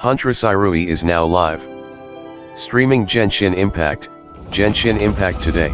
Huntress Irui is now live. Streaming Genshin Impact, Genshin Impact today.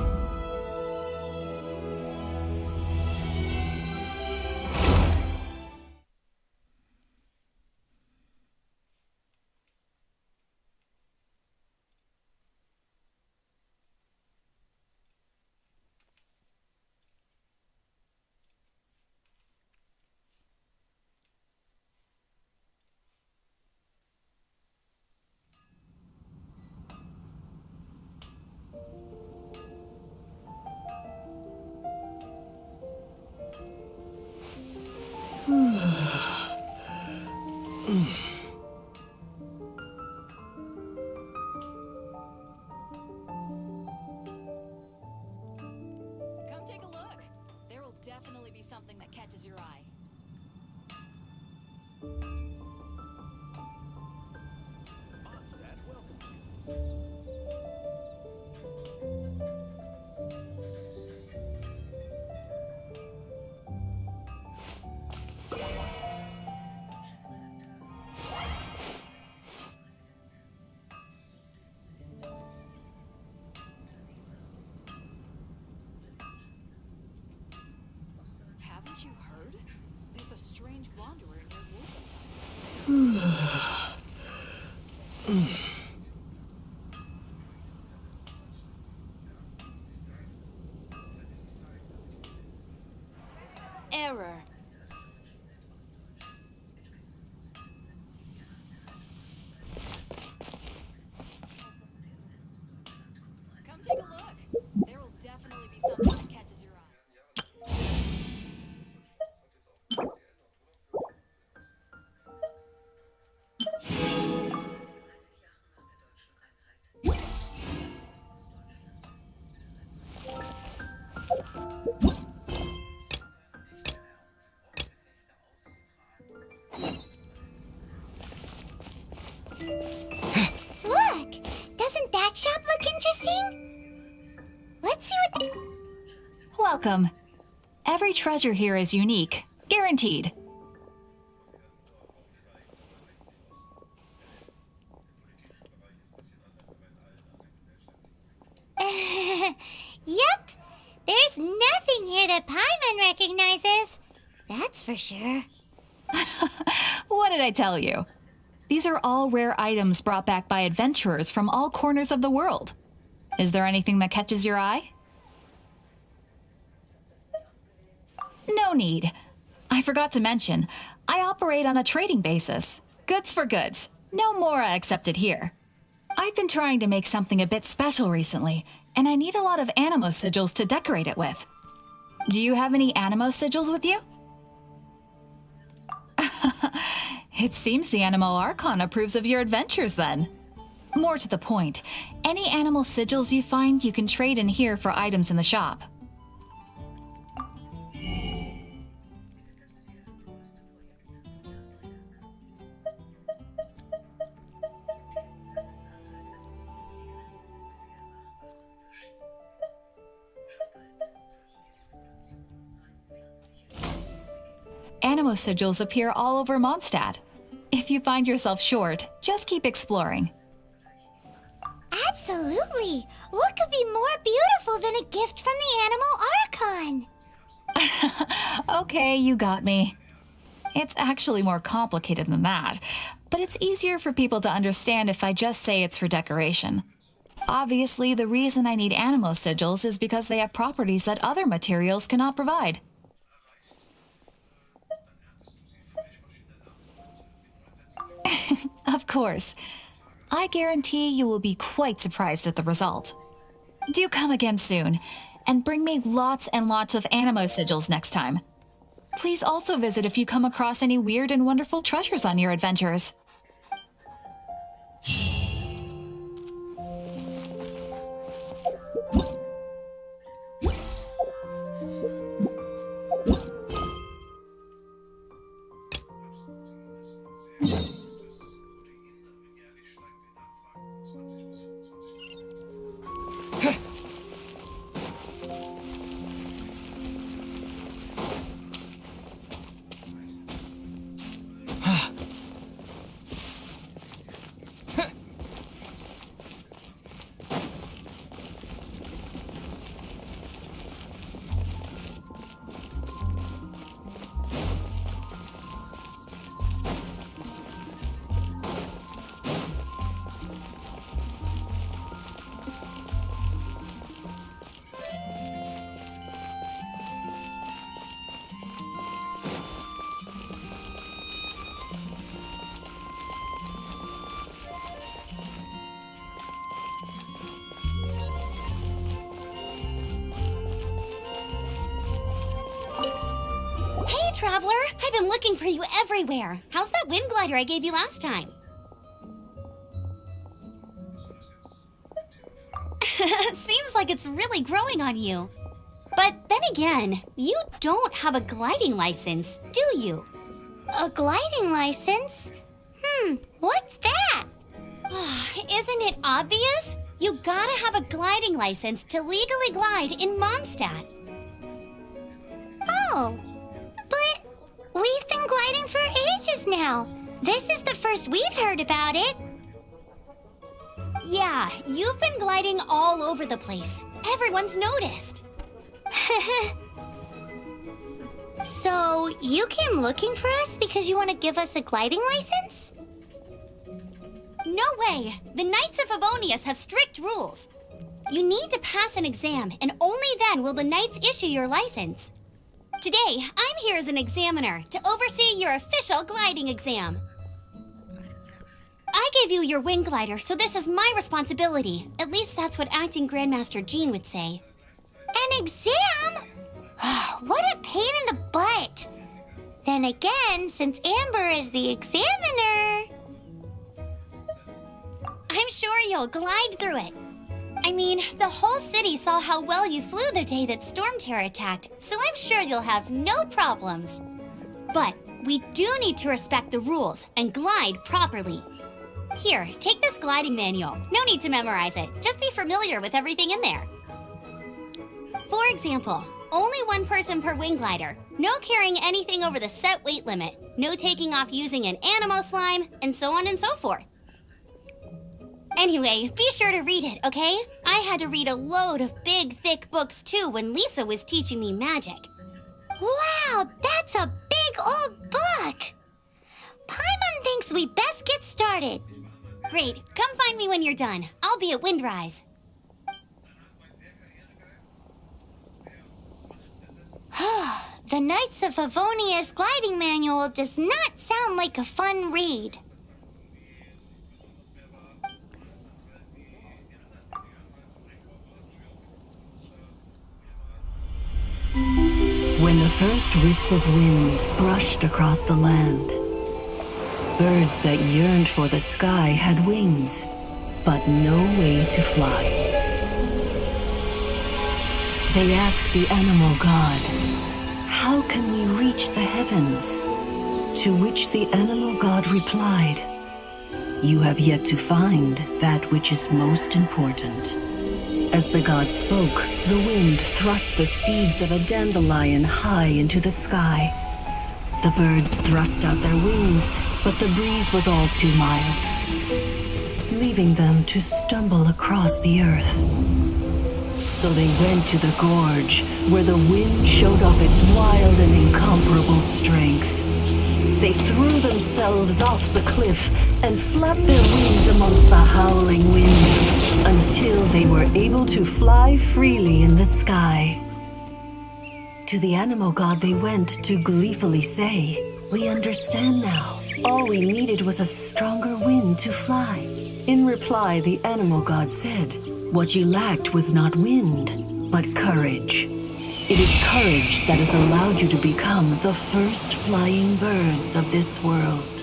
Come take a look. There will definitely be something that catches your eye. Haven't you heard? There's a strange wanderer near Wolfenstein. Error. Come take a look. There will definitely be something that catches your eye. Look! Doesn't that shop look interesting? Let's see what the... Welcome. Every treasure here is unique. Guaranteed. Yep! There's nothing here that Paimon recognizes. That's for sure. What did I tell you? These are all rare items brought back by adventurers from all corners of the world. Is there anything that catches your eye? No need. I forgot to mention, I operate on a trading basis. Goods for goods. No Mora accepted here. I've been trying to make something a bit special recently, and I need a lot of animo sigils to decorate it with. Do you have any animo sigils with you? It seems the Animal Archon approves of your adventures then. More to the point, any animal sigils you find you can trade in here for items in the shop. Animo sigils appear all over Mondstadt. If you find yourself short, just keep exploring. Absolutely! What could be more beautiful than a gift from the Animal Archon? Okay, you got me. It's actually more complicated than that, but it's easier for people to understand if I just say it's for decoration. Obviously, the reason I need animo sigils is because they have properties that other materials cannot provide. Of course. I guarantee you will be quite surprised at the result. Do come again soon, and bring me lots and lots of animo sigils next time. Please also visit if you come across any weird and wonderful treasures on your adventures. traveler. I've been looking for you everywhere. How's that wind glider I gave you last time? Seems like it's really growing on you. But then again, you don't have a gliding license, do you? A gliding license? What's that? Isn't it obvious? You gotta have a gliding license to legally glide in Mondstadt. Oh, but we've been gliding for ages now. This is the first we've heard about it. Yeah, you've been gliding all over the place. Everyone's noticed. So, you came looking for us because you want to give us a gliding license? No way! The Knights of Favonius have strict rules. You need to pass an exam, and only then will the Knights issue your license. Today, I'm here as an examiner to oversee your official gliding exam. I gave you your wing glider, so this is my responsibility. At least that's what Acting Grandmaster Jean would say. An exam? What a pain in the butt. Then again, since Amber is the examiner... I'm sure you'll glide through it. I mean, the whole city saw how well you flew the day that Storm Terror attacked, so I'm sure you'll have no problems. But we do need to respect the rules and glide properly. Here, take this gliding manual. No need to memorize it. Just be familiar with everything in there. For example, only one person per wing glider. No carrying anything over the set weight limit. No taking off using an animo slime, and so on and so forth. Anyway, be sure to read it, okay? I had to read a load of big, thick books too when Lisa was teaching me magic. Wow, that's a big old book! Paimon thinks we best get started. Great, come find me when you're done. I'll be at Windrise. The Knights of Favonius gliding manual does not sound like a fun read. When the first wisp of wind brushed across the land, birds that yearned for the sky had wings, but no way to fly. They asked the animal god, "How can we reach the heavens?" To which the animal god replied, "You have yet to find that which is most important." As the god spoke, the wind thrust the seeds of a dandelion high into the sky. The birds thrust out their wings, but the breeze was all too mild, leaving them to stumble across the earth. So they went to the gorge, where the wind showed off its wild and incomparable strength. They threw themselves off the cliff and flapped their wings amongst the howling winds until they were able to fly freely in the sky. To the animal god they went to gleefully say, "We understand now. All we needed was a stronger wind to fly." In reply, the animal god said, "What you lacked was not wind, but courage. It is courage that has allowed you to become the first flying birds of this world."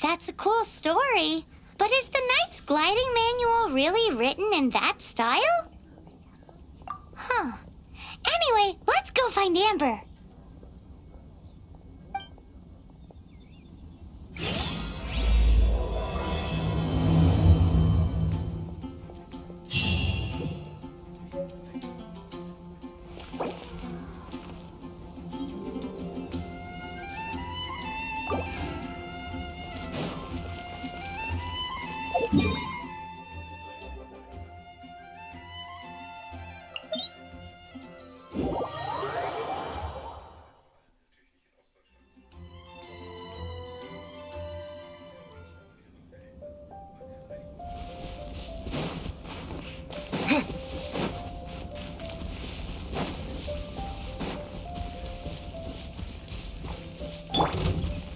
That's a cool story. But is the Knight's gliding manual really written in that style? Anyway, let's go find Amber.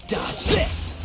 Dodge this!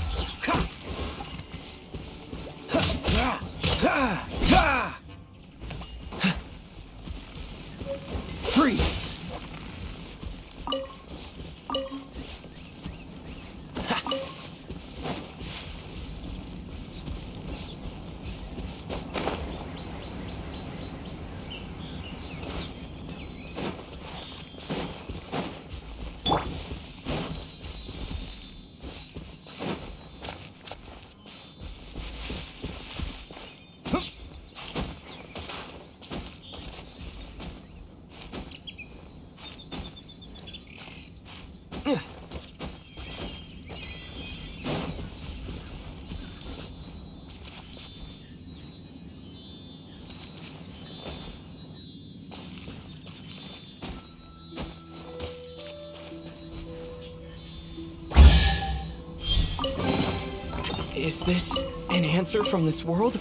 Is this an answer from this world?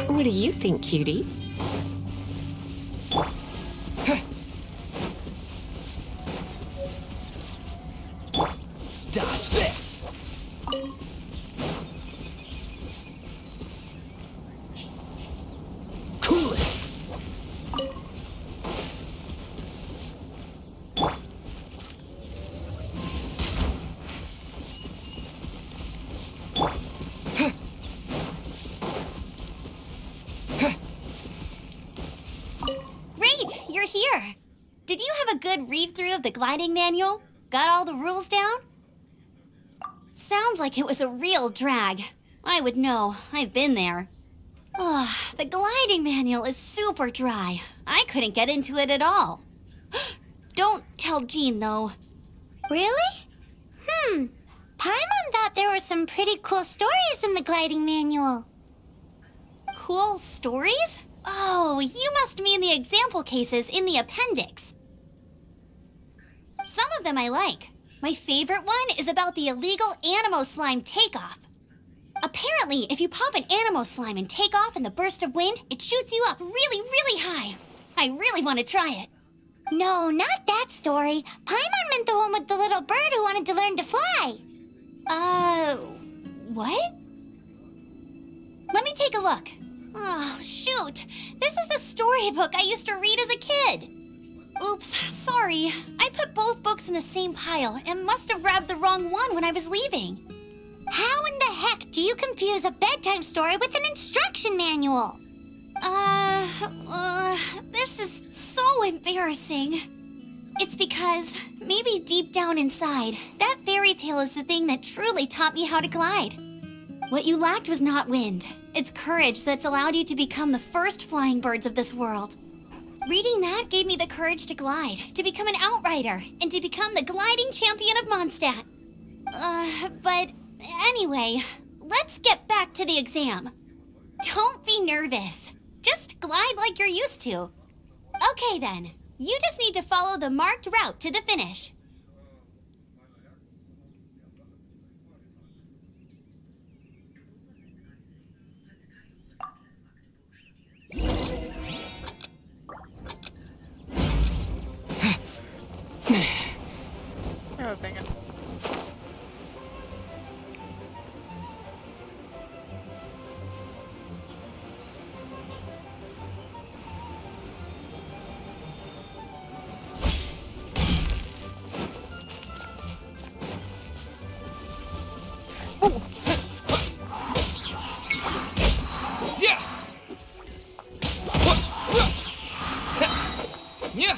What do you think, cutie? Dodge this! Cool it! Great, you're here. Did you have a good read-through of the gliding manual? Got all the rules down? Sounds like it was a real drag. I would know. I've been there. Ugh, the gliding manual is super dry. I couldn't get into it at all. Don't tell Jean, though. Really? Paimon thought there were some pretty cool stories in the gliding manual. Cool stories? Oh, you must mean the example cases in the appendix. Some of them I like. My favorite one is about the illegal Animo Slime takeoff. Apparently, if you pop an Animo Slime and take off in the burst of wind, it shoots you up really, really high. I really want to try it. No, not that story. Paimon meant the one with the little bird who wanted to learn to fly. What? Let me take a look. Oh, shoot. This is the storybook I used to read as a kid. Oops, sorry. I put both books in the same pile and must have grabbed the wrong one when I was leaving. How in the heck do you confuse a bedtime story with an instruction manual? This is so embarrassing. It's because, maybe deep down inside, that fairy tale is the thing that truly taught me how to glide. What you lacked was not wind. It's courage that's allowed you to become the first flying birds of this world. Reading that gave me the courage to glide, to become an outrider, and to become the gliding champion of Mondstadt. But anyway, let's get back to the exam. Don't be nervous. Just glide like you're used to. Okay then, you just need to follow the marked route to the finish. Oh, dang it. Yeah! Yeah!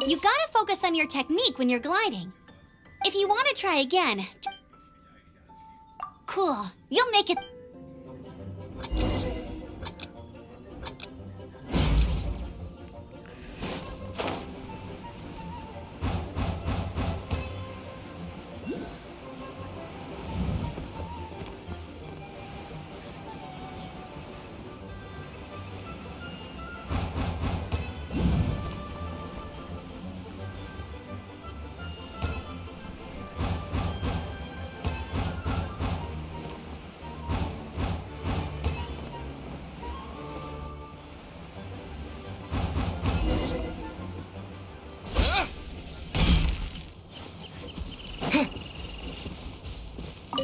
You gotta focus on your technique when you're gliding. If you want to try again... Cool. You'll make it...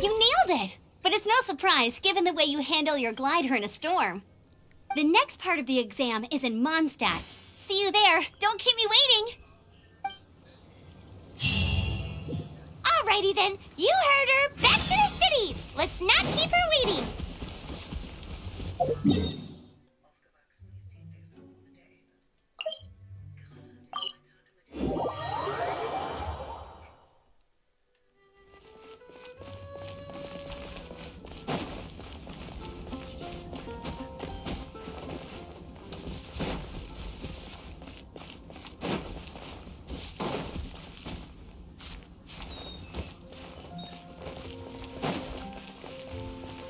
You nailed it! But it's no surprise, given the way you handle your glider in a storm. The next part of the exam is in Mondstadt. See you there. Don't keep me waiting. Alrighty then, you heard her. Back to the city. Let's not keep her waiting.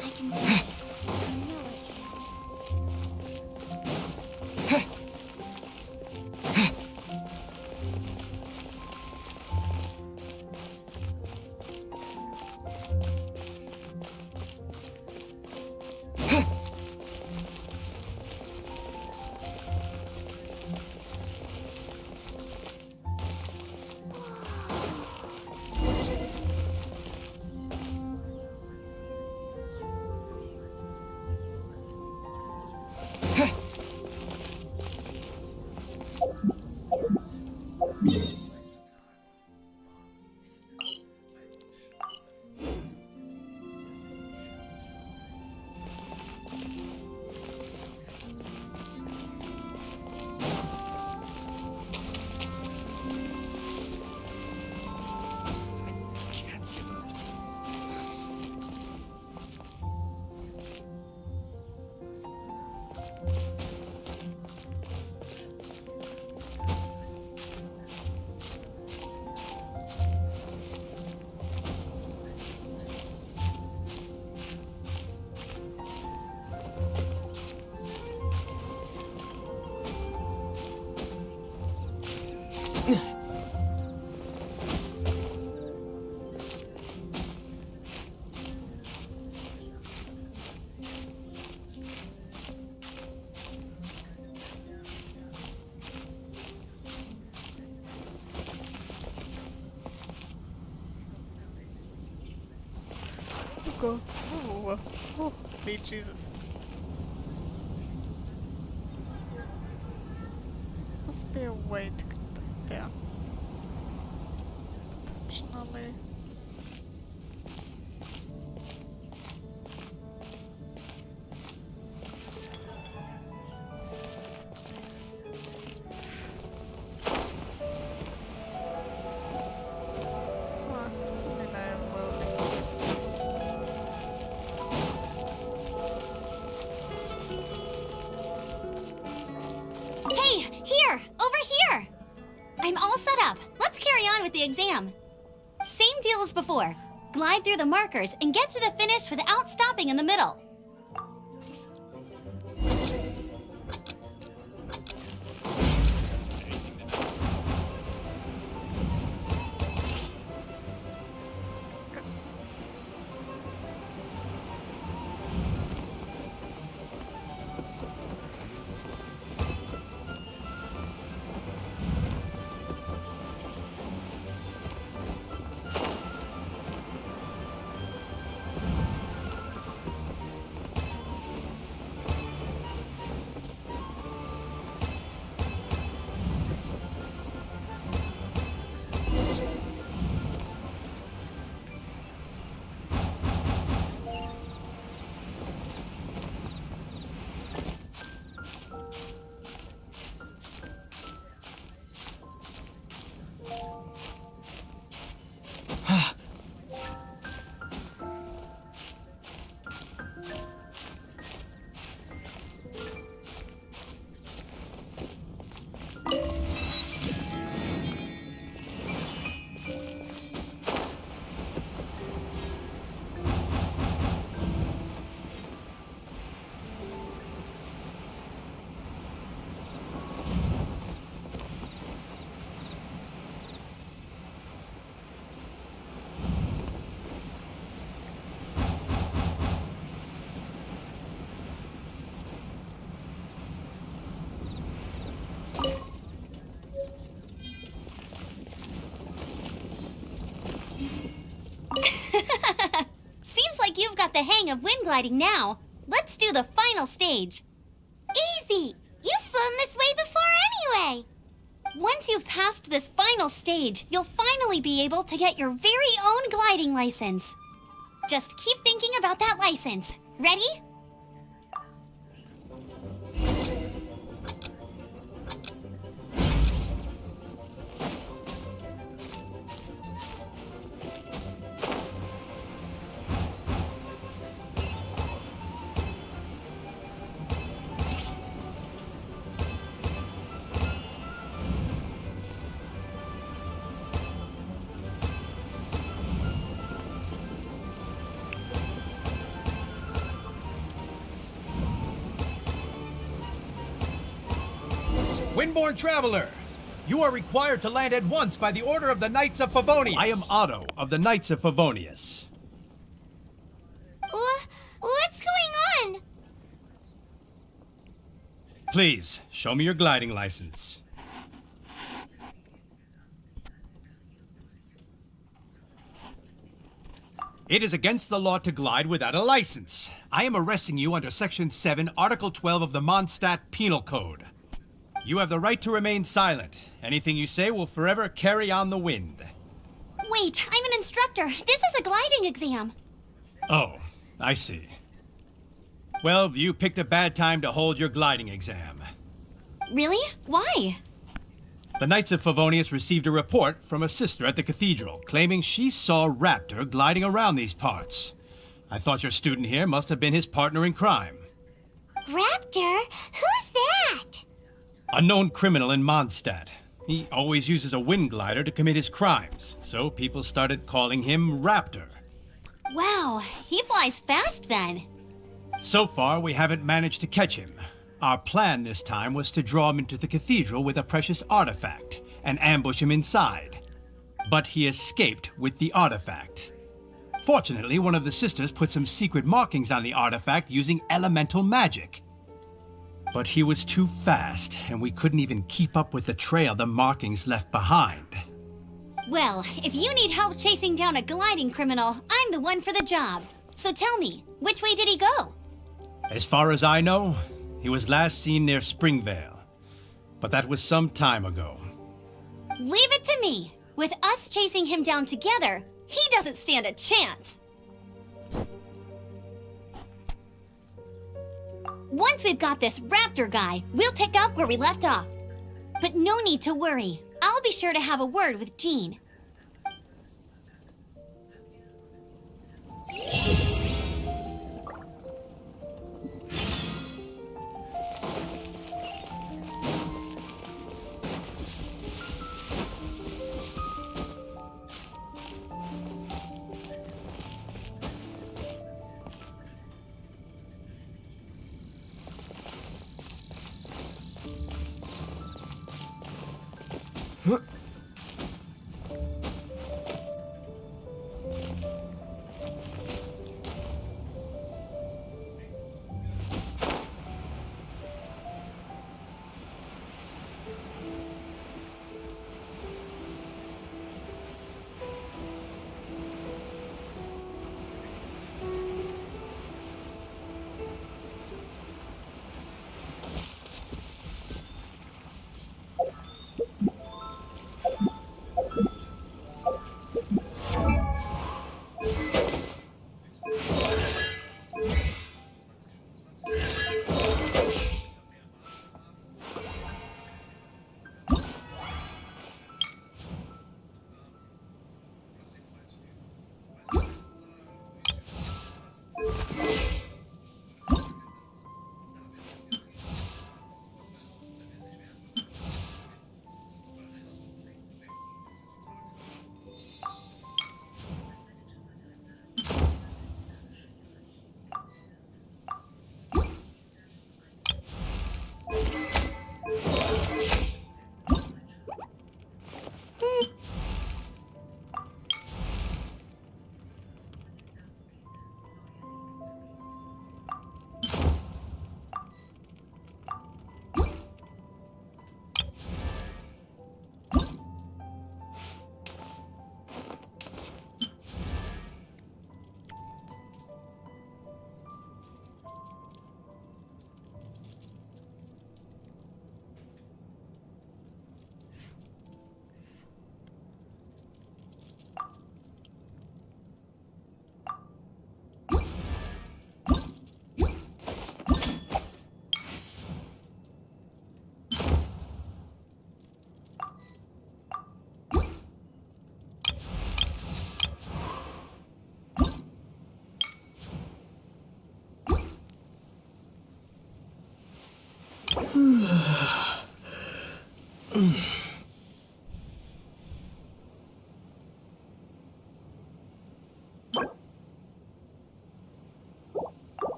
I can do this. I know I can. Can't give up. Go. Holy Jesus. Must be a way to get them there. Unfortunately. I mean, I will be. Hey, here! Over here! I'm all set up. Let's carry on with the exam. Same deal as before. Glide through the markers and get to the finish without stopping in the middle. got the hang of wind gliding now. Let's do the final stage. Easy! You've flown this way before anyway! Once you've passed this final stage, you'll finally be able to get your very own gliding license. Just keep thinking about that license. Ready? Windborne Traveler, you are required to land at once by the order of the Knights of Favonius. I am Otto of the Knights of Favonius. What's going on? Please, show me your gliding license. It is against the law to glide without a license. I am arresting you under Section 7, Article 12 of the Mondstadt Penal Code. You have the right to remain silent. Anything you say will forever carry on the wind. Wait, I'm an instructor. This is a gliding exam. Oh, I see. Well, you picked a bad time to hold your gliding exam. Really? Why? The Knights of Favonius received a report from a sister at the cathedral claiming she saw Raptor gliding around these parts. I thought your student here must have been his partner in crime. Raptor? Who's that? A known criminal in Mondstadt. He always uses a wind glider to commit his crimes, so people started calling him Raptor. Wow, he flies fast then. So far, we haven't managed to catch him. Our plan this time was to draw him into the cathedral with a precious artifact and ambush him inside. But he escaped with the artifact. Fortunately, one of the sisters put some secret markings on the artifact using elemental magic. But he was too fast, and we couldn't even keep up with the trail the markings left behind. Well, if you need help chasing down a gliding criminal, I'm the one for the job. So tell me, which way did he go? As far as I know, he was last seen near Springvale. But that was some time ago. Leave it to me. With us chasing him down together, he doesn't stand a chance. Once we've got this Raptor guy, we'll pick up where we left off. But no need to worry. I'll be sure to have a word with Jean.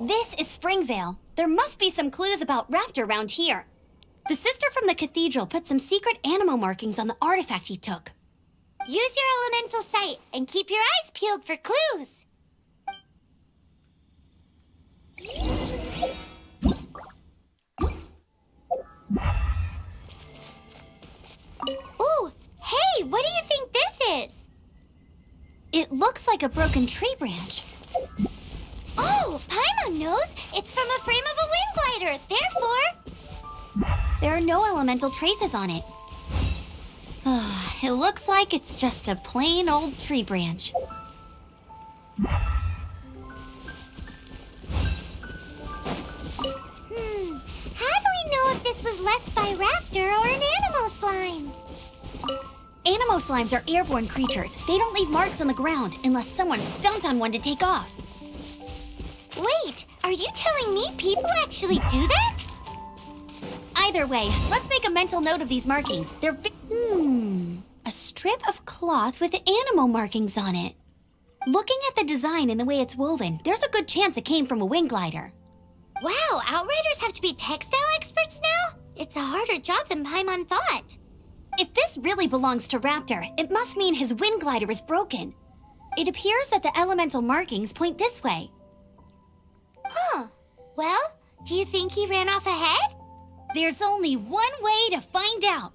This is Springvale. There must be some clues about Raptor around here. The sister from the cathedral put some secret animal markings on the artifact he took. Use your elemental sight and keep your eyes peeled for clues. Ooh, hey, what do you think this is? It looks like a broken tree branch. Oh, Paimon knows. It's from a frame of a wind glider. Therefore, There are no elemental traces on it. It looks like it's just a plain old tree branch. how do we know if this was left by Raptor or an animal slime? Animo slimes are airborne creatures. They don't leave marks on the ground unless someone stomped on one to take off. Wait, are you telling me people actually do that? Either way, let's make a mental note of these markings. They're a strip of cloth with animal markings on it. Looking at the design and the way it's woven, there's a good chance it came from a wind glider. Wow, Outriders have to be textile experts now? It's a harder job than Paimon thought. If this really belongs to Raptor, it must mean his wind glider is broken. It appears that the elemental markings point this way. Huh. Well, do you think he ran off ahead? There's only one way to find out.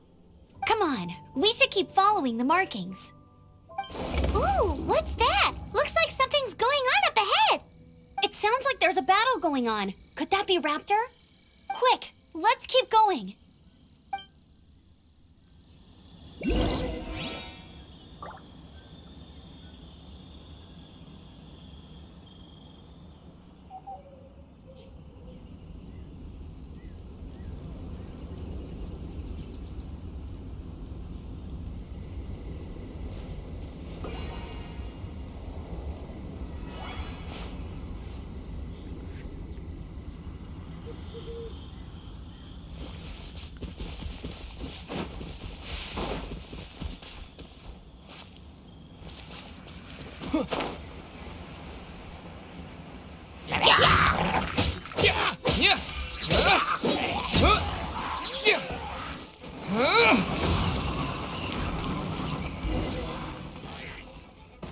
Come on, we should keep following the markings. Ooh, what's that? Looks like something's going on up ahead. It sounds like there's a battle going on. Could that be Raptor? Quick, let's keep going.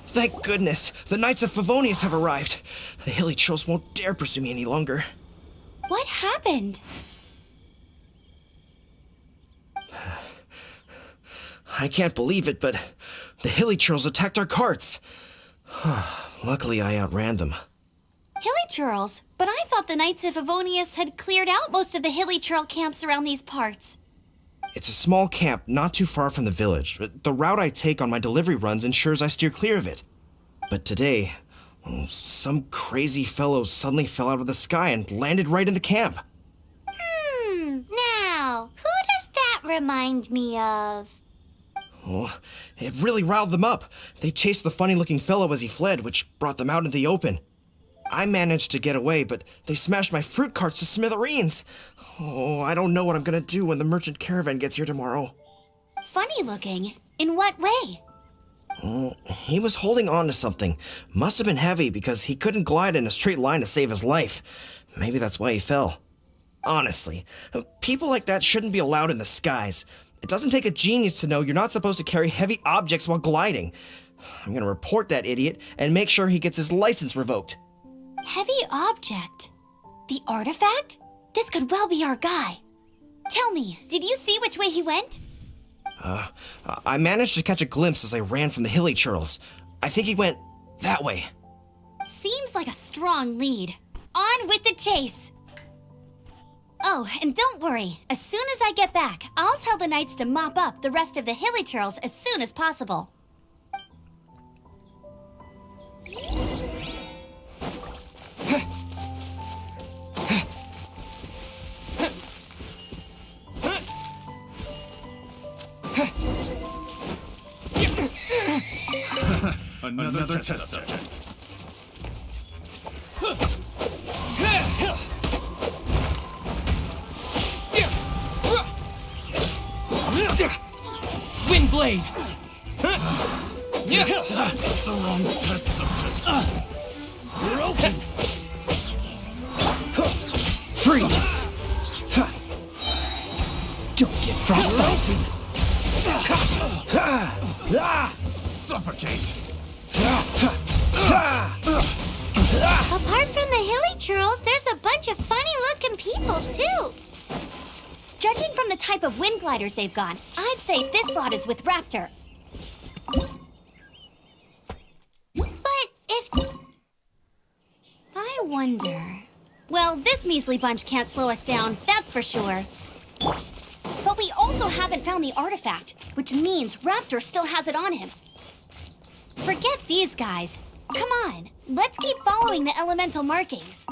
Thank goodness, the Knights of Favonius have arrived. The hilly trolls won't dare pursue me any longer. What happened? I can't believe it, but the hilly trolls attacked our carts. Luckily, I outran them. Hilly churls? But I thought the Knights of Favonius had cleared out most of the hilly churl camps around these parts. It's a small camp not too far from the village. The route I take on my delivery runs ensures I steer clear of it. But today, some crazy fellow suddenly fell out of the sky and landed right in the camp. Now, who does that remind me of? Oh, it really riled them up. They chased the funny-looking fellow as he fled, which brought them out into the open. I managed to get away, but they smashed my fruit carts to smithereens. Oh, I don't know what I'm gonna do when the merchant caravan gets here tomorrow. Funny looking? In what way? Oh, he was holding on to something. Must have been heavy because he couldn't glide in a straight line to save his life. Maybe that's why he fell. Honestly, people like that shouldn't be allowed in the skies. It doesn't take a genius to know you're not supposed to carry heavy objects while gliding. I'm gonna report that idiot and make sure he gets his license revoked. Heavy object? The artifact? This could well be our guy. Tell me, did you see which way he went? I managed to catch a glimpse as I ran from the hilly churls. I think he went that way. Seems like a strong lead. On with the chase! Oh, and don't worry. As soon as I get back, I'll tell the knights to mop up the rest of the hilly churls as soon as possible. another test subject. Wind blade. That's the wrong test subject. Broken. Freeze! Don't get frostbite! Suffocate. Apart from the hilly churls, there's a bunch of funny-looking people, too. Judging from the type of wind gliders they've got, I'd say this lot is with Raptor. But if... I wonder... Well, this measly bunch can't slow us down, that's for sure. But we also haven't found the artifact, which means Raptor still has it on him. Forget these guys. Come on, let's keep following the elemental markings.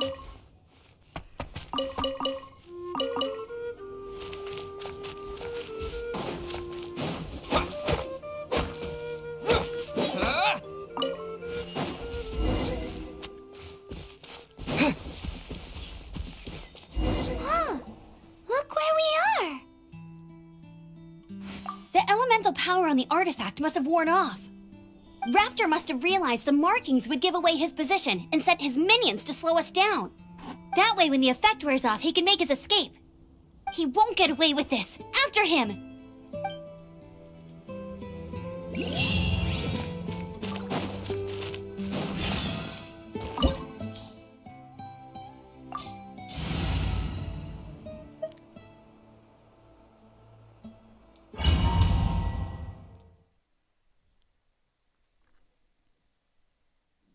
Look where we are. The elemental power on the artifact must have worn off. Raptor must have realized the markings would give away his position and sent his minions to slow us down. That way, when the effect wears off, he can make his escape. He won't get away with this. After him!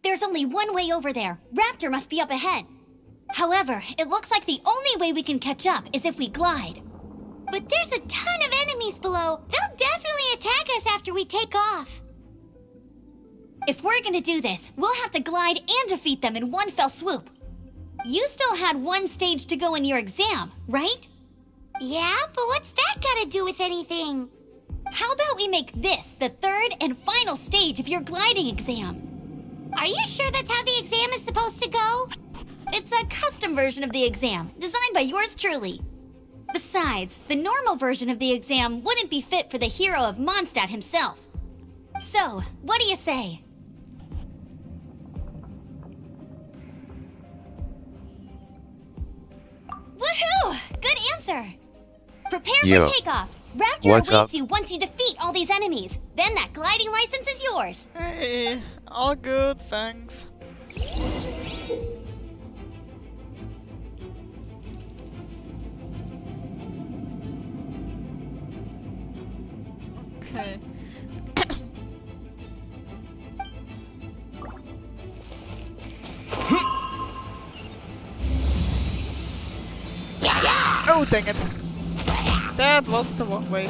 There's only one way over there. Raptor must be up ahead. However, it looks like the only way we can catch up is if we glide. But there's a ton of enemies below. They'll definitely attack us after we take off. If we're gonna do this, we'll have to glide and defeat them in one fell swoop. You still had one stage to go in your exam, right? Yeah, but what's that got to do with anything? How about we make this the third and final stage of your gliding exam? Are you sure that's how the exam is supposed to go? It's a custom version of the exam, designed by yours truly. Besides, the normal version of the exam wouldn't be fit for the hero of Mondstadt himself. So, what do you say? Woohoo! Good answer! Prepare Yo. for takeoff. Raptor What's awaits up? you once you defeat all these enemies. Then that gliding license is yours. Hey, all good, thanks. Okay. Oh, dang it. That was the wrong way.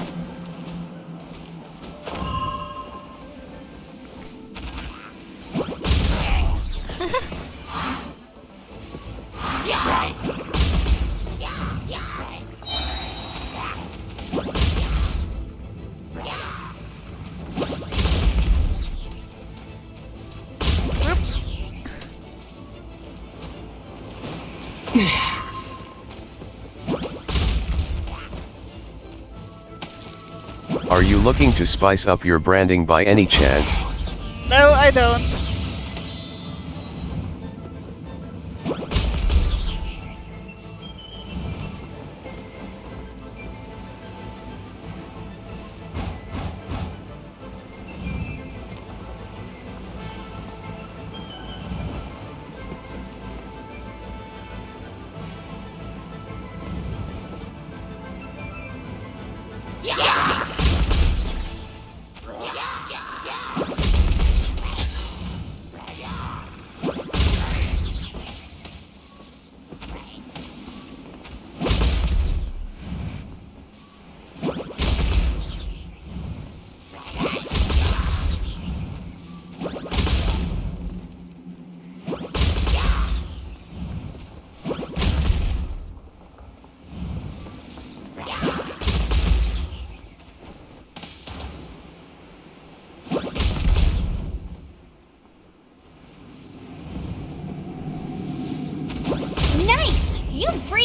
Are you looking to spice up your branding by any chance? No, I don't.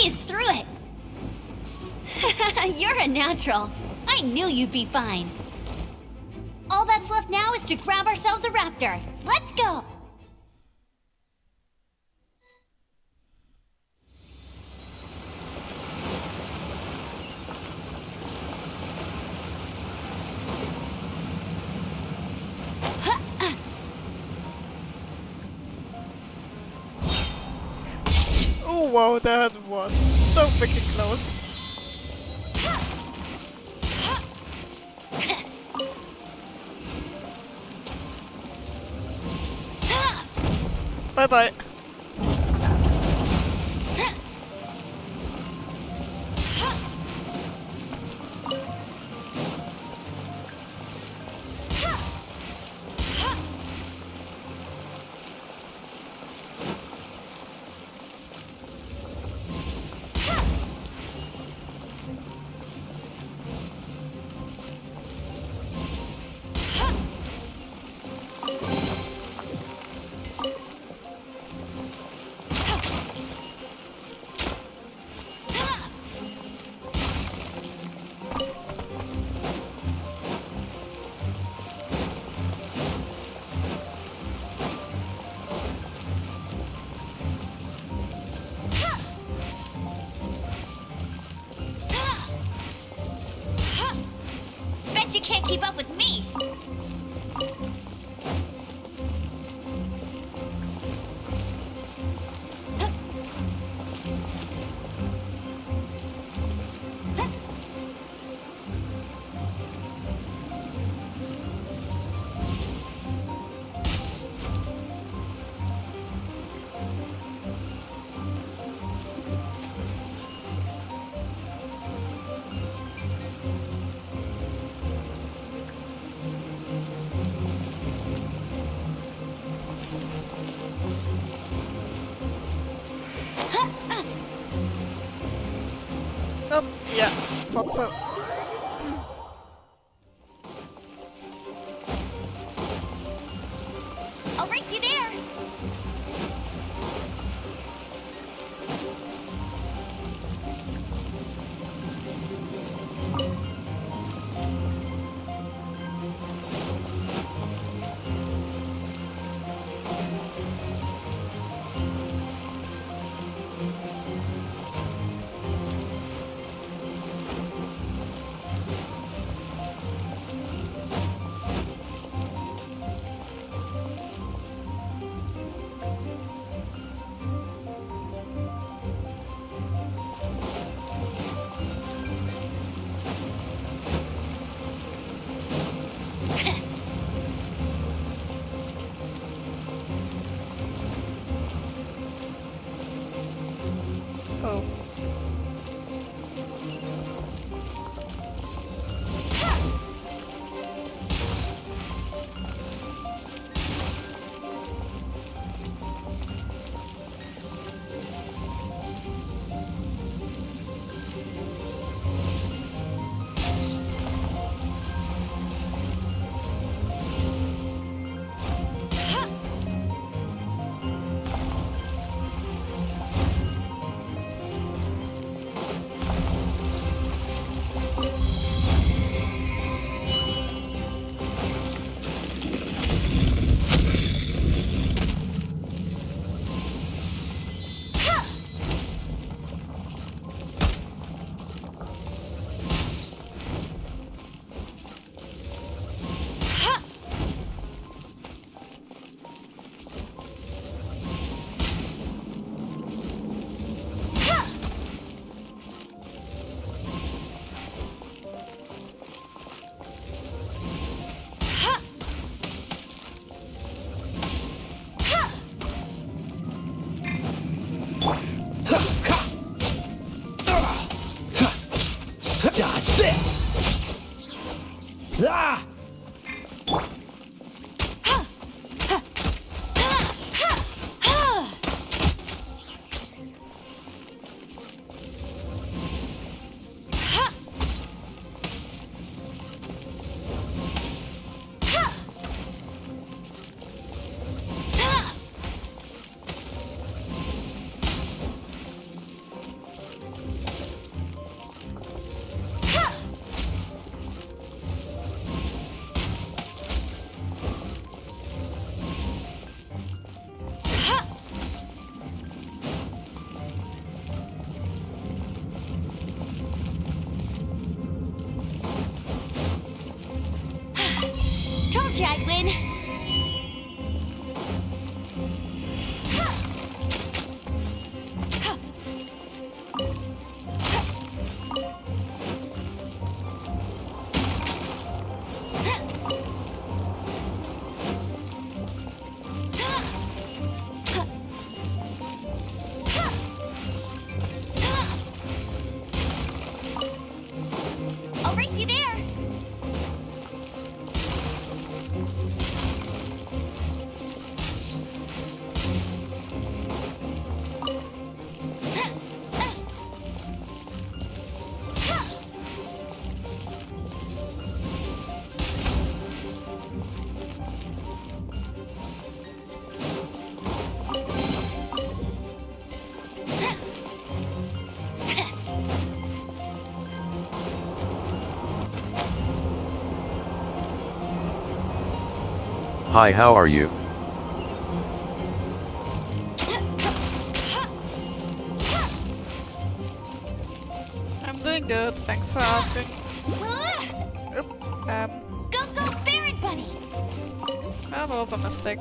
breezed through it. You're a natural. I knew you'd be fine. All that's left now is to grab ourselves a raptor. Let's go! Oh wow, that was so freaking close. Bye bye. Bet you can't keep up with me! Oh, yeah, thought so. I'll race you there! Oh. Dodge this! Ah! I'll race you there. Hi, how are you? I'm doing good, thanks for asking. Oop, Go, go, Baron Bunny! that was a mistake.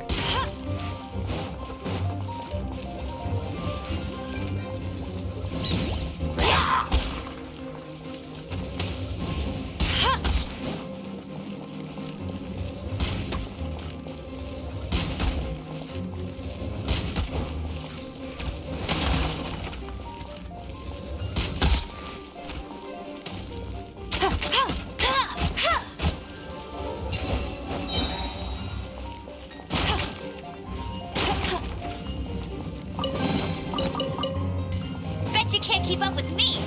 Bet you can't keep up with me!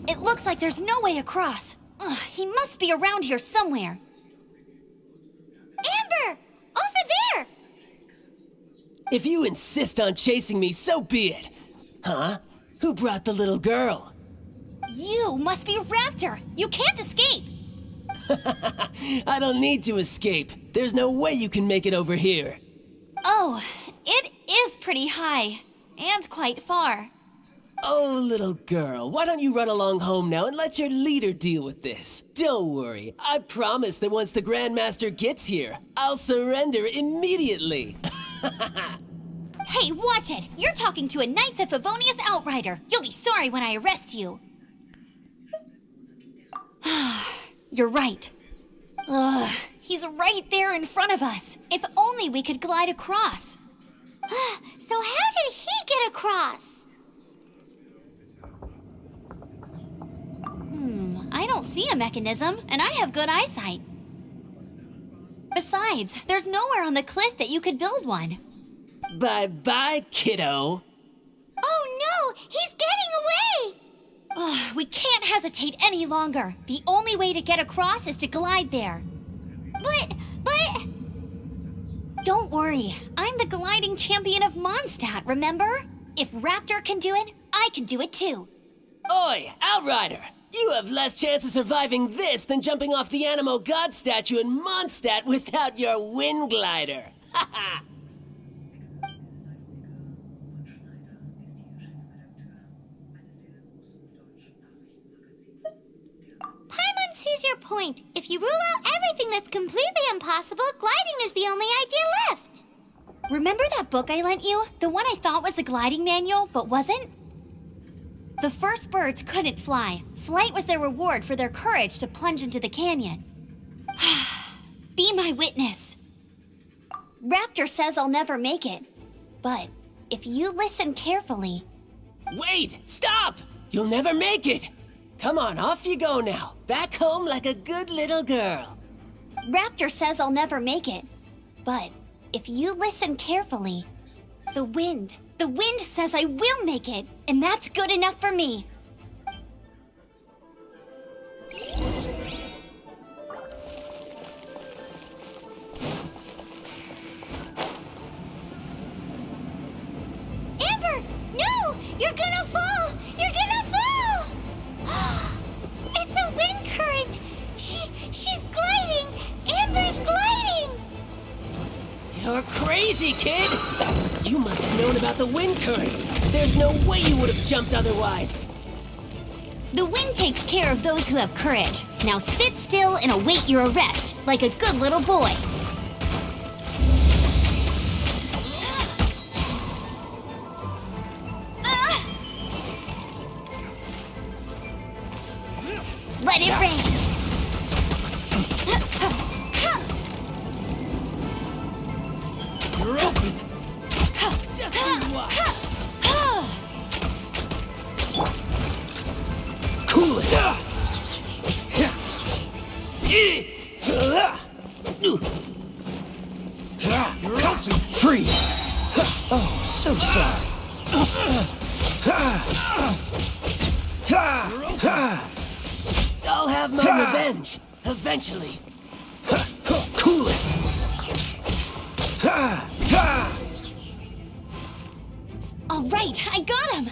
It looks like there's no way across. Ugh, he must be around here somewhere. Amber! Over there! If you insist on chasing me, so be it. Huh? Who brought the little girl? You must be a raptor. You can't escape. I don't need to escape. There's no way you can make it over here. Oh, it is pretty high. And quite far. Oh, little girl, why don't you run along home now and let your leader deal with this? Don't worry, I promise that once the Grandmaster gets here, I'll surrender immediately. Hey, watch it! You're talking to a Knights of Favonius outrider. You'll be sorry when I arrest you. You're right. Ugh, he's right there in front of us. If only we could glide across. So how did he get across? I don't see a mechanism, and I have good eyesight. Besides, there's nowhere on the cliff that you could build one. Bye-bye, kiddo. Oh no! He's getting away! Ugh, we can't hesitate any longer. The only way to get across is to glide there. But... Don't worry, I'm the gliding champion of Mondstadt, remember? If Raptor can do it, I can do it too. Oi, Outrider! You have less chance of surviving this than jumping off the Animo God statue in Mondstadt without your wind glider. Ha ha! Paimon sees your point. If you rule out everything that's completely impossible, gliding is the only idea left. Remember that book I lent you? The one I thought was the gliding manual, but wasn't? The first birds couldn't fly. Flight was their reward for their courage to plunge into the canyon. Be my witness. Raptor says I'll never make it. But if you listen carefully... Wait! Stop! You'll never make it! Come on, off you go now. Back home like a good little girl. Raptor says I'll never make it. But if you listen carefully, the wind says I will make it, and that's good enough for me. Amber! No! You're gonna fall! You're gonna fall! It's a wind current! She's gliding! Amber's gliding! You're crazy, kid! You must have known about the wind current. There's no way you would have jumped otherwise. The wind takes care of those who have courage. Now sit still and await your arrest, like a good little boy. You're open! Just you watch! Cool it! You're open! Freeze! Oh, so sorry. I'll have my revenge, eventually. Cool it! All right, I got him!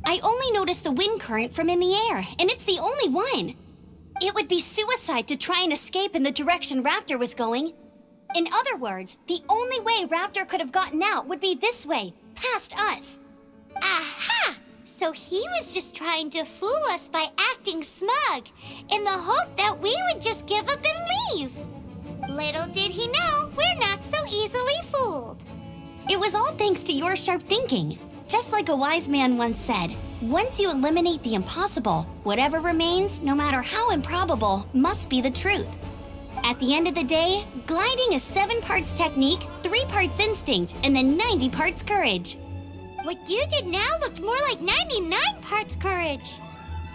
I only noticed the wind current from in the air, and it's the only one. It would be suicide to try and escape in the direction Raptor was going. In other words, the only way Raptor could have gotten out would be this way, past us. Aha! So he was just trying to fool us by acting smug, in the hope that we would just give up and leave. Little did he know, we're not so easily fooled. It was all thanks to your sharp thinking. Just like a wise man once said, once you eliminate the impossible, whatever remains, no matter how improbable, must be the truth. At the end of the day, gliding is 7 parts technique, 3 parts instinct, and then 90 parts courage. What you did now looked more like 99 parts courage.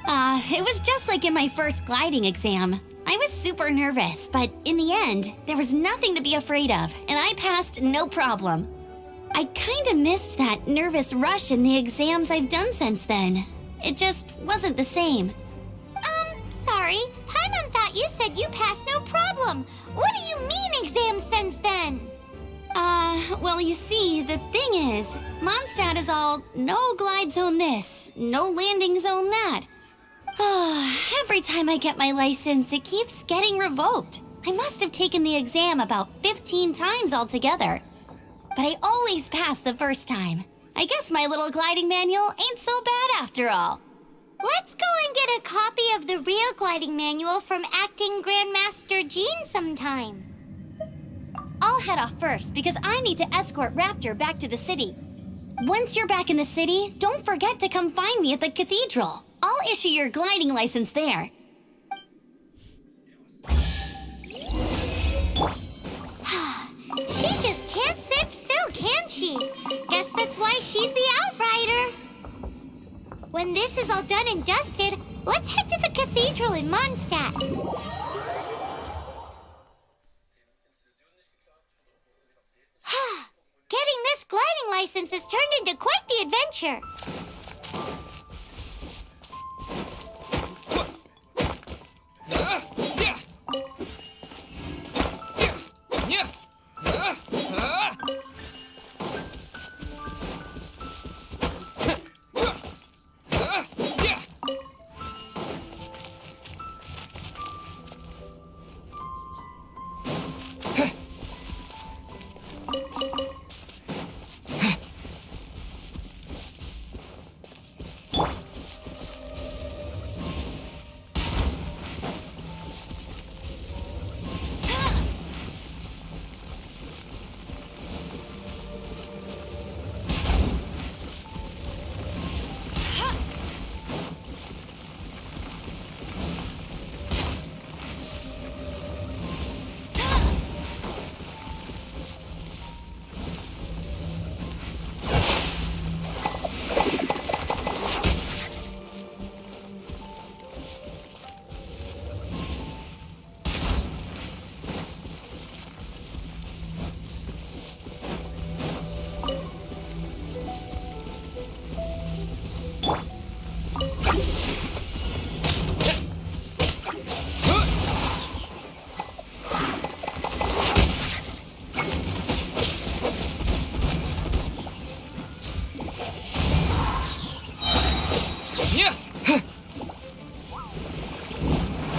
It was just like in my first gliding exam. I was super nervous, but in the end, there was nothing to be afraid of, and I passed no problem. I kinda missed that nervous rush in the exams I've done since then. It just wasn't the same. Sorry. Paimon thought you said you passed no problem. What do you mean exam since then? Well, you see, the thing is, Mondstadt is all no glide zone this, no landing zone that. Every time I get my license, it keeps getting revoked. I must have taken the exam about 15 times altogether. But I always pass the first time. I guess my little gliding manual ain't so bad after all. Let's go and get a copy of the real gliding manual from Acting Grandmaster Jean sometime. I'll head off first because I need to escort Raptor back to the city. Once you're back in the city, don't forget to come find me at the cathedral. I'll issue your gliding license there. She just can't sit still, can she? Guess that's why she's the outrider. When this is all done and dusted, let's head to the cathedral in Mondstadt. Getting this gliding license has turned into quite the adventure.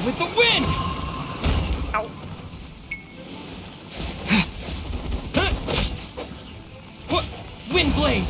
With the wind! Ow. Wind blade!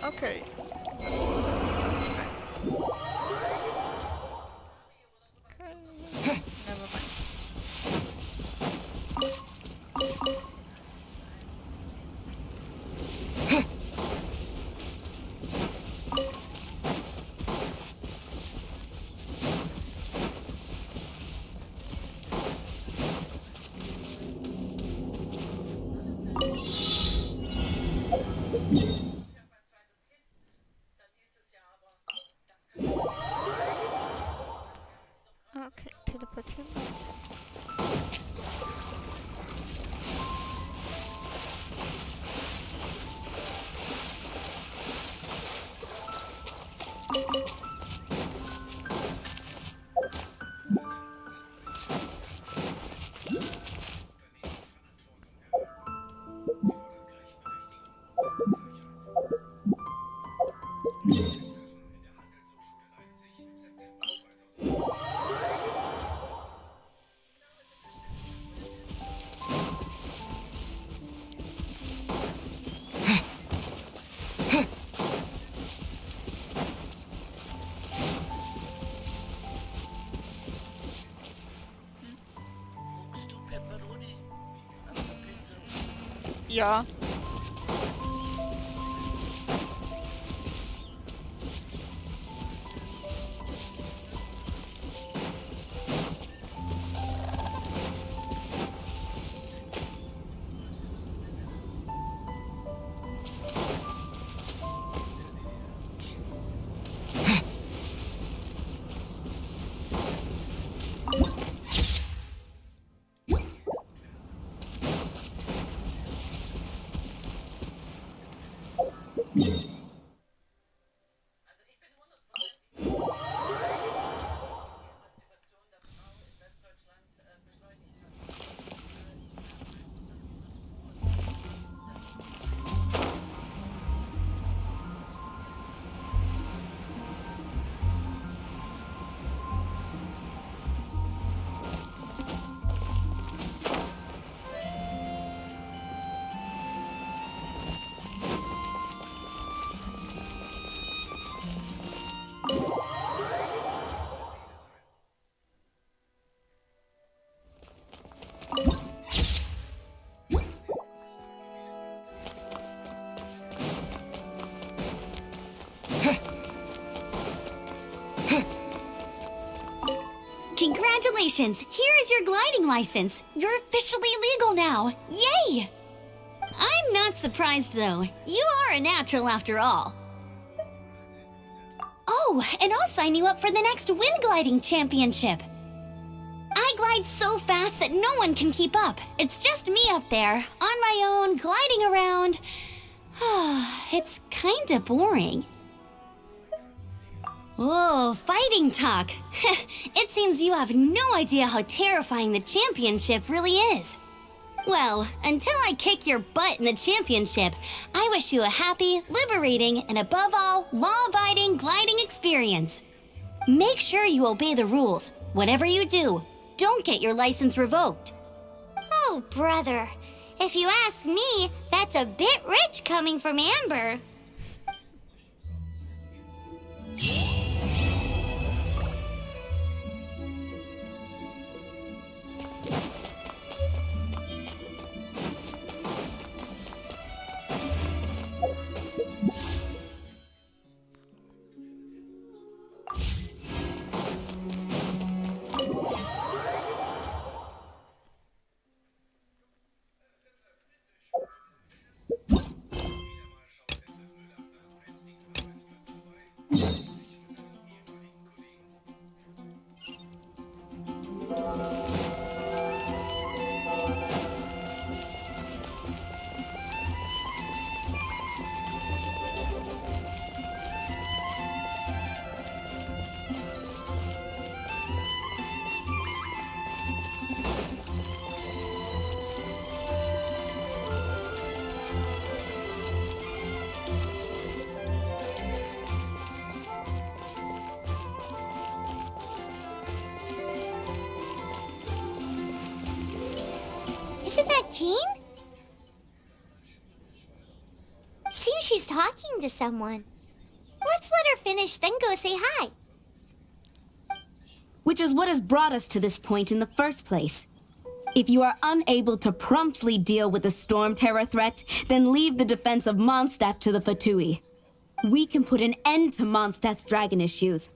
Okay. Das muss ja nicht rein. Okay. Never mind. Okay, teleportieren. Ja. Congratulations! Here is your gliding license. You're officially legal now. Yay! I'm not surprised though. You are a natural after all. Oh, and I'll sign you up for the next wind gliding championship. I glide so fast that no one can keep up. It's just me up there, on my own, gliding around. It's kinda boring. Whoa, fighting talk. It seems you have no idea how terrifying the championship really is. Well, until I kick your butt in the championship, I wish you a happy, liberating, and above all, law-abiding gliding experience. Make sure you obey the rules. Whatever you do, don't get your license revoked. Oh, brother. If you ask me, that's a bit rich coming from Amber. Isn't that Jean? Seems seems she's talking to someone. Let's let her finish, then go say hi. Which is what has brought us to this point in the first place. If you are unable to promptly deal with the Storm Terror threat, then leave the defense of Mondstadt to the Fatui. We can put an end to Mondstadt's dragon issues.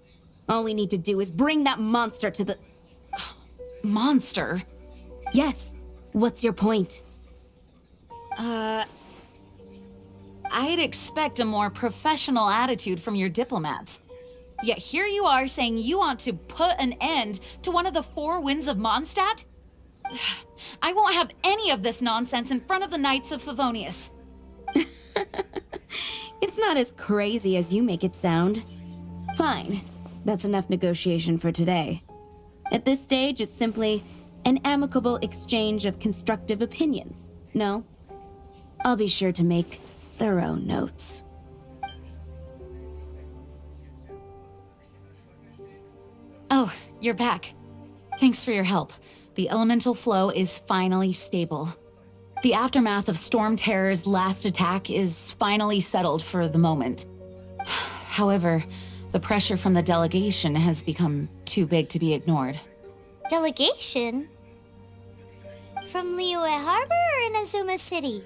All we need to do is bring that monster to the... Monster? Yes. What's your point? I'd expect a more professional attitude from your diplomats. Yet here you are saying you want to put an end to one of the four winds of Mondstadt? I won't have any of this nonsense in front of the Knights of Favonius. It's not as crazy as you make it sound. Fine. That's enough negotiation for today. At this stage, it's simply an amicable exchange of constructive opinions. No? I'll be sure to make thorough notes. Oh, you're back. Thanks for your help. The elemental flow is finally stable. The aftermath of Storm Terror's last attack is finally settled for the moment. However, the pressure from the delegation has become too big to be ignored. Delegation? From Liyue Harbor or Inazuma City?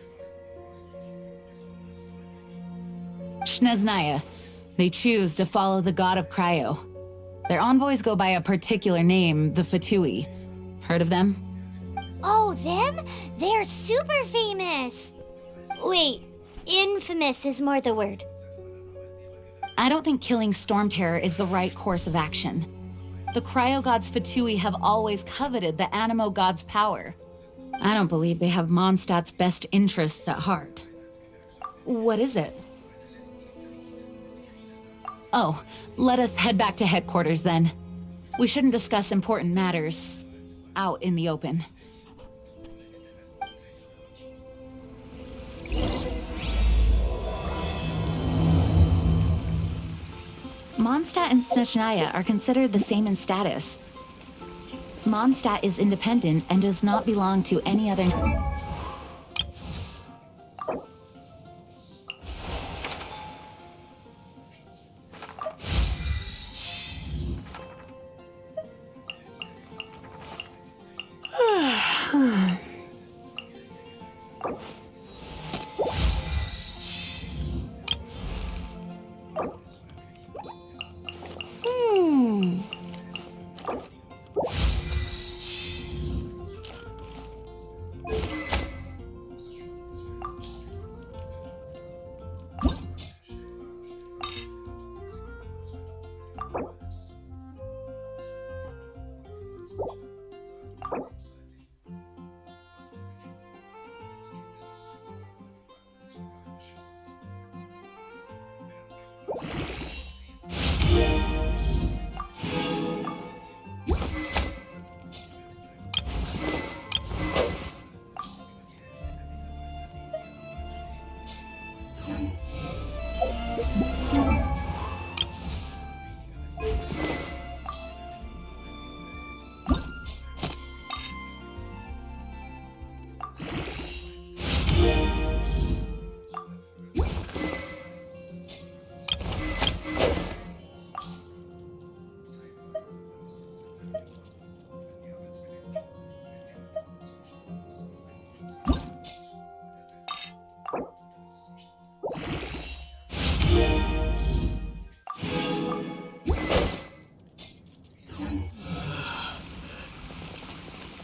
Sneznaya. They choose to follow the god of Cryo. Their envoys go by a particular name, the Fatui. Heard of them? Oh, them? They're super famous! Wait, infamous is more the word. I don't think killing Storm Terror is the right course of action. The Cryo Gods Fatui have always coveted the Animo God's power. I don't believe they have Mondstadt's best interests at heart. What is it? Oh, let us head back to headquarters then. We shouldn't discuss important matters out in the open. Mondstadt and Snezhnaya are considered the same in status. Mondstadt is independent and does not belong to any other...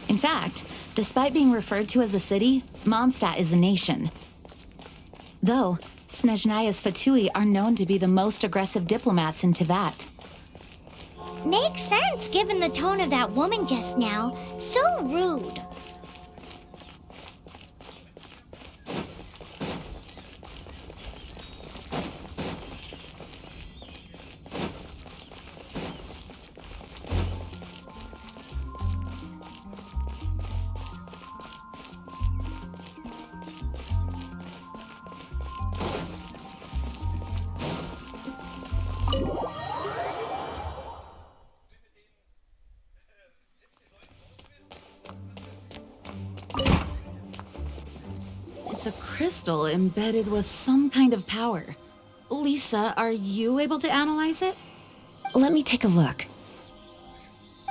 In fact, despite being referred to as a city, Mondstadt is a nation. Though, Snezhnaya's Fatui are known to be the most aggressive diplomats in Teyvat. Makes sense given the tone of that woman just now. So rude. crystal embedded with some kind of power. Lisa, are you able to analyze it? Let me take a look.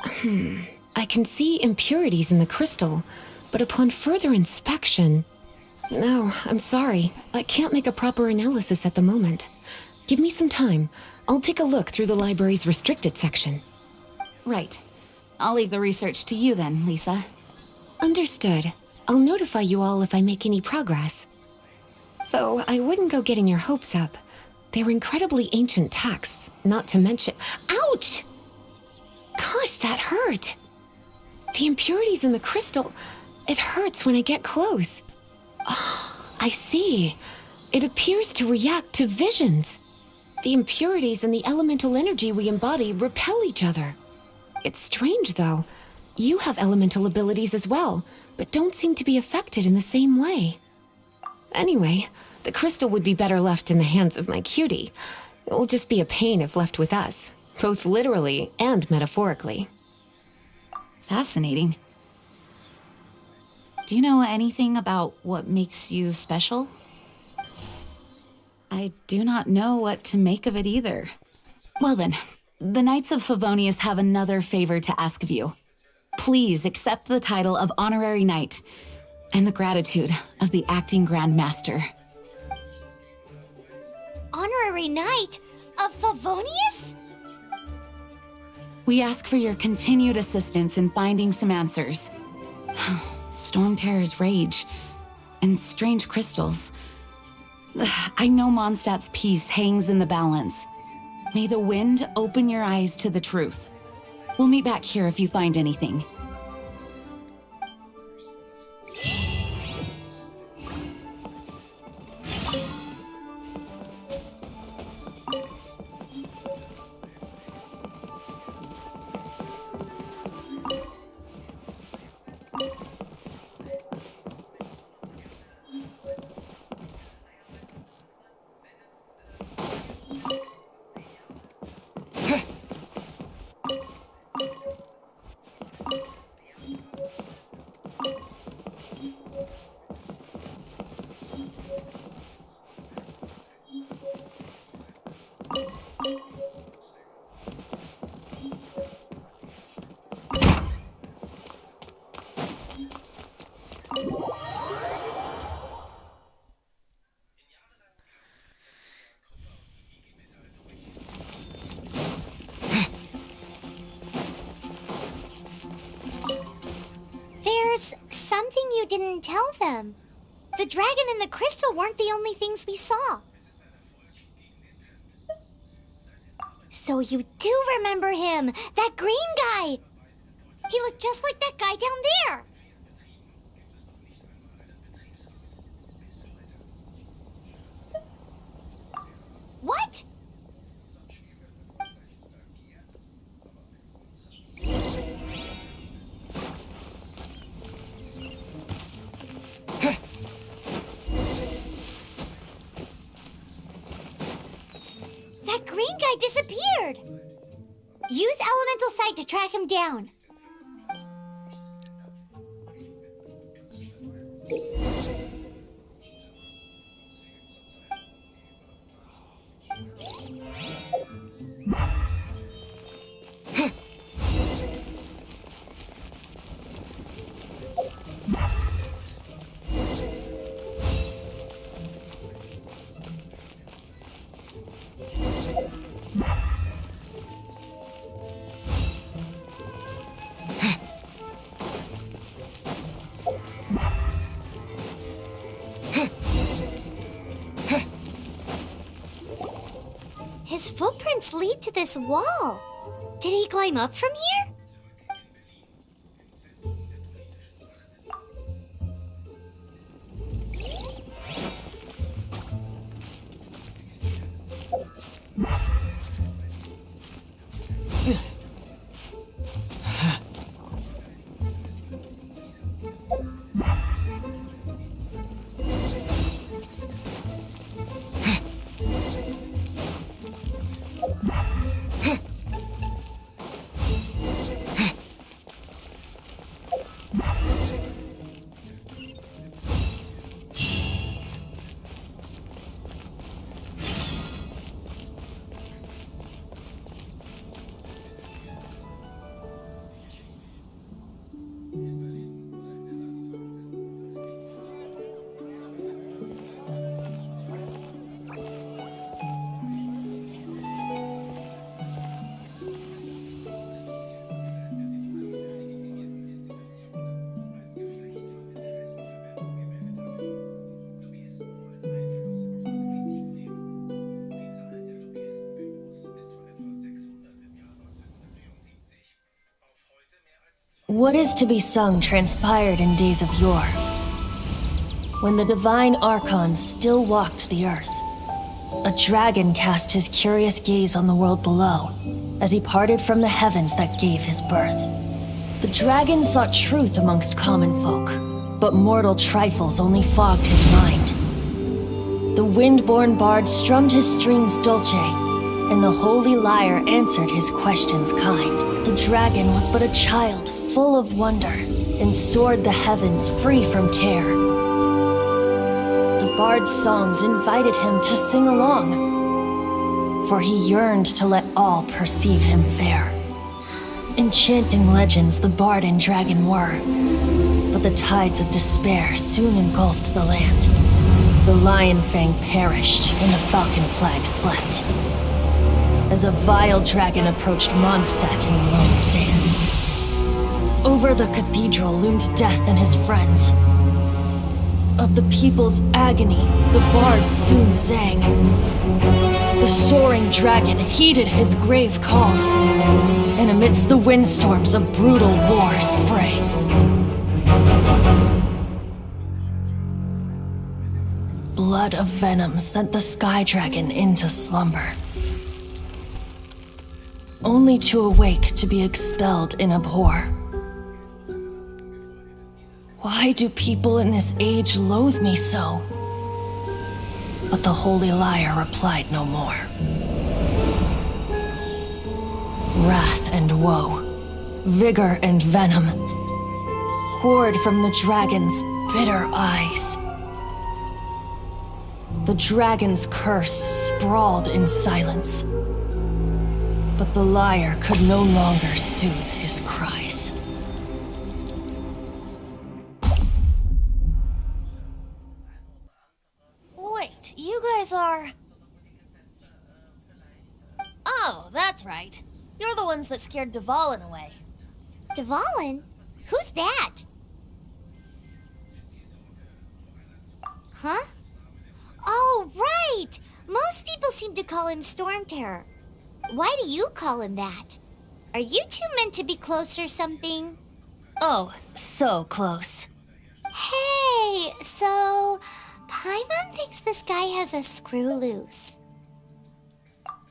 I can see impurities in the crystal, but upon further inspection... No, I'm sorry. I can't make a proper analysis at the moment. Give me some time. I'll take a look through the library's restricted section. Right. I'll leave the research to you then, Lisa. Understood. I'll notify you all if I make any progress. Though I wouldn't go getting your hopes up. They're incredibly ancient texts, not to mention... Ouch! Gosh, that hurt! The impurities in the crystal... It hurts when I get close. Oh, I see. It appears to react to visions. The impurities and the elemental energy we embody repel each other. It's strange, though. You have elemental abilities as well, but don't seem to be affected in the same way. Anyway, the crystal would be better left in the hands of my cutie. It will just be a pain if left with us, both literally and metaphorically. Fascinating. Do you know anything about what makes you special? I do not know what to make of it either. Well then, the Knights of Favonius have another favor to ask of you. Please accept the title of Honorary Knight and the gratitude of the Acting Grand Master. Honorary Knight of Favonius? We ask for your continued assistance in finding some answers. Storm Terror's rage and strange crystals. I know Mondstadt's peace hangs in the balance. May the wind open your eyes to the truth. We'll meet back here if you find anything. There's something you didn't tell them. The dragon and the crystal weren't the only things we saw. So you do remember him, that green guy. He looked just like that guy down there. What? That green guy disappeared. Use elemental sight to track him down. His footprints lead to this wall. Did he climb up from here? What is to be sung transpired in days of yore, when the divine archons still walked the earth. A dragon cast his curious gaze on the world below, as he parted from the heavens that gave his birth. The dragon sought truth amongst common folk, but mortal trifles only fogged his mind. The wind-born bard strummed his strings dulce, and the holy lyre answered his questions kind. The dragon was but a child full of wonder, and soared the heavens free from care. The bard's songs invited him to sing along, for he yearned to let all perceive him fair. Enchanting legends the bard and dragon were, but the tides of despair soon engulfed the land. The lion fang perished, and the falcon flag slept, as a vile dragon approached Mondstadt in lone stand. Over the cathedral loomed death and his friends. Of the people's agony, the bard soon sang. The soaring dragon heeded his grave calls, and amidst the windstorms a brutal war sprang. Blood of venom sent the sky dragon into slumber, only to awake to be expelled in abhor. Why do people in this age loathe me so? But the holy lyre replied no more. Wrath and woe, vigor and venom, poured from the dragon's bitter eyes. The dragon's curse sprawled in silence, but the lyre could no longer soothe his cries. Wait, you guys are... Oh, that's right. You're the ones that scared Dvalin away. Dvalin? Who's that? Huh? Oh, right! Most people seem to call him Storm Terror. Why do you call him that? Are you two meant to be close or something? Oh, so close. Hey, so... Paimon thinks this guy has a screw loose.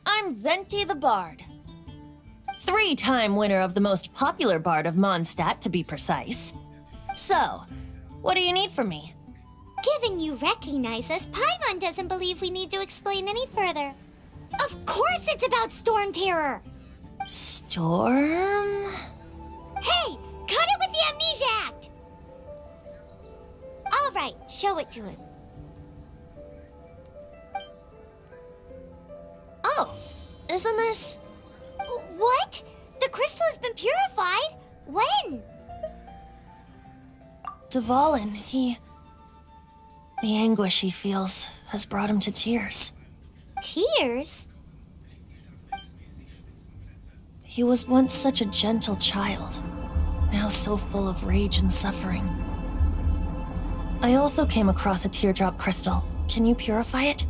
I'm Venti the Bard. 3-time winner of the most popular bard of Mondstadt, to be precise. So, what do you need from me? Given you recognize us, Paimon doesn't believe we need to explain any further. Of course it's about Storm Terror! Storm? Hey! Cut it with the Amnesia Act! Alright, show it to him. Oh, isn't this... What? The crystal has been purified? When? Dvalin, the anguish he feels has brought him to tears. Tears? He was once such a gentle child, now so full of rage and suffering. I also came across a teardrop crystal. Can you purify it?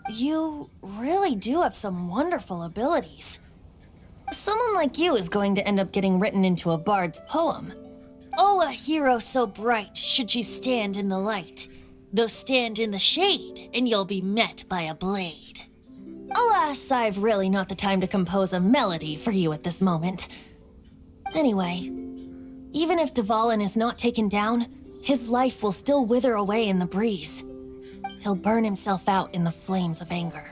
You really do have some wonderful abilities. Someone like you is going to end up getting written into a bard's poem. Oh, a hero so bright should she stand in the light, though stand in the shade, and you'll be met by a blade. Alas, I've really not the time to compose a melody for you at this moment. Anyway, even if Dvalin is not taken down, his life will still wither away in the breeze. He'll burn himself out in the flames of anger.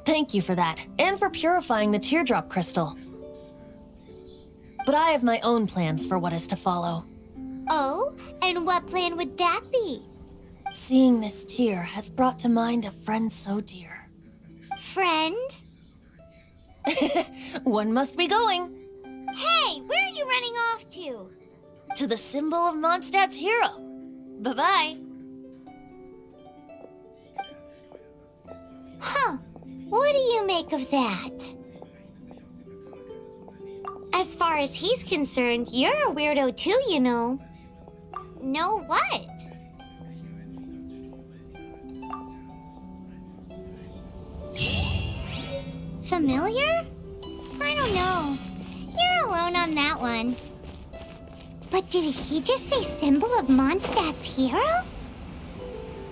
Thank you for that, and for purifying the teardrop crystal. But I have my own plans for what is to follow. Oh? And what plan would that be? Seeing this tear has brought to mind a friend so dear. Friend? One must be going. Hey, where are you running off to? To the symbol of Mondstadt's hero. Bye-bye. Huh. What do you make of that? As far as he's concerned, you're a weirdo too, you know. Know what? Familiar? I don't know. You're alone on that one. But did he just say symbol of Mondstadt's hero?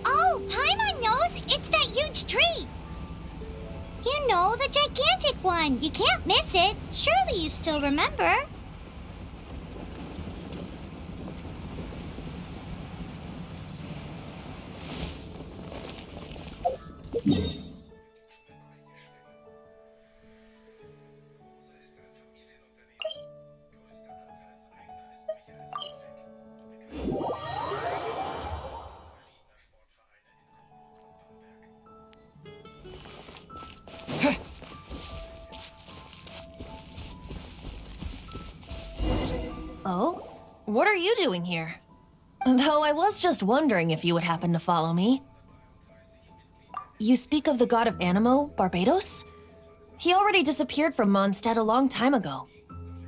Oh, Paimon knows! It's that huge tree! You know, the gigantic one! You can't miss it! Surely you still remember? Oh? What are you doing here? Though I was just wondering if you would happen to follow me. You speak of the god of Animo, Barbados? He already disappeared from Mondstadt a long time ago.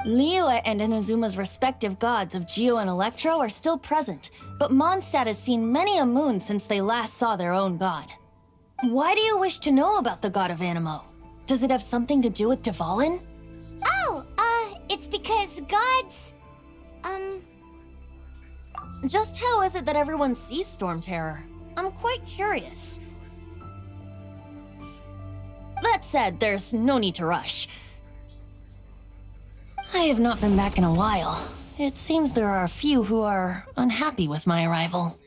Liyue and Inazuma's respective gods of Geo and Electro are still present, but Mondstadt has seen many a moon since they last saw their own god. Why do you wish to know about the god of Animo? Does it have something to do with Dvalin? Oh, it's because gods... Just how is it that everyone sees Storm Terror? I'm quite curious. That said, there's no need to rush. I have not been back in a while. It seems there are a few who are unhappy with my arrival.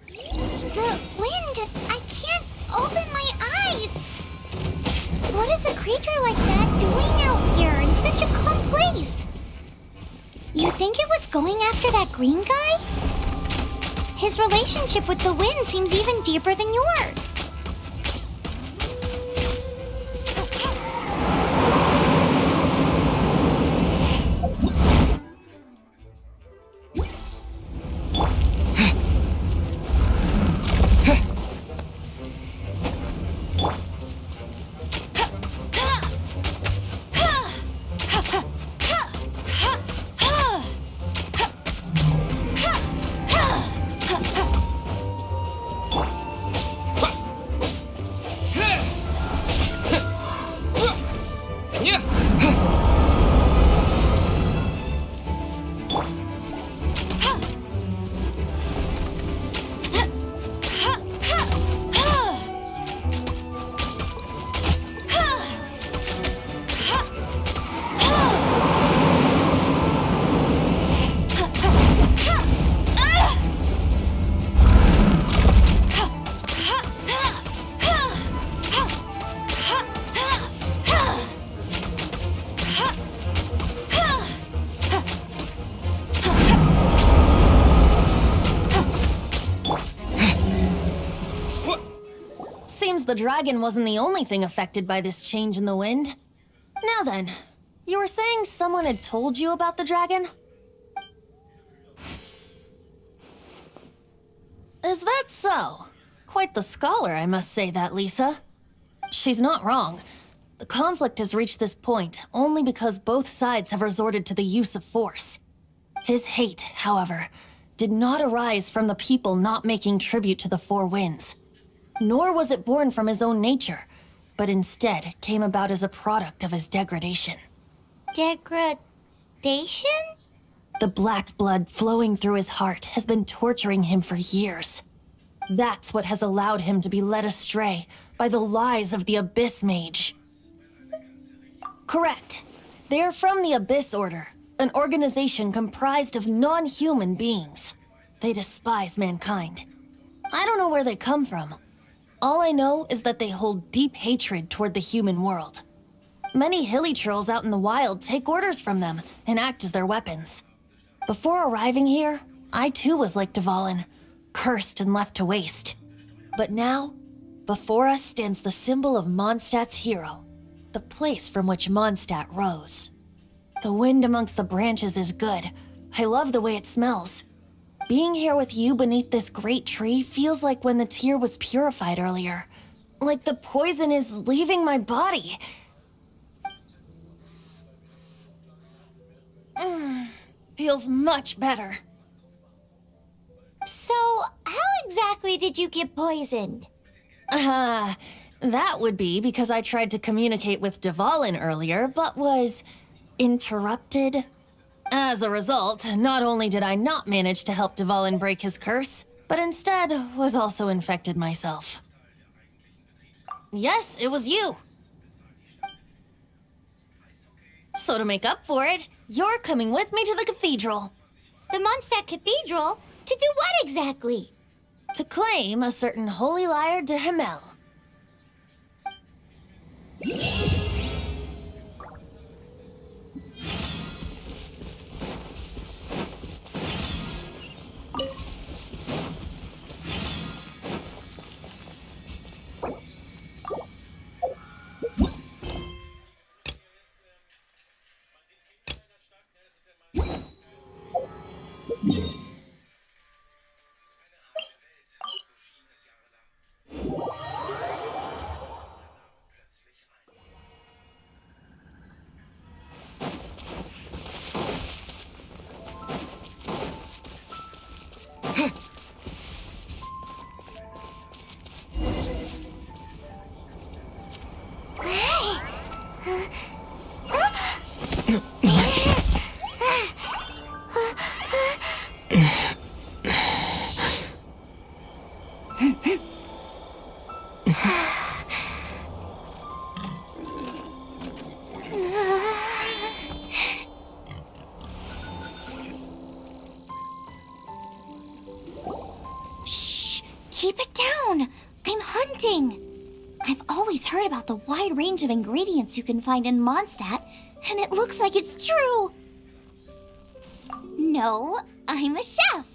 The wind! I can't open my eyes! What is a creature like that doing out here in such a calm place? You think it was going after that green guy? His relationship with the wind seems even deeper than yours. The dragon wasn't the only thing affected by this change in the wind. Now then, you were saying someone had told you about the dragon? Is that so? Quite the scholar, I must say that, Lisa. She's not wrong. The conflict has reached this point only because both sides have resorted to the use of force. His hate, however, did not arise from the people not making tribute to the Four Winds. Nor was it born from his own nature, but instead came about as a product of his degradation. Degradation? The black blood flowing through his heart has been torturing him for years. That's what has allowed him to be led astray by the lies of the Abyss Mage. Correct. They are from the Abyss Order, an organization comprised of non-human beings. They despise mankind. I don't know where they come from. All I know is that they hold deep hatred toward the human world. Many hilly trolls out in the wild take orders from them and act as their weapons. Before arriving here, I too was like Dvalin, cursed and left to waste. But now, before us stands the symbol of Mondstadt's hero, the place from which Mondstadt rose. The wind amongst the branches is good. I love the way it smells. Being here with you beneath this great tree feels like when the tear was purified earlier. Like the poison is leaving my body. Feels much better. So, how exactly did you get poisoned? That would be because I tried to communicate with Dvalin earlier, but was interrupted. As a result, not only did I not manage to help Dvalin break his curse, but instead was also infected myself. Yes, it was you. So to make up for it, you're coming with me to the cathedral. The Mondstadt Cathedral? To do what exactly? To claim a certain holy lyre de Himmel. Shh! Keep it down! I'm hunting! I've always heard about the wide range of ingredients you can find in Mondstadt, and it looks like it's true! No, I'm a chef!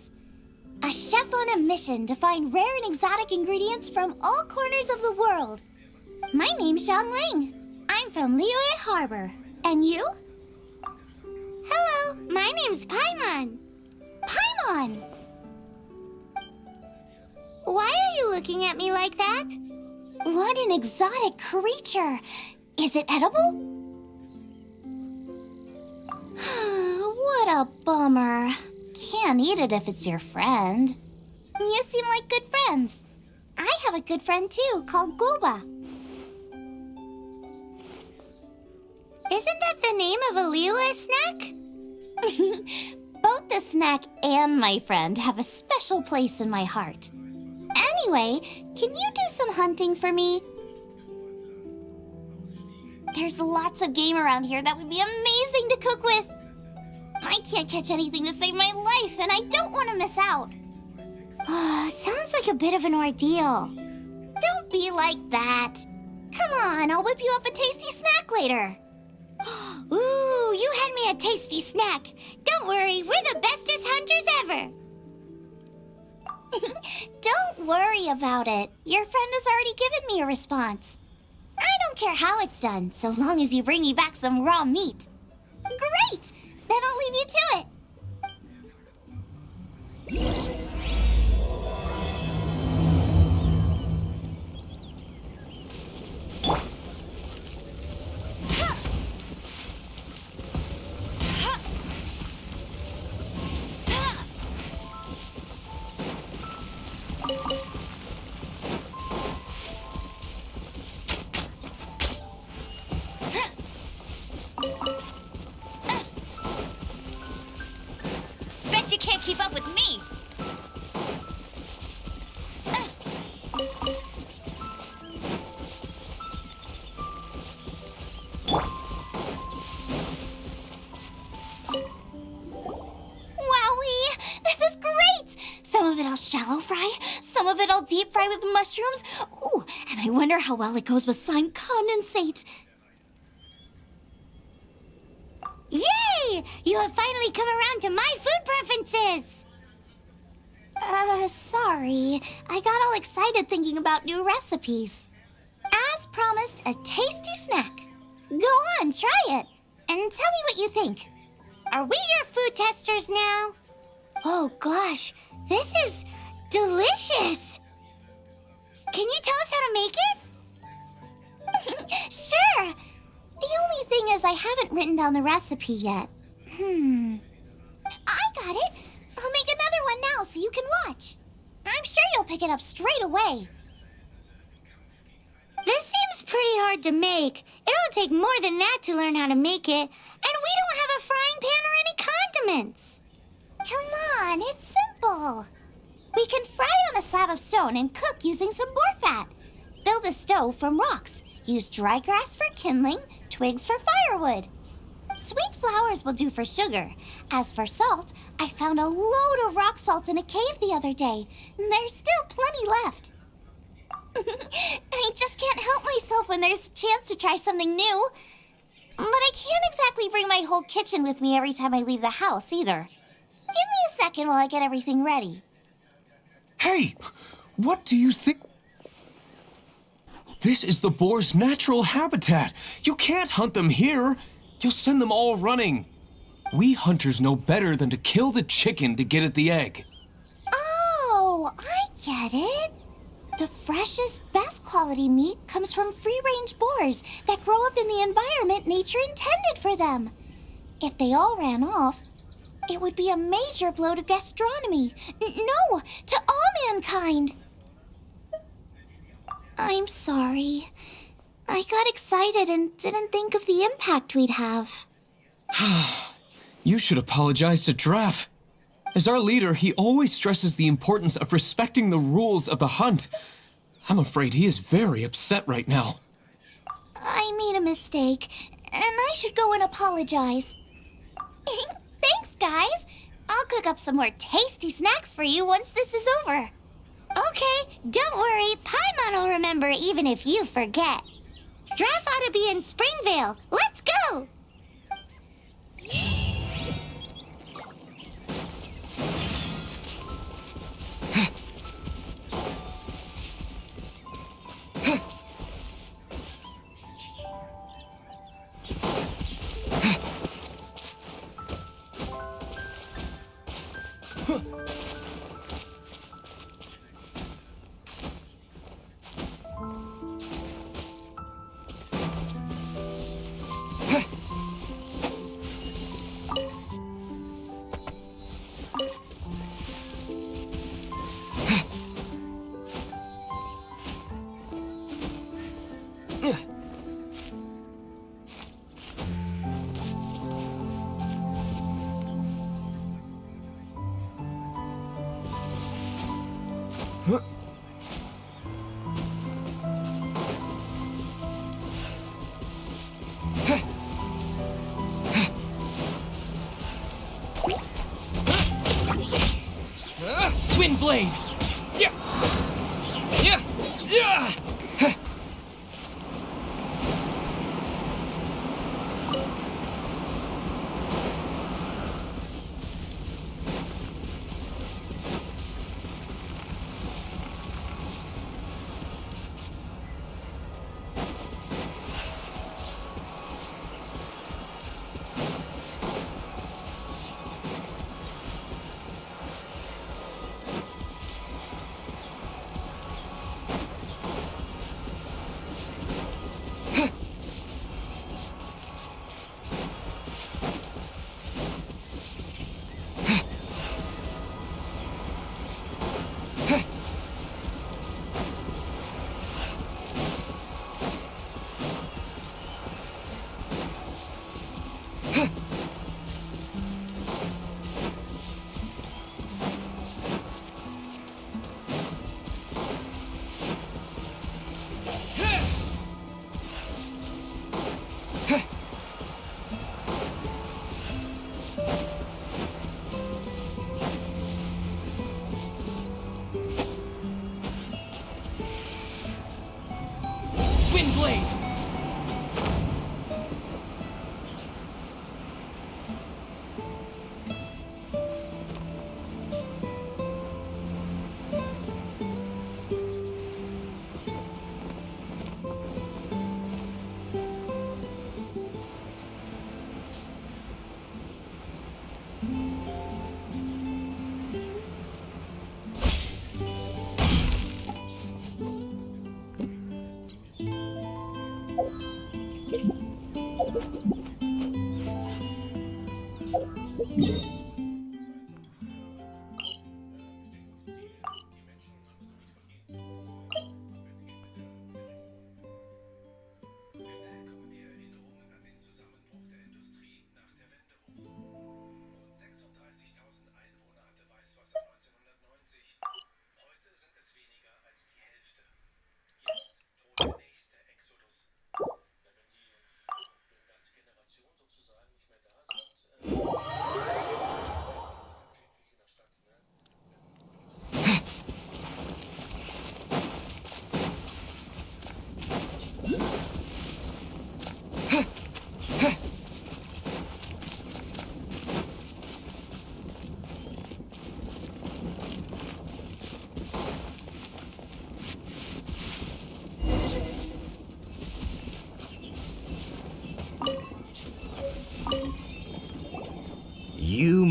A chef on a mission to find rare and exotic ingredients from all corners of the world. My name's Xiangling. I'm from Liyue Harbor. And you? Hello, my name's Paimon. Paimon! Why are you looking at me like that? What an exotic creature! Is it edible? What a bummer. Can't eat it if it's your friend. You seem like good friends. I have a good friend too, called Goba. Isn't that the name of a Liyue snack? Both the snack and my friend have a special place in my heart. Anyway, can you do some hunting for me? There's lots of game around here that would be amazing to cook with. I can't catch anything to save my life, and I don't want to miss out. Sounds like a bit of an ordeal. Don't be like that. Come on, I'll whip you up a tasty snack later. Ooh, you had me a tasty snack. Don't worry, we're the bestest hunters ever. Don't worry about it. Your friend has already given me a response. I don't care how it's done, so long as you bring me back some raw meat. Great! Then I'll leave you to it. Bet you can't keep up with me. Wowee! This is great! Some of it I'll shallow fry, some of it I'll deep fry with mushrooms. Ooh, and I wonder how well it goes with slime condensate. Yay! You have finally come around to my food preferences! Sorry. I got all excited thinking about new recipes. As promised, a tasty snack. Go on, try it, and tell me what you think. Are we your food testers now? Oh gosh, this is delicious! Can you tell us how to make it? Sure! The only thing is I haven't written down the recipe yet. I got it! I'll make another one now so you can watch. I'm sure you'll pick it up straight away. This seems pretty hard to make. It'll take more than that to learn how to make it. And we don't have a frying pan or any condiments. Come on, it's simple. We can fry on a slab of stone and cook using some boar fat. Build a stove from rocks. Use dry grass for kindling, twigs for firewood. Sweet flowers will do for sugar. As for salt, I found a load of rock salt in a cave the other day. There's still plenty left. I just can't help myself when there's a chance to try something new. But I can't exactly bring my whole kitchen with me every time I leave the house either. Give me a second while I get everything ready. Hey! What do you think? This is the boar's natural habitat. You can't hunt them here. You'll send them all running. We hunters know better than to kill the chicken to get at the egg. Oh, I get it. The freshest, best quality meat comes from free-range boars that grow up in the environment nature intended for them. If they all ran off, it would be a major blow to gastronomy. No, to all mankind. I'm sorry. I got excited and didn't think of the impact we'd have. You should apologize to Draff. As our leader, he always stresses the importance of respecting the rules of the hunt. I'm afraid he is very upset right now. I made a mistake, and I should go and apologize. Thanks, guys. I'll cook up some more tasty snacks for you once this is over. Okay, don't worry. Paimon will remember even if you forget. Draff ought to be in Springvale. Let's go! Twin blade! Yeah! Yeah! Yeah!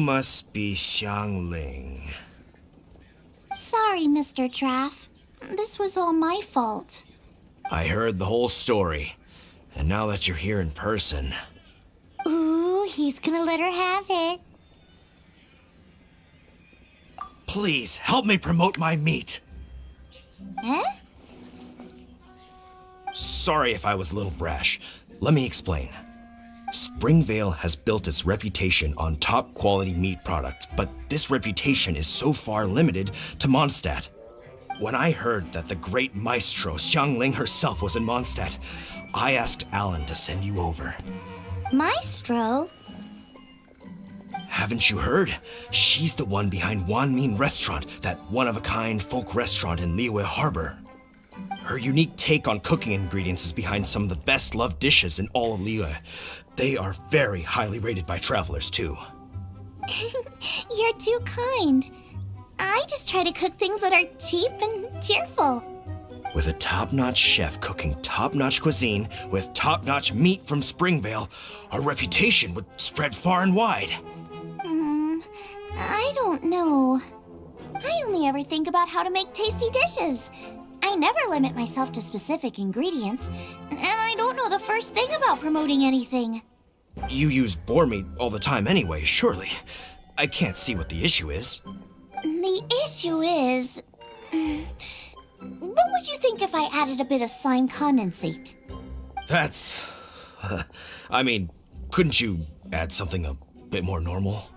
must be Xiangling. Sorry, Mr. Draff. This was all my fault. I heard the whole story, and now that you're here in person... Ooh, he's gonna let her have it. Please, help me promote my meat! Eh? Sorry if I was a little brash. Let me explain. Springvale has built its reputation on top-quality meat products, but this reputation is so far limited to Mondstadt. When I heard that the great maestro Xiangling herself was in Mondstadt, I asked Alan to send you over. Maestro? Haven't you heard? She's the one behind Wanmin Restaurant, that one-of-a-kind folk restaurant in Liyue Harbor. Her unique take on cooking ingredients is behind some of the best-loved dishes in all of Liyue. They are very highly rated by travelers, too. You're too kind. I just try to cook things that are cheap and cheerful. With a top-notch chef cooking top-notch cuisine with top-notch meat from Springvale, our reputation would spread far and wide. I don't know. I only ever think about how to make tasty dishes. I never limit myself to specific ingredients, and I don't know the first thing about promoting anything. You use boar meat all the time anyway, surely. I can't see what the issue is. The issue is... what would you think if I added a bit of slime condensate? That's... I mean, couldn't you add something a bit more normal?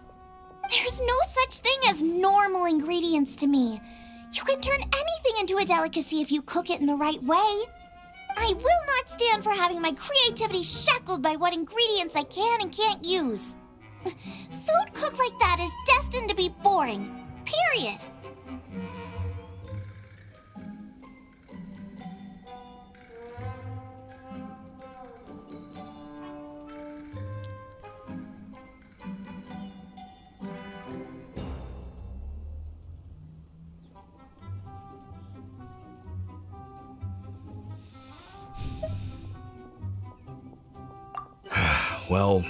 There's no such thing as normal ingredients to me. You can turn anything into a delicacy if you cook it in the right way. I will not stand for having my creativity shackled by what ingredients I can and can't use. Food cooked like that is destined to be boring. Period. Well,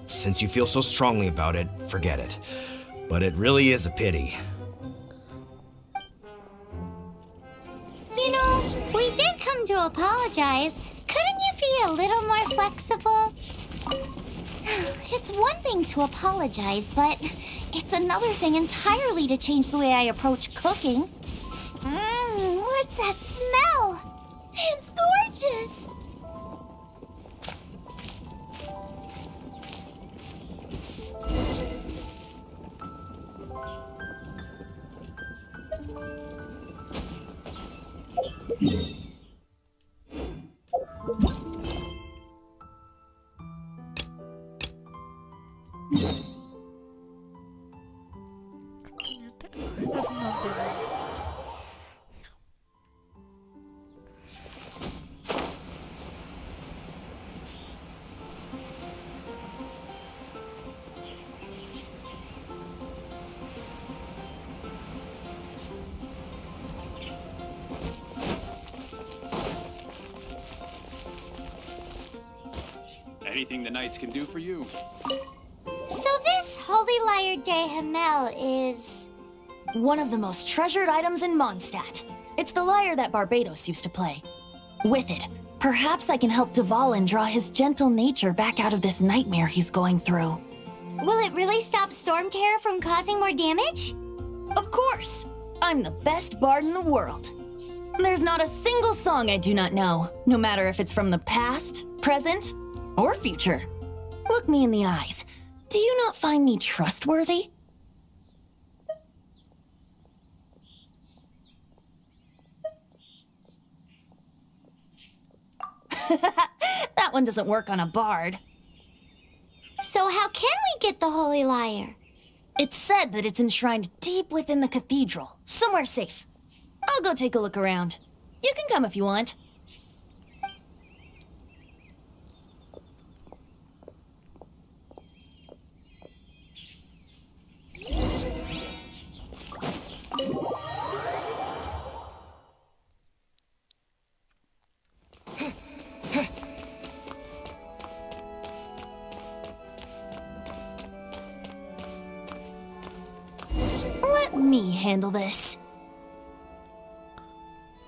since you feel so strongly about it, forget it. But it really is a pity. You know, we did come to apologize. Couldn't you be a little more flexible? It's one thing to apologize, but it's another thing entirely to change the way I approach cooking. What's that smell? It's gorgeous! Anything the knights can do for you. So this Holy Lyre de Hamel is... one of the most treasured items in Mondstadt. It's the lyre that Barbados used to play. With it, perhaps I can help Dvalin draw his gentle nature back out of this nightmare he's going through. Will it really stop Storm Terror from causing more damage? Of course! I'm the best bard in the world. There's not a single song I do not know, no matter if it's from the past, present, or future. Look me in the eyes. Do you not find me trustworthy? That one doesn't work on a bard. So how can we get the Holy Lyre? It's said that it's enshrined deep within the cathedral, somewhere safe. I'll go take a look around. You can come if you want. me handle this.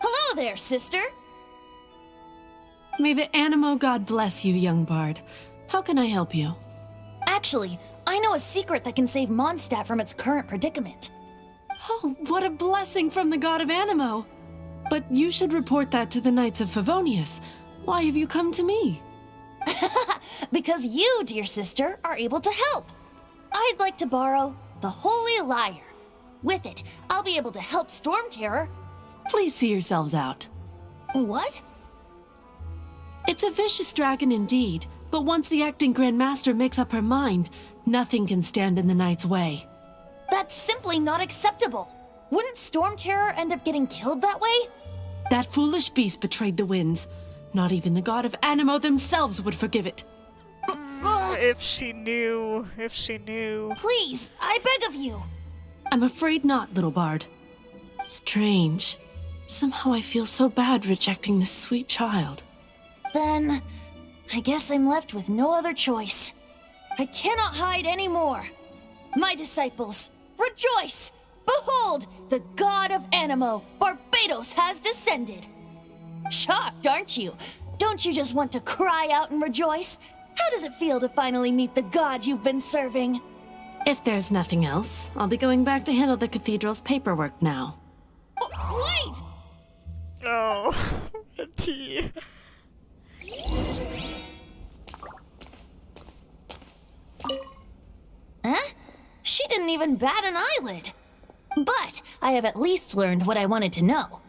Hello there, sister! May the Animo God bless you, young bard. How can I help you? Actually, I know a secret that can save Mondstadt from its current predicament. Oh, what a blessing from the god of Animo! But you should report that to the Knights of Favonius. Why have you come to me? Because you, dear sister, are able to help. I'd like to borrow the Holy Lyre. With it, I'll be able to help Storm Terror. Please see yourselves out. What? It's a vicious dragon indeed, but once the acting Grand Master makes up her mind, nothing can stand in the Knight's way. That's simply not acceptable. Wouldn't Storm Terror end up getting killed that way? That foolish beast betrayed the winds. Not even the god of Animo themselves would forgive it. If she knew. Please, I beg of you. I'm afraid not, little bard. Strange. Somehow I feel so bad rejecting this sweet child. Then, I guess I'm left with no other choice. I cannot hide anymore. My disciples, rejoice! Behold, the god of Animo, Barbados, has descended. Shocked, aren't you? Don't you just want to cry out and rejoice? How does it feel to finally meet the god you've been serving? If there's nothing else, I'll be going back to handle the cathedral's paperwork now. Wait! Oh, tea. Huh? She didn't even bat an eyelid. But I have at least learned what I wanted to know.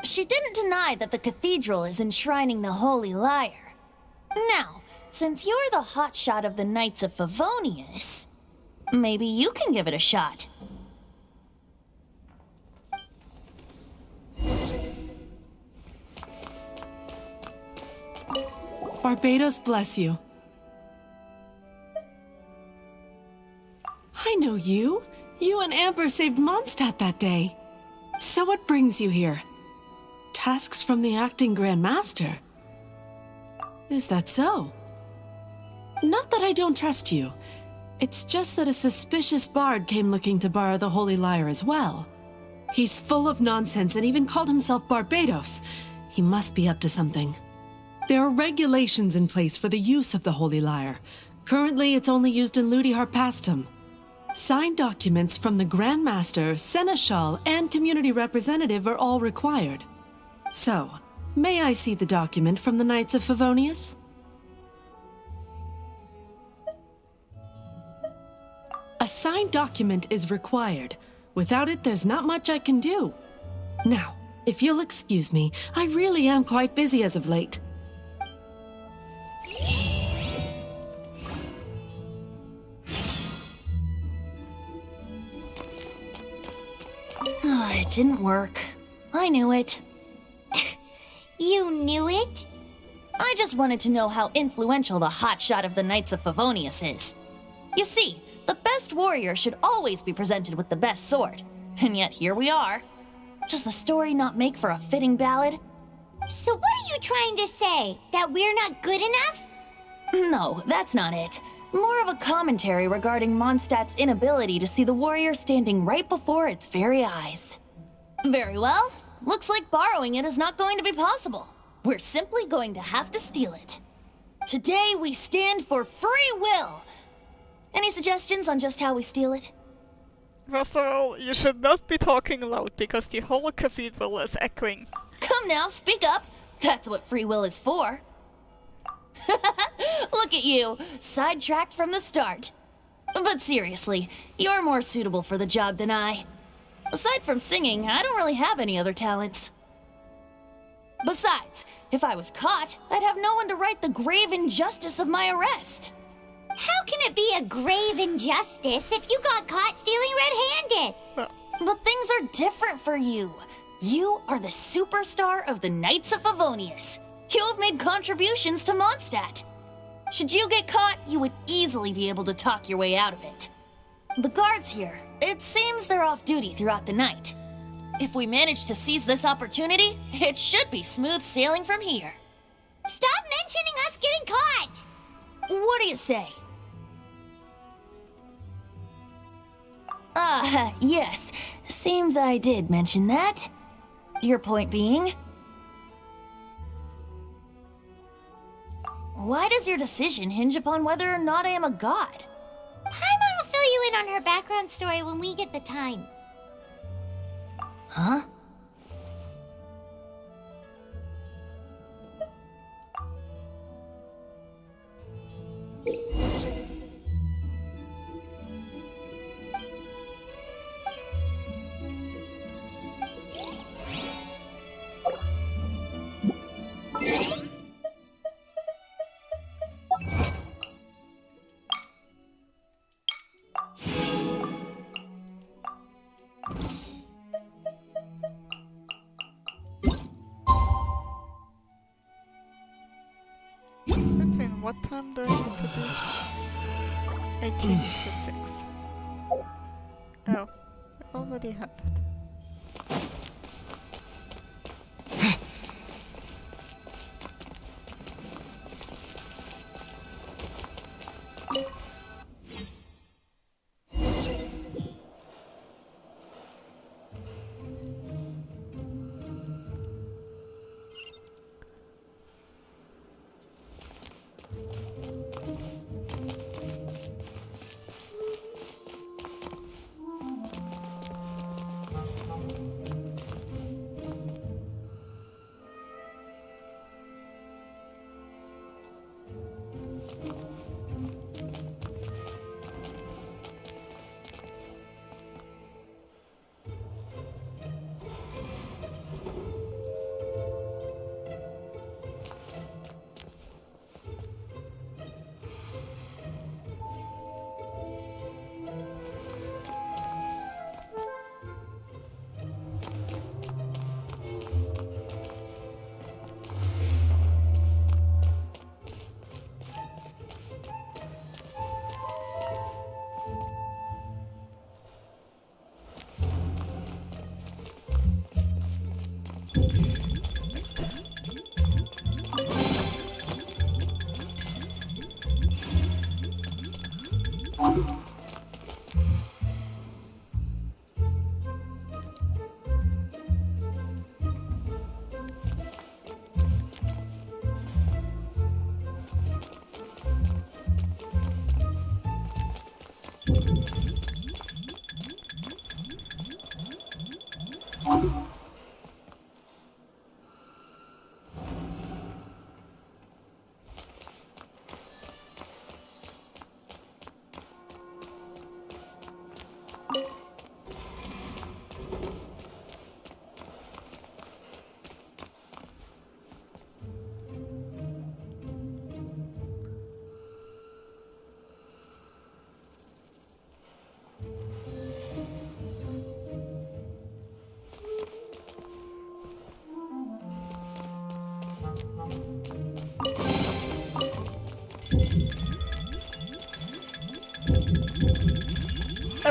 She didn't deny that the cathedral is enshrining the Holy Lyre. Now, since you're the hotshot of the Knights of Favonius, maybe you can give it a shot. Barbados bless you. I know you. You and Amber saved Mondstadt that day. So what brings you here? Tasks from the acting Grand Master? Is that so? Not that I don't trust you. It's just that a suspicious bard came looking to borrow the Holy Lyre as well. He's full of nonsense and even called himself Barbados. He must be up to something. There are regulations in place for the use of the Holy Lyre. Currently, it's only used in Ludi Harpastum. Signed documents from the Grand Master, Seneschal, and Community Representative are all required. So, may I see the document from the Knights of Favonius? A signed document is required. Without it, there's not much I can do. Now, if you'll excuse me, I really am quite busy as of late. Oh, it didn't work. I knew it. You knew it? I just wanted to know how influential the hotshot of the Knights of Favonius is. You see, the best warrior should always be presented with the best sword. And yet here we are. Does the story not make for a fitting ballad? So what are you trying to say? That we're not good enough? No, that's not it. More of a commentary regarding Mondstadt's inability to see the warrior standing right before its very eyes. Very well. Looks like borrowing it is not going to be possible. We're simply going to have to steal it. Today we stand for free will. Any suggestions on just how we steal it? First of all, you should not be talking loud because the whole cathedral is echoing. Come now, speak up. That's what free will is for. Look at you, sidetracked from the start. But seriously, you're more suitable for the job than I. Aside from singing, I don't really have any other talents. Besides, if I was caught, I'd have no one to right the grave injustice of my arrest. How can it be a grave injustice if you got caught stealing red-handed? But things are different for you. You are the superstar of the Knights of Favonius. You have made contributions to Mondstadt. Should you get caught, you would easily be able to talk your way out of it. The guards here, it seems they're off duty throughout the night. If we manage to seize this opportunity, it should be smooth sailing from here. Stop mentioning us getting caught! What do you say? Yes. Seems I did mention that. Your point being? Why does your decision hinge upon whether or not I am a god? Paimon will fill you in on her background story when we get the time. Huh? Between what time do I need to be? 18 to 6. Oh, I already have it.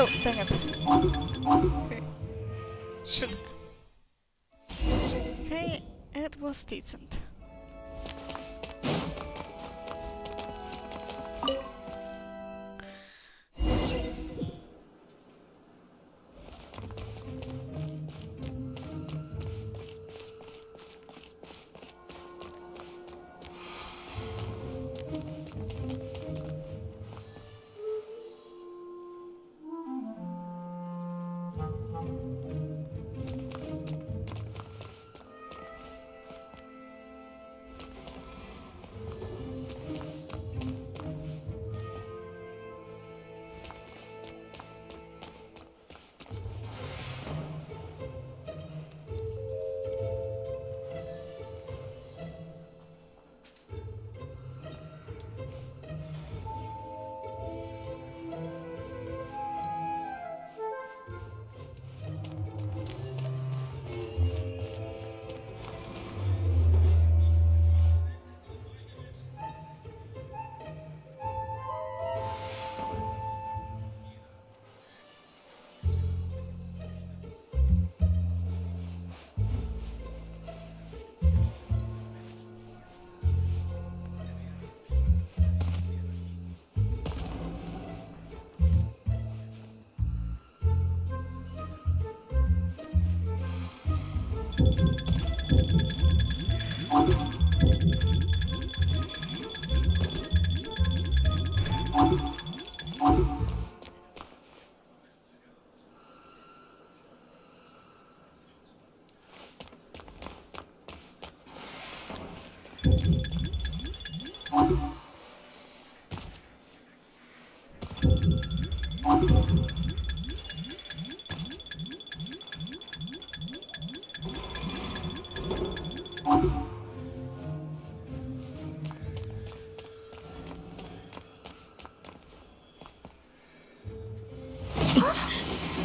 Oh, dang it. Okay. Should. Okay, it was decent.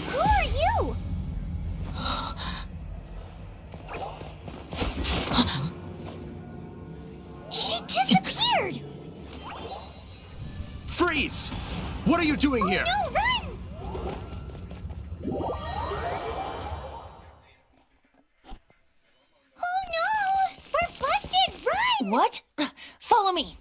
Who are you? She disappeared! Freeze! What are you doing here? No, run! Oh no! We're busted! Run! What? Follow me.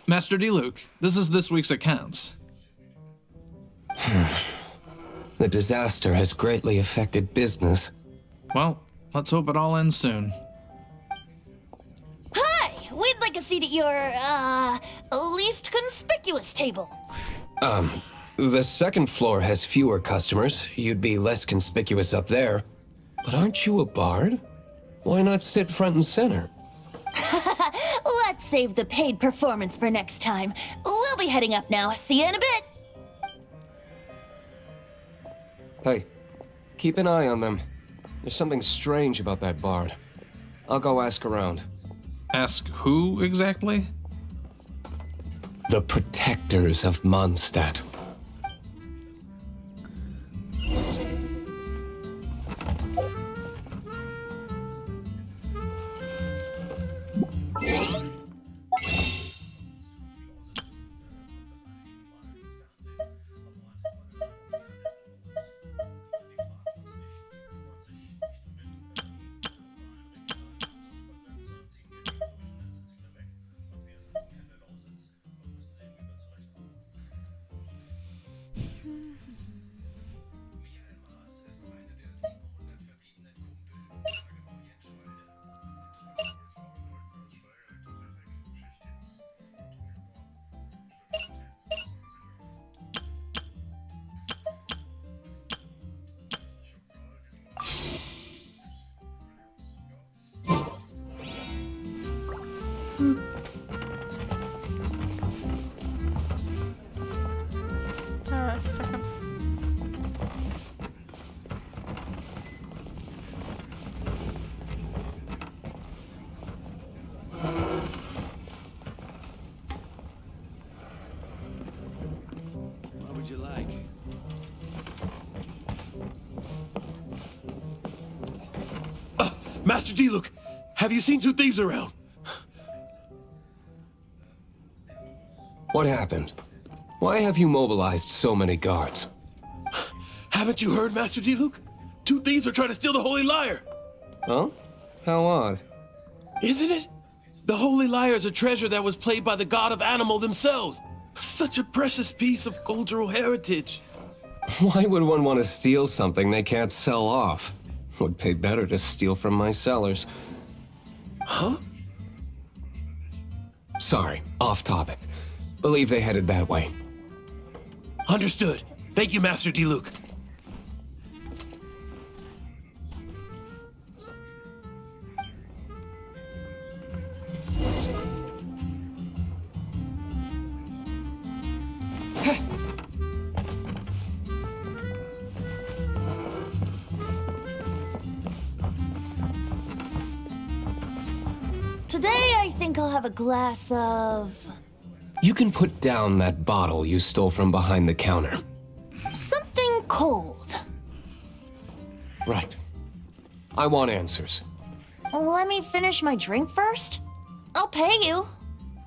Master D-Luke, this is this week's accounts. The disaster has greatly affected business. Well, let's hope it all ends soon. Hi! We'd like a seat at your, least conspicuous table. The second floor has fewer customers. You'd be less conspicuous up there. But aren't you a bard? Why not sit front and center? Let's save the paid performance for next time. We'll be heading up now. See you in a bit. Hey, keep an eye on them. There's something strange about that bard. I'll go ask around. Ask who exactly? The protectors of Mondstadt. Second. What would you like? Master D-Luke, have you seen two thieves around? What happened? Why have you mobilized so many guards? Haven't you heard, Master D-Luke? Two thieves are trying to steal the Holy Lyre. Huh? How odd. Isn't it? The Holy Lyre is a treasure that was played by the god of animal themselves. Such a precious piece of cultural heritage. Why would one want to steal something they can't sell off? Would pay better to steal from my sellers. Huh? Sorry, off topic. Believe they headed that way. Understood. Thank you, Master D-Luke. Today, I think I'll have a glass of... You can put down that bottle you stole from behind the counter. something cold. Right. I want answers. Let me finish my drink first. I'll pay you.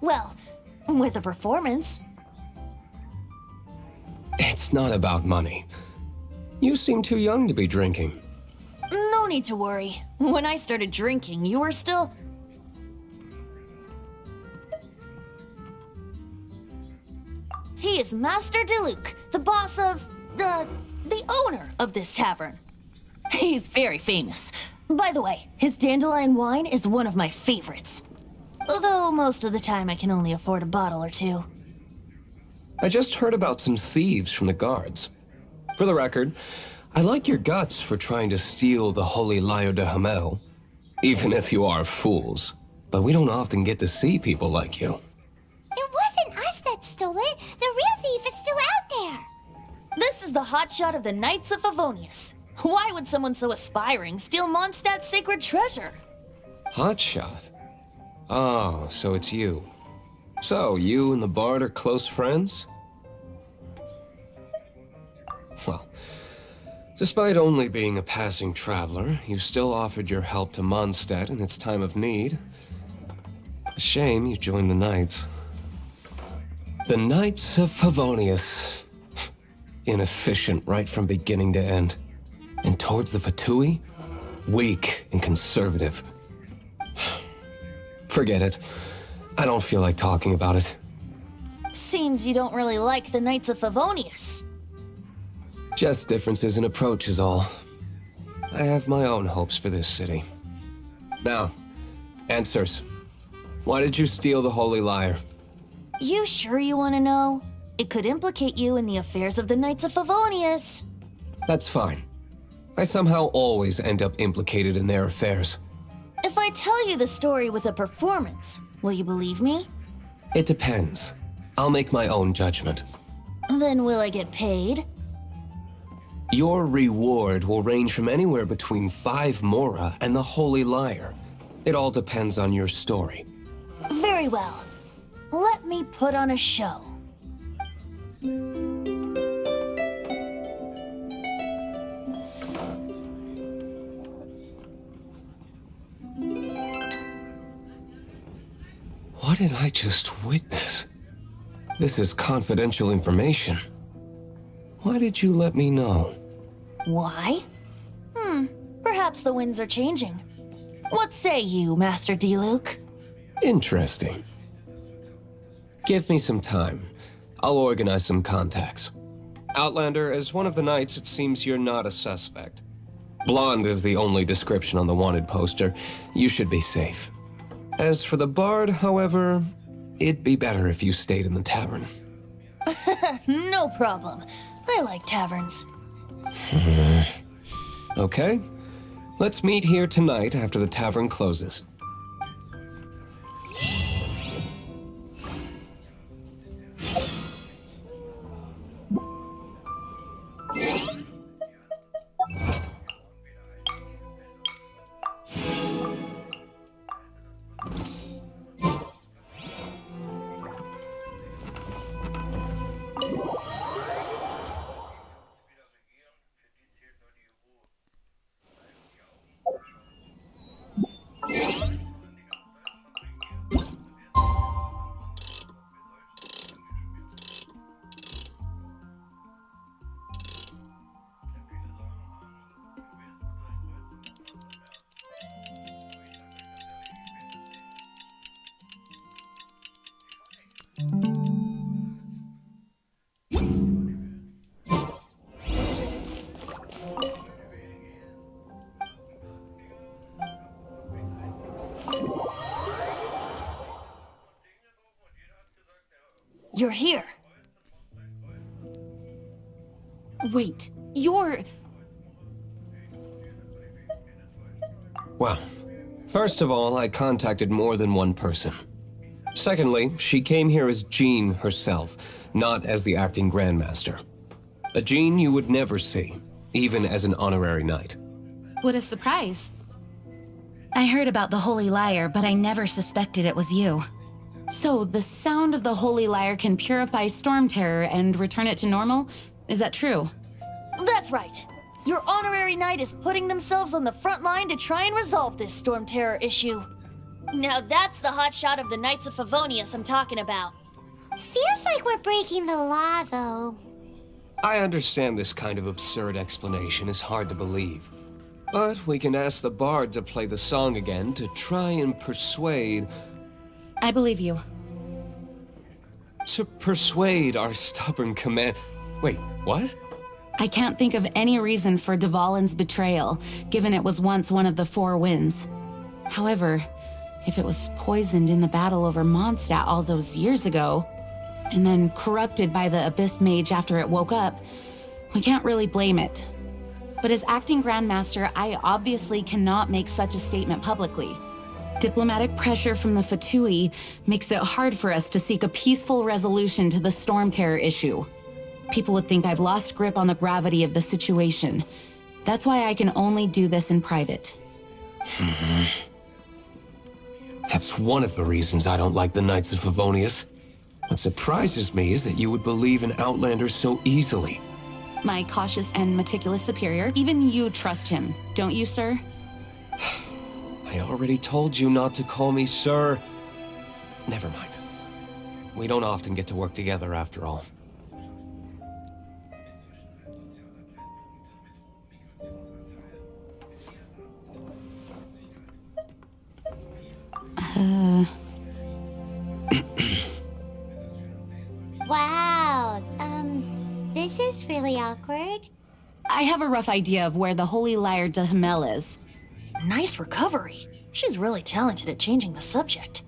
Well, with a performance. It's not about money. You seem too young to be drinking. No need to worry. When I started drinking, you were still... He is Master Diluc, the boss of... the owner of this tavern. He's very famous. By the way, his dandelion wine is one of my favorites. Although most of the time I can only afford a bottle or two. I just heard about some thieves from the guards. For the record, I like your guts for trying to steal the Holy Lyre de Hamel. Even if you are fools. But we don't often get to see people like you. It wasn't us that stole it. The real thief is still out there. This is the hotshot of the Knights of Favonius. Why would someone so aspiring steal Mondstadt's sacred treasure? Hotshot? Oh, so it's you. So, you and the Bard are close friends? Well, despite only being a passing traveler, you still offered your help to Mondstadt in its time of need. A shame you joined the Knights. The Knights of Favonius. Inefficient right from beginning to end. And towards the Fatui, weak and conservative. Forget it. I don't feel like talking about it. Seems you don't really like the Knights of Favonius. Just differences in approach is all. I have my own hopes for this city. Now, answers. Why did you steal the Holy Lyre? You sure you want to know? It could implicate you in the affairs of the Knights of Favonius. That's fine. I somehow always end up implicated in their affairs. If I tell you the story with a performance, will you believe me? It depends. I'll make my own judgment. Then will I get paid? Your reward will range from anywhere between 5 Mora and the Holy Lyre. It all depends on your story. Very well. Let me put on a show. What did I just witness? This is confidential information. Why did you let me know? Why? Perhaps the winds are changing. What say you, Master Diluc? Interesting. Give me some time. I'll organize some contacts. Outlander, as one of the knights, it seems you're not a suspect. Blonde is the only description on the wanted poster. You should be safe. As for the Bard, however, it'd be better if you stayed in the tavern. No problem. I like taverns. Okay. Let's meet here tonight after the tavern closes. You're here. Wait, you're... Well, first of all, I contacted more than one person. Secondly, she came here as Jean herself, not as the acting Grandmaster. A Jean you would never see, even as an honorary knight. What a surprise. I heard about the Holy Lyre, but I never suspected it was you. So, the sound of the Holy Lyre can purify Storm Terror and return it to normal? Is that true? That's right. Your honorary knight is putting themselves on the front line to try and resolve this storm terror issue. Now that's the hotshot of the Knights of Favonius I'm talking about. Feels like we're breaking the law, though. I understand this kind of absurd explanation is hard to believe. But we can ask the bard to play the song again to try and persuade... I believe you. To persuade our stubborn command... Wait, what? I can't think of any reason for Dvalin's betrayal, given it was once one of the Four Winds. However, if it was poisoned in the battle over Mondstadt all those years ago, and then corrupted by the Abyss Mage after it woke up, we can't really blame it. But as acting Grandmaster, I obviously cannot make such a statement publicly. Diplomatic pressure from the Fatui makes it hard for us to seek a peaceful resolution to the storm terror issue. People would think I've lost grip on the gravity of the situation. That's why I can only do this in private. That's one of the reasons I don't like the Knights of Favonius. What surprises me is that you would believe in Outlanders so easily. My cautious and meticulous superior, even you trust him, don't you, sir? I already told you not to call me sir. Never mind. We don't often get to work together after all. Wow, this is really awkward. I have a rough idea of where the Holy Lyre de Himmel is. Nice recovery. She's really talented at changing the subject.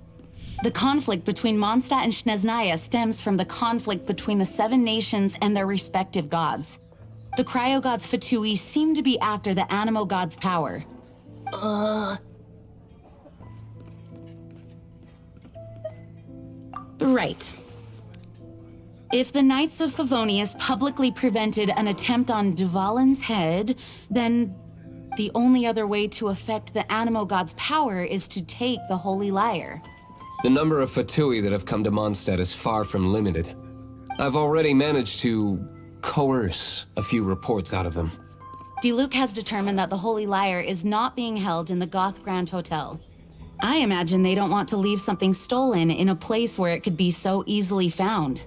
The conflict between Mondstadt and Snezhnaya stems from the conflict between the Seven Nations and their respective gods. The cryo-gods Fatui seem to be after the Animo god's power. Right. If the Knights of Favonius publicly prevented an attempt on Dvalin's head, then the only other way to affect the Animo god's power is to take the Holy Lyre. The number of Fatui that have come to Mondstadt is far from limited. I've already managed to coerce a few reports out of them. Diluc has determined that the Holy Lyre is not being held in the Goth Grand Hotel. I imagine they don't want to leave something stolen in a place where it could be so easily found.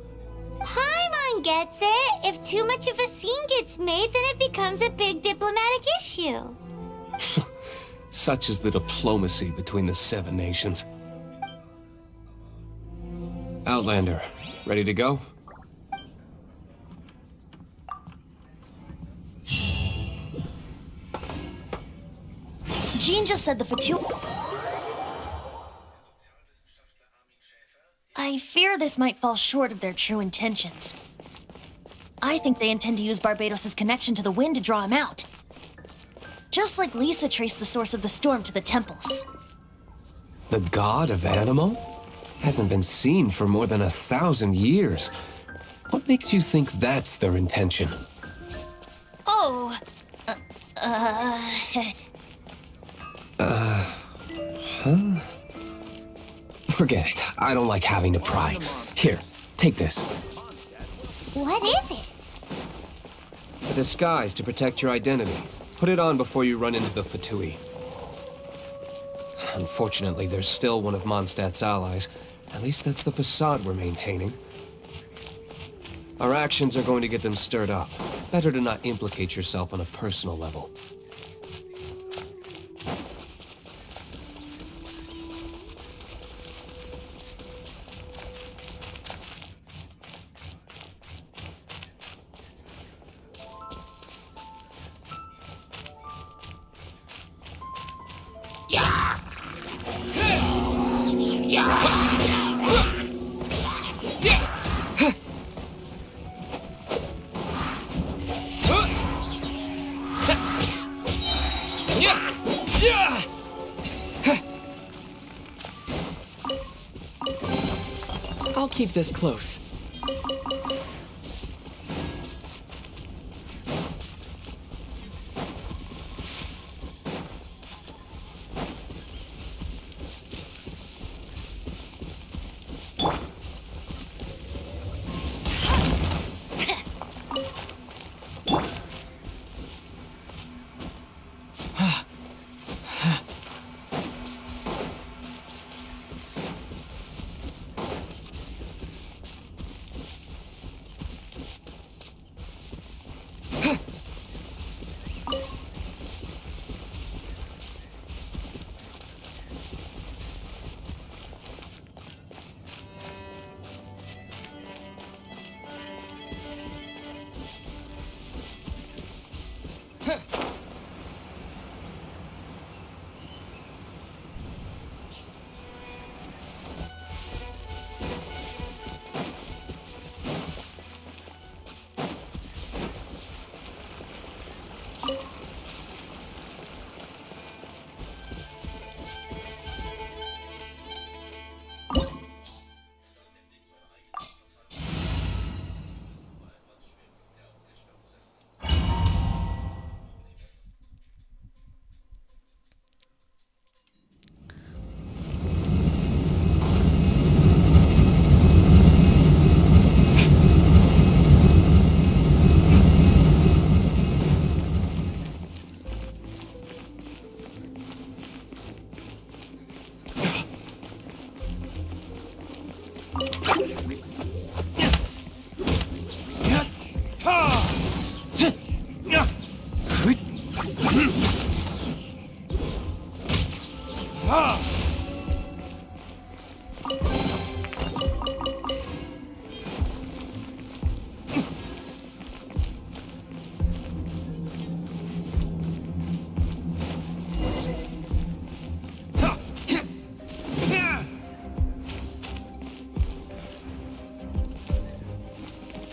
Paimon gets it. If too much of a scene gets made, then it becomes a big diplomatic issue. Such is the diplomacy between the Seven Nations. Outlander, ready to go? Jean just said the Fatui... I fear this might fall short of their true intentions. I think they intend to use Barbados' connection to the wind to draw him out. Just like Lisa traced the source of the storm to the temples. The god of Animo? Hasn't been seen for more than 1,000 years. What makes you think that's their intention? Oh, Huh? Forget it. I don't like having to pry. Here, take this. What is it? A disguise to protect your identity. Put it on before you run into the Fatui. Unfortunately, there's still one of Mondstadt's allies. At least that's the facade we're maintaining. Our actions are going to get them stirred up. Better to not implicate yourself on a personal level. I'll keep this close.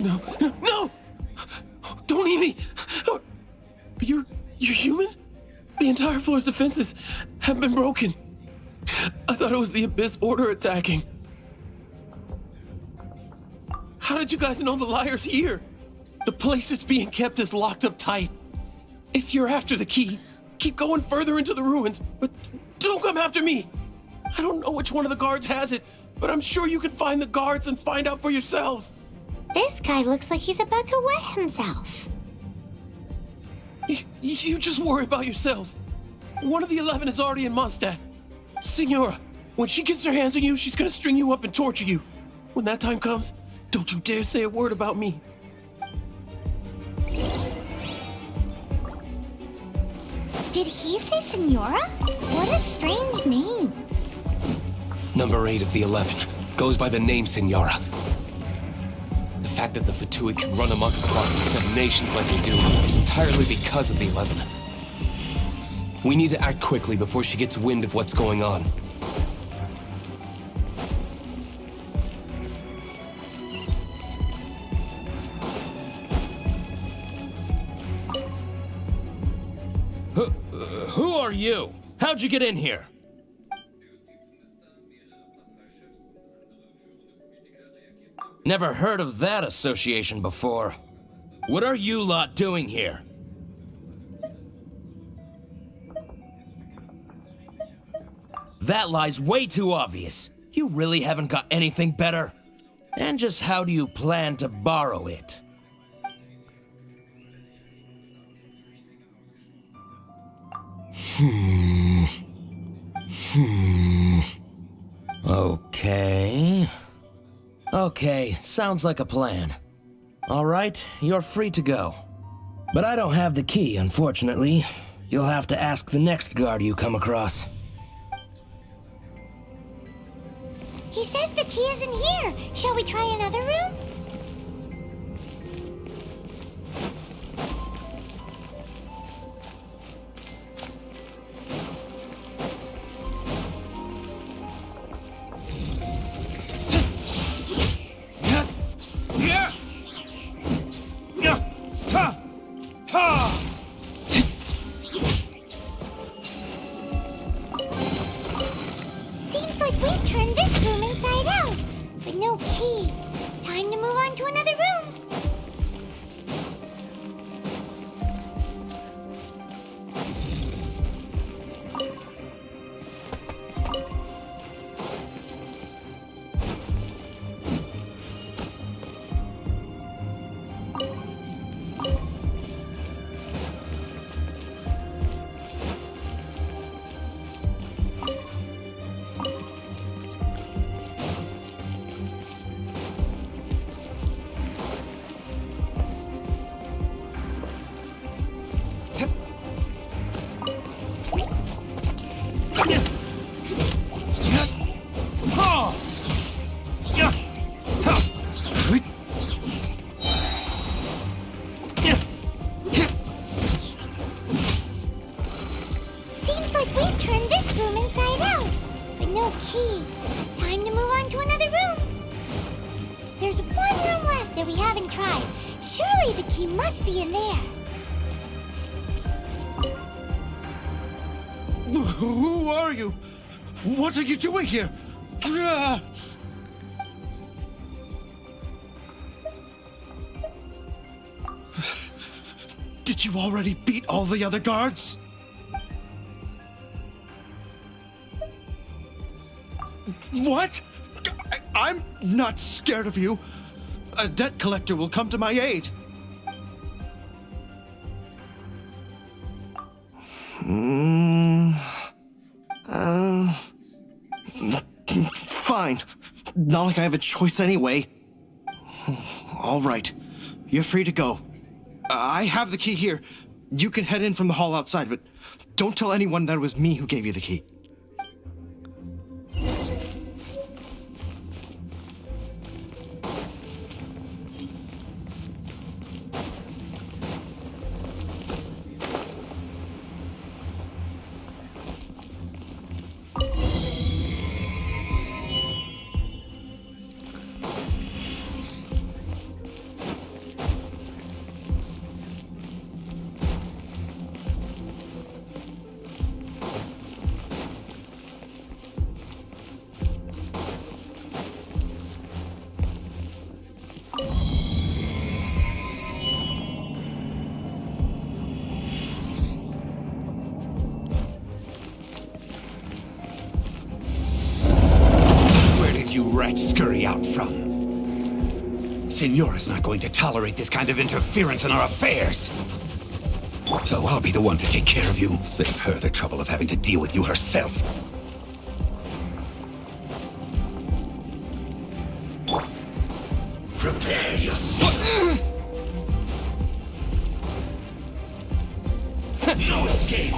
No, no, no! Don't eat me! You're human? The entire floor's defenses have been broken. I thought it was the Abyss Order attacking. How did you guys know the liar's here? The place it's being kept is locked up tight. If you're after the key, keep going further into the ruins, but don't come after me. I don't know which one of the guards has it, but I'm sure you can find the guards and find out for yourselves. This guy looks like he's about to wet himself. You just worry about yourselves. One of the 11 is already in Mondstadt. Signora, when she gets her hands on you, she's gonna string you up and torture you. When that time comes, don't you dare say a word about me. Did he say Signora? What a strange name. Number 8 of the 11 goes by the name Signora. The fact that the Fatui can run amok across the 7 nations like they do is entirely because of the 11. We need to act quickly before she gets wind of what's going on. Who are you? How'd you get in here? Never heard of that association before. What are you lot doing here? That lie's way too obvious. You really haven't got anything better? And just how do you plan to borrow it? Okay, sounds like a plan. All right, you're free to go. But I don't have the key, unfortunately. You'll have to ask the next guard you come across. He says the key isn't here. Shall we try another room? Seems like we've turned this room inside out, but no key. Time to move on to another room. Seems like we've turned this room inside out, but no key. Time to move on to another room. There's one room left that we haven't tried. Surely the key must be in there. Who are you? What are you doing here? Did you already beat all the other guards? What? I'm not scared of you. A debt collector will come to my aid. Fine. Not like I have a choice anyway. All right. You're free to go. I have the key here. You can head in from the hall outside, but don't tell anyone that it was me who gave you the key. out from. Signora's not going to tolerate this kind of interference in our affairs. So I'll be the one to take care of you. Save her the trouble of having to deal with you herself. Prepare yourself. No escape.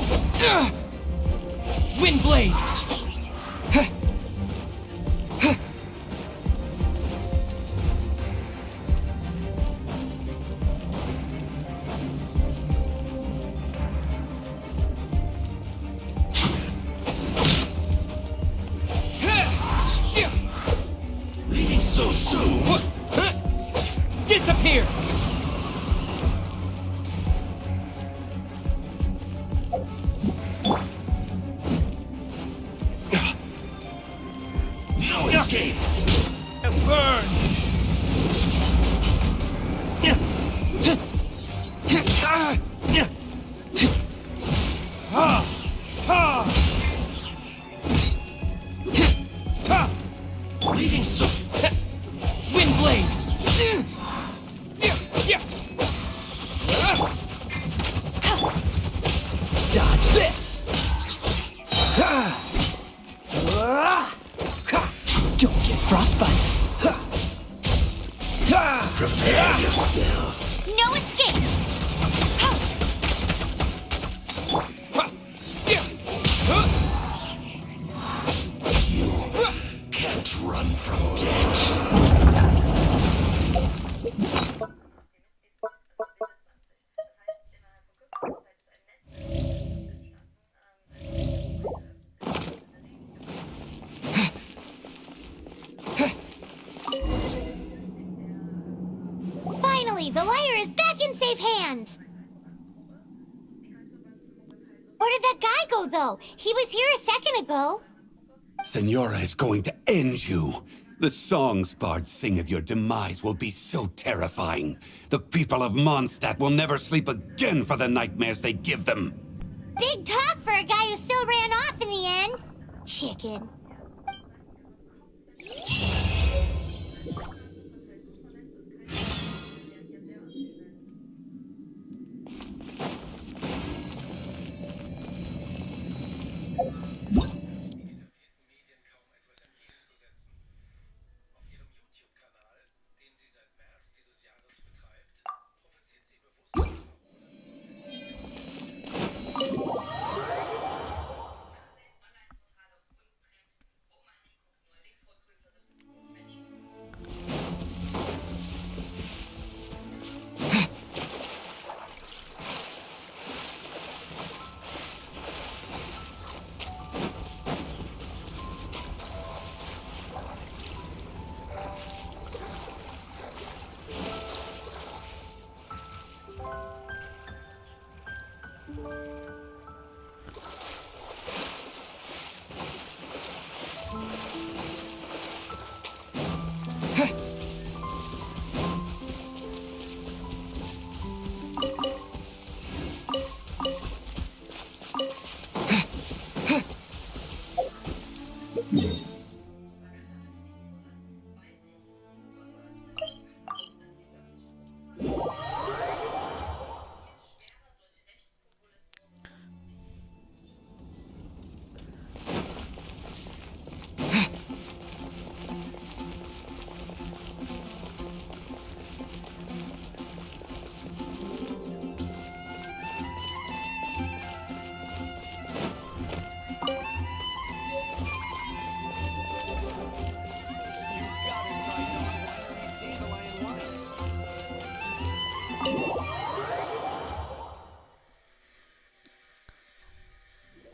Windblade! Leaving so soon. Disappear! No escape. Burn! Leaving so. Windblade! Dodge this! Don't get frostbite! Prepare yourself. No escape! Can't run from death. Finally, the lyre is back in safe hands! Where did that guy go, though? He was here a second ago. Signora is going to end you. The songs bards sing of your demise will be so terrifying. The people of Mondstadt will never sleep again for the nightmares they give them. Big talk for a guy who still ran off in the end. Chicken.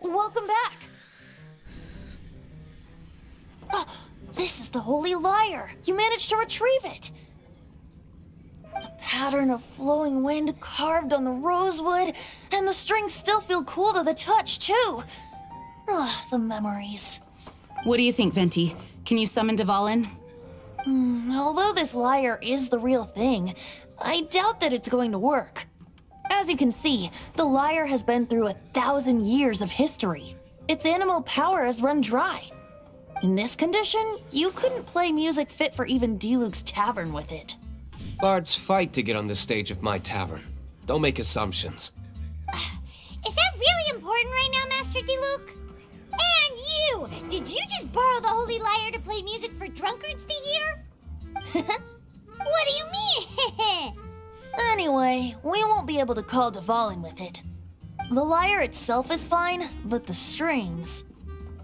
Welcome back. Oh, this is the Holy Lyre. You managed to retrieve it. The pattern of flowing wind carved on the rosewood, and the strings still feel cool to the touch, too. Ah, the memories. What do you think, Venti? Can you summon Dvalin? Although this lyre is the real thing, I doubt that it's going to work. As you can see, the lyre has been through 1,000 years of history. Its animal power has run dry. In this condition, you couldn't play music fit for even Diluc's tavern with it. Bards fight to get on the stage of my tavern. Don't make assumptions. Is that really important right now, Master Diluc? And you! Did you just borrow the Holy Lyre to play music for drunkards to hear? What do you mean? Anyway, we won't be able to call Dvalin with it. The lyre itself is fine, but the strings...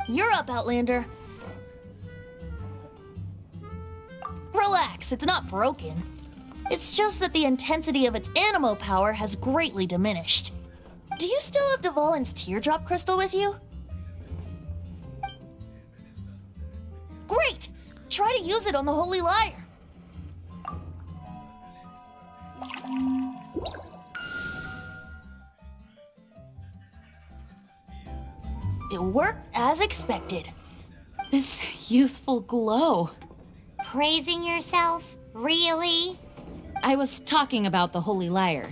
You're up, Outlander. Relax, it's not broken. It's just that the intensity of its animo power has greatly diminished. Do you still have Dvalin's teardrop crystal with you? Great! Try to use it on the Holy Lyre. It worked as expected. This youthful glow. Praising yourself? Really? I was talking about the Holy Lyre.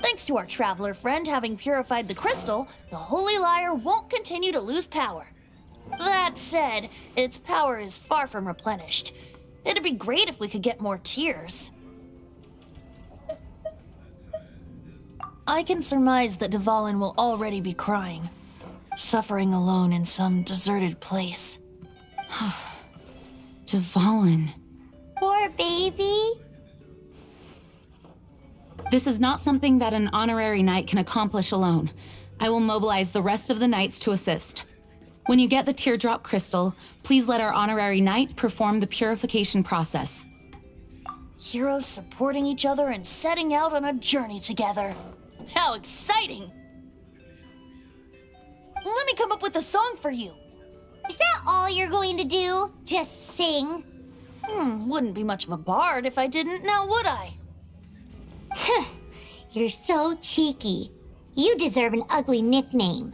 Thanks to our traveler friend having purified the crystal, the Holy Lyre won't continue to lose power. That said, its power is far from replenished. It'd be great if we could get more tears. I can surmise that Dvalin will already be crying, suffering alone in some deserted place. Dvalin. Poor baby. This is not something that an honorary knight can accomplish alone. I will mobilize the rest of the knights to assist. When you get the teardrop crystal, please let our honorary knight perform the purification process. Heroes supporting each other and setting out on a journey together. How exciting! Let me come up with a song for you. Is that all you're going to do? Just sing? Wouldn't be much of a bard if I didn't, now would I? You're so cheeky. You deserve an ugly nickname.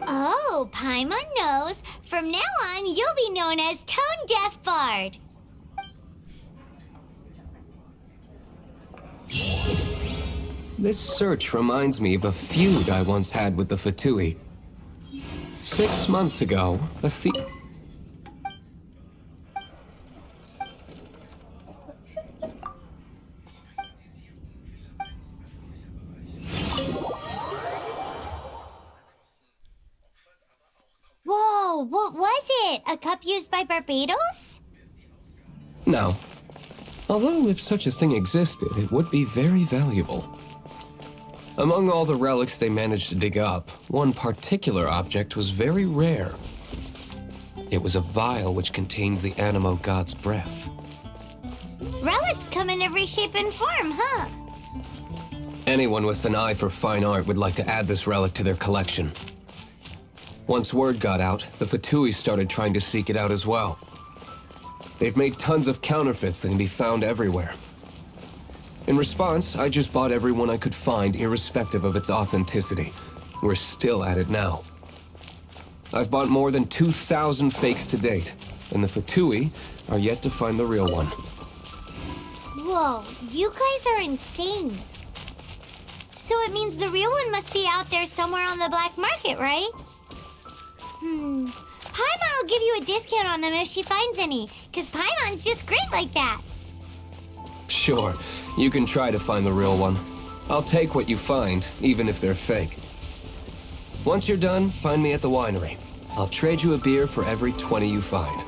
Oh, Paimon knows. From now on, you'll be known as Tone Deaf Bard. This search reminds me of a feud I once had with the Fatui. 6 months ago, a thief... Whoa, what was it? A cup used by Barbados? No. Although if such a thing existed, it would be very valuable. Among all the relics they managed to dig up, one particular object was very rare. It was a vial which contained the Animo god's breath. Relics come in every shape and form, huh? Anyone with an eye for fine art would like to add this relic to their collection. Once word got out, the Fatui started trying to seek it out as well. They've made tons of counterfeits that can be found everywhere. In response, I just bought every one I could find, irrespective of its authenticity. We're still at it now. I've bought more than 2,000 fakes to date, and the Fatui are yet to find the real one. Whoa, you guys are insane. So it means the real one must be out there somewhere on the black market, right? Paimon will give you a discount on them if she finds any, because Paimon's just great like that. Sure, you can try to find the real one. I'll take what you find, even if they're fake. Once you're done, find me at the winery. I'll trade you a beer for every 20 you find.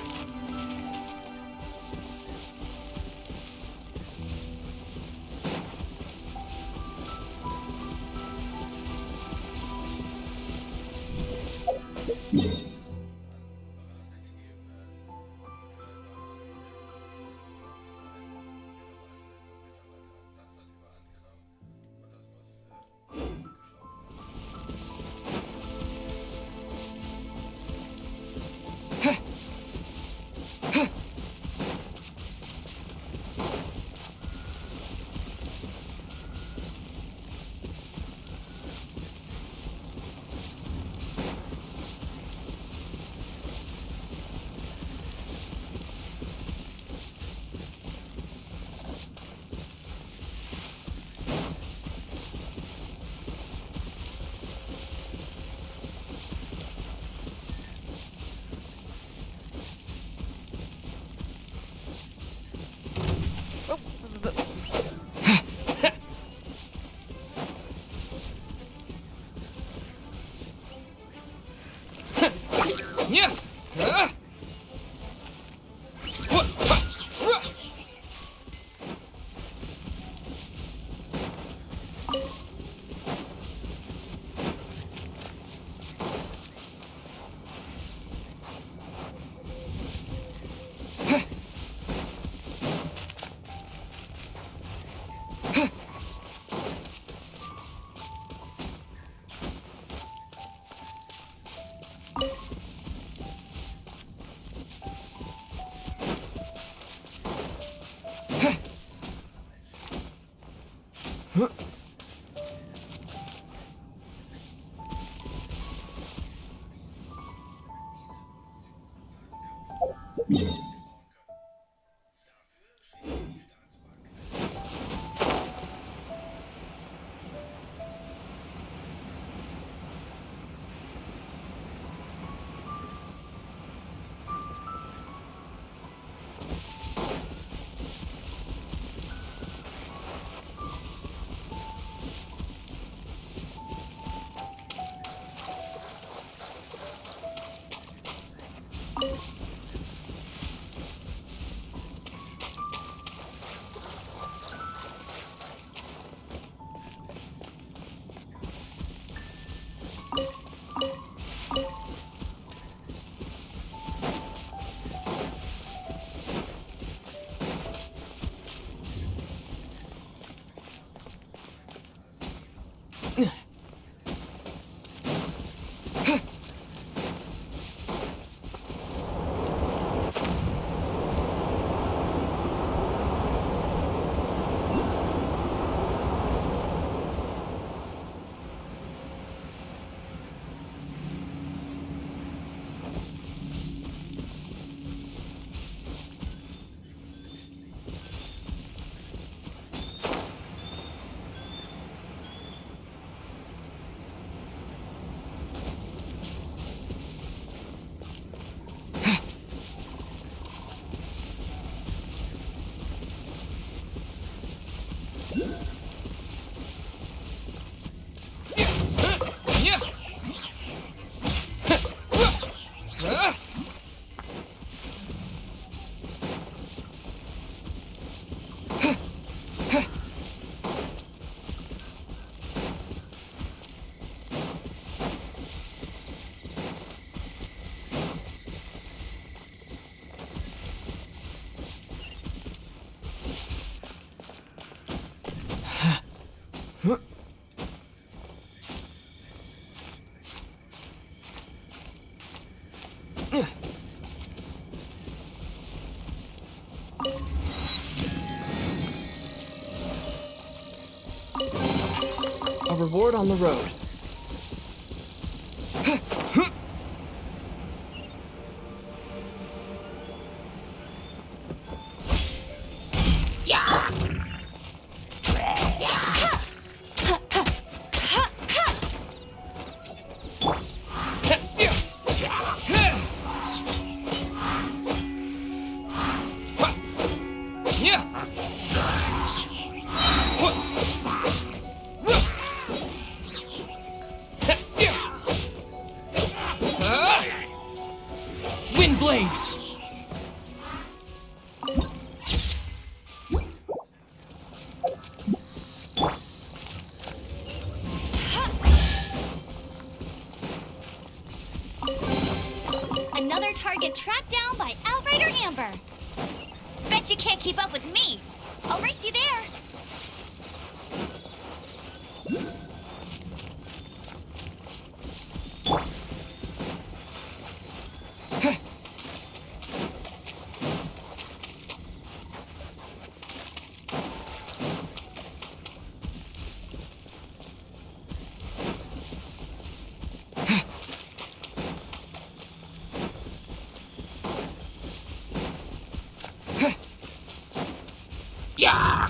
A reward on the road. Windblade! Another target tracked down by Outrider Amber. Bet you can't keep up with me. I'll race you there. Yeah!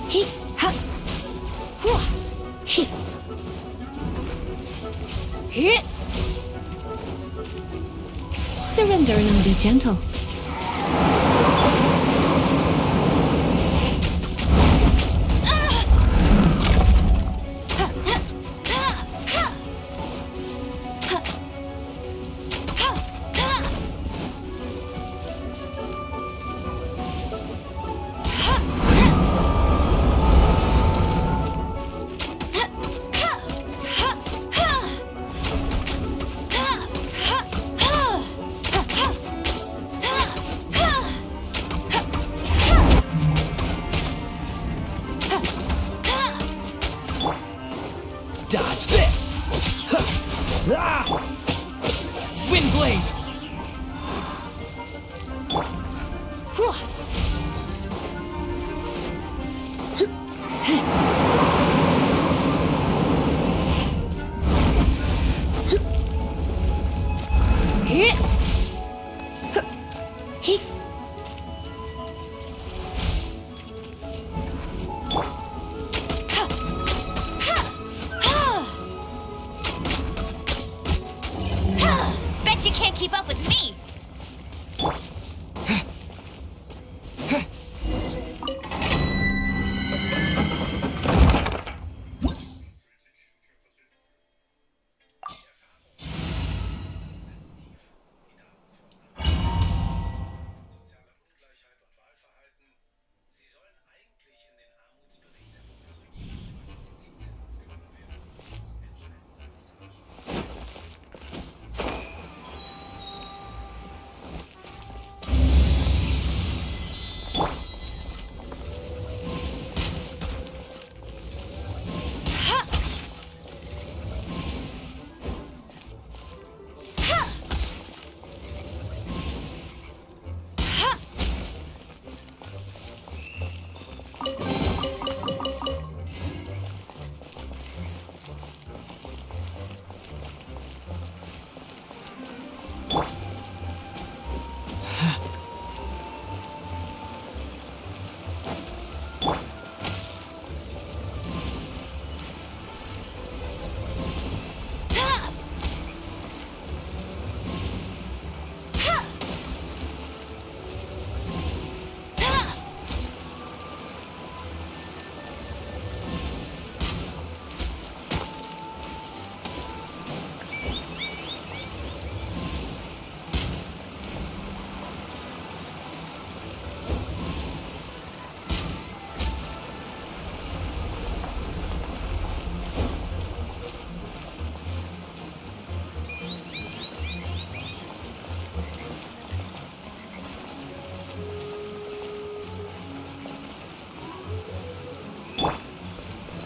He, ha, hua, he, hit. Surrender and be gentle. Dodge this! Ah! Wind blade! Bet you can't keep up with me!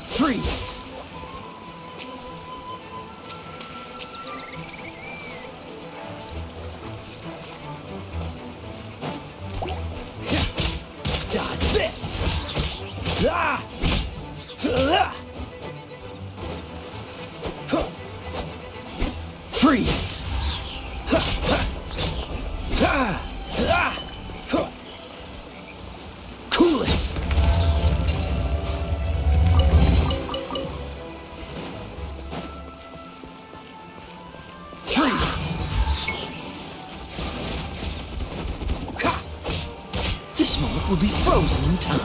Freeze! Dodge this! Ah! Ah! Freeze! Cool it! Freeze! This moment will be frozen in time.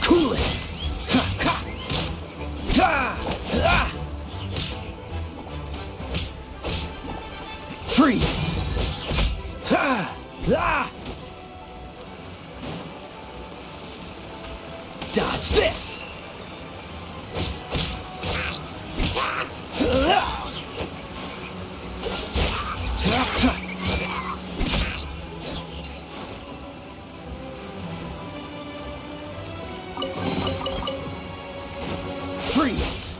Cool it! Freeze! Dodge this! Freeze!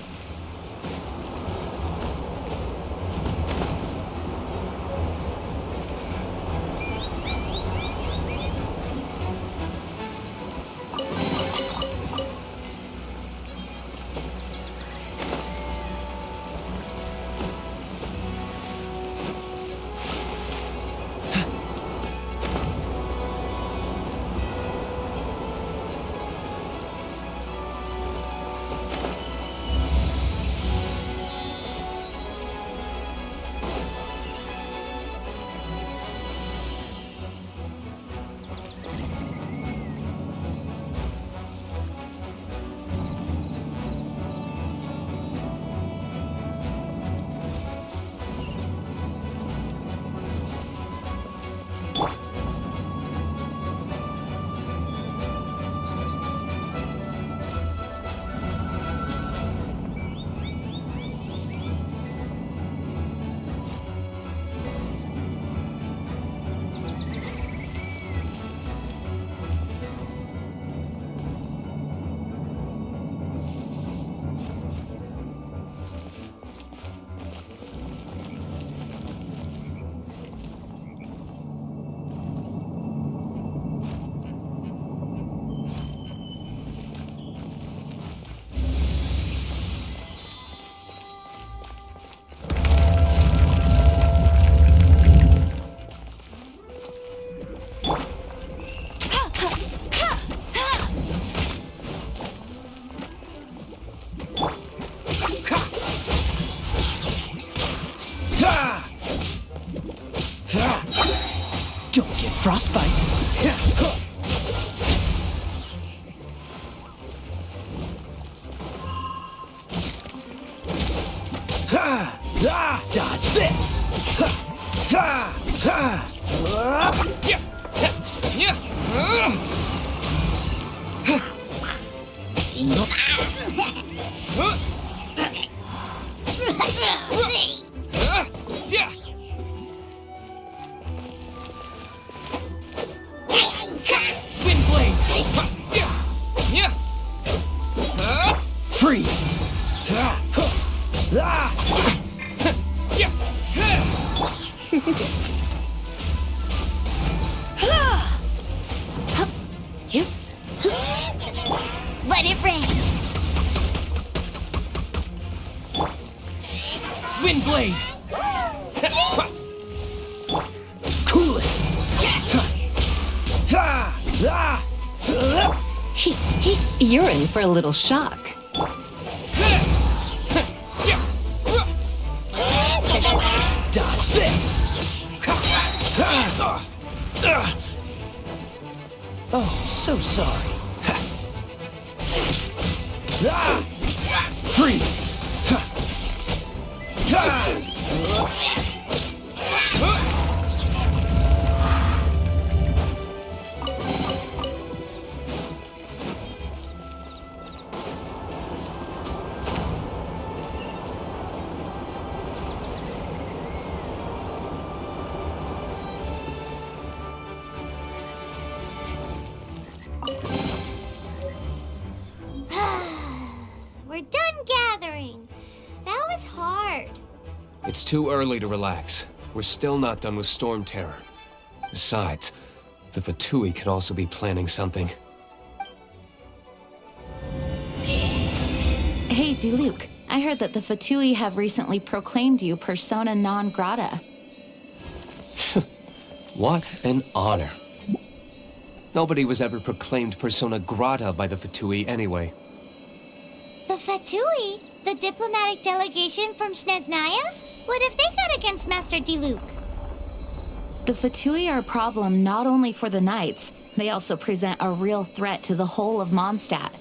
Don't get frostbite. Dodge this! Wind blade! Freeze! Let it rain. Wind blade! Cool it! You're in for a little shock. Dodge this! Oh, so sorry. Freeze! We're done gathering. That was hard. It's too early to relax. We're still not done with Storm Terror. Besides, the Fatui could also be planning something. Hey, Diluc. I heard that the Fatui have recently proclaimed you persona non grata. What an honor. Nobody was ever proclaimed persona grata by the Fatui anyway. The Fatui? The diplomatic delegation from Sneznaya? What have they got against Master Diluc? The Fatui are a problem not only for the Knights, they also present a real threat to the whole of Mondstadt.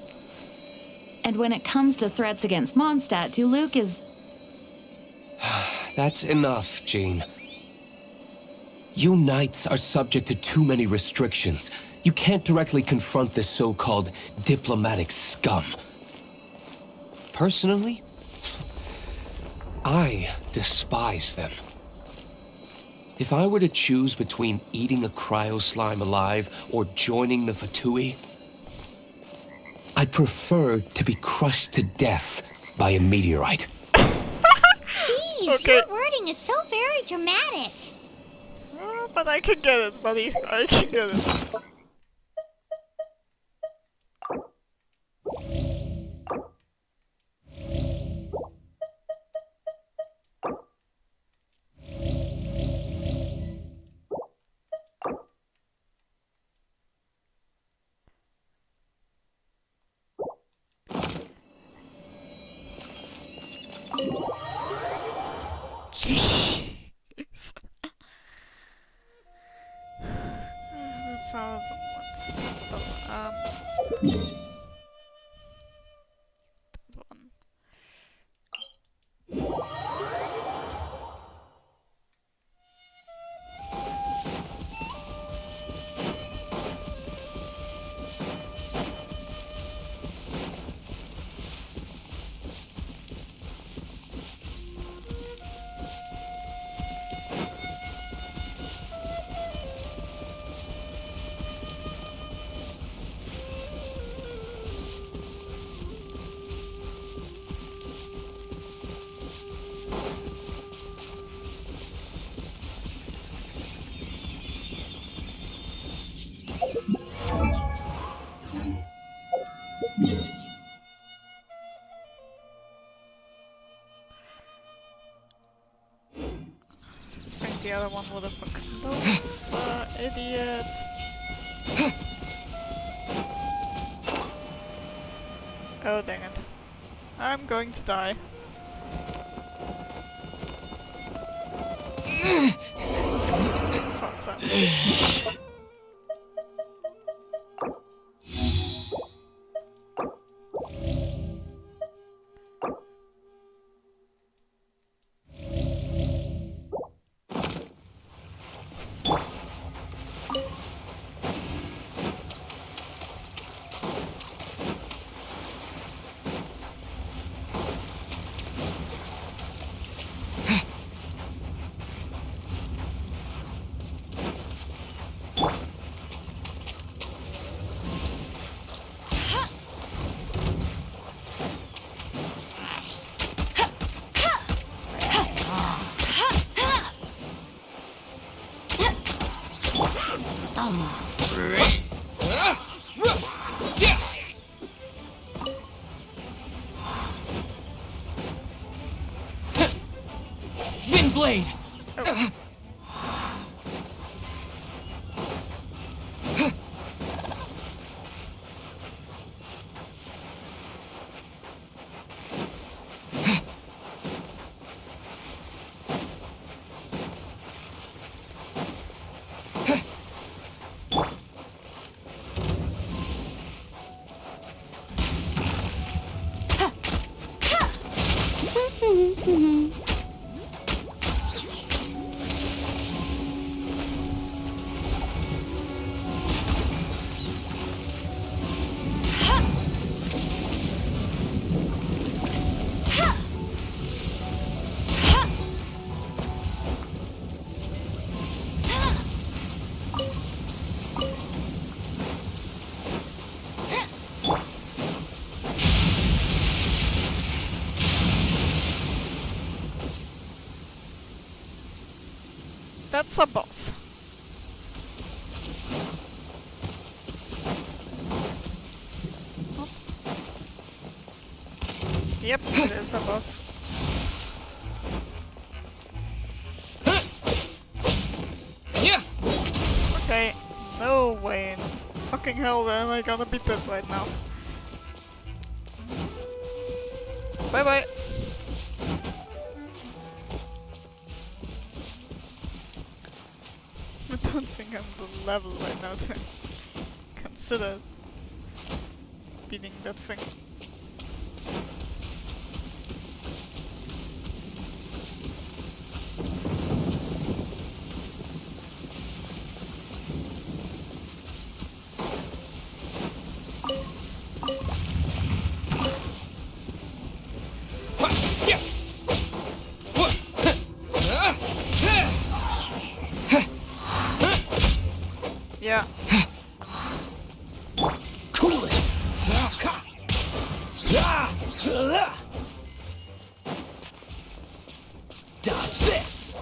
And when it comes to threats against Mondstadt, Diluc is... That's enough, Jean. You Knights are subject to too many restrictions. You can't directly confront this so-called diplomatic scum. Personally, I despise them. If I were to choose between eating a cryo slime alive or joining the Fatui, I'd prefer to be crushed to death by a meteorite. Jeez, your wording is so very dramatic. Oh, but I can get it, buddy. I can get it. Jeez. 1,000 still. That one. I think the other one would have been close, idiot. Oh, dang it. I'm going to die. so. Windblade! That's a boss. Oh. Yep, it is a boss. Okay, no way in fucking hell am I gonna beat that right now. Bye bye. I don't think I'm the level right now to consider beating that thing. Yeah. Cool it! Dodge this!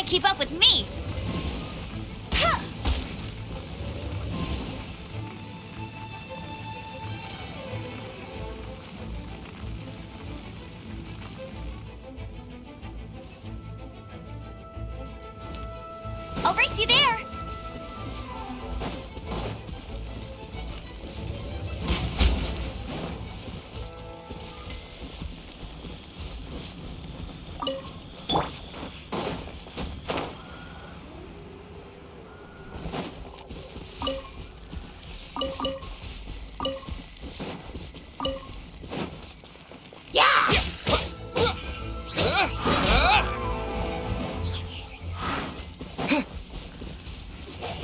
can't keep up with me! Huh. I'll race you there!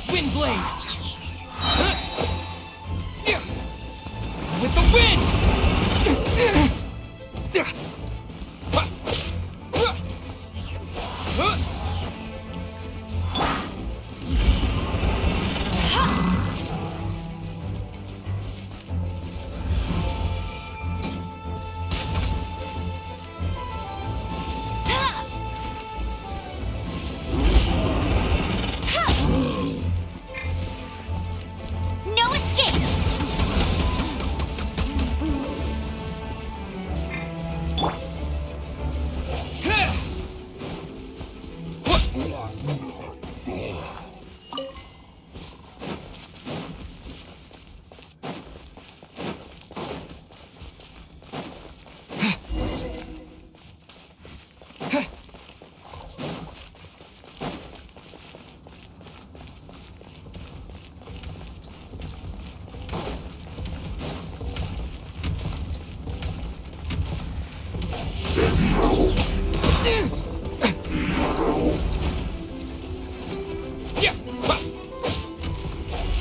Wind blade! With the wind! No escape!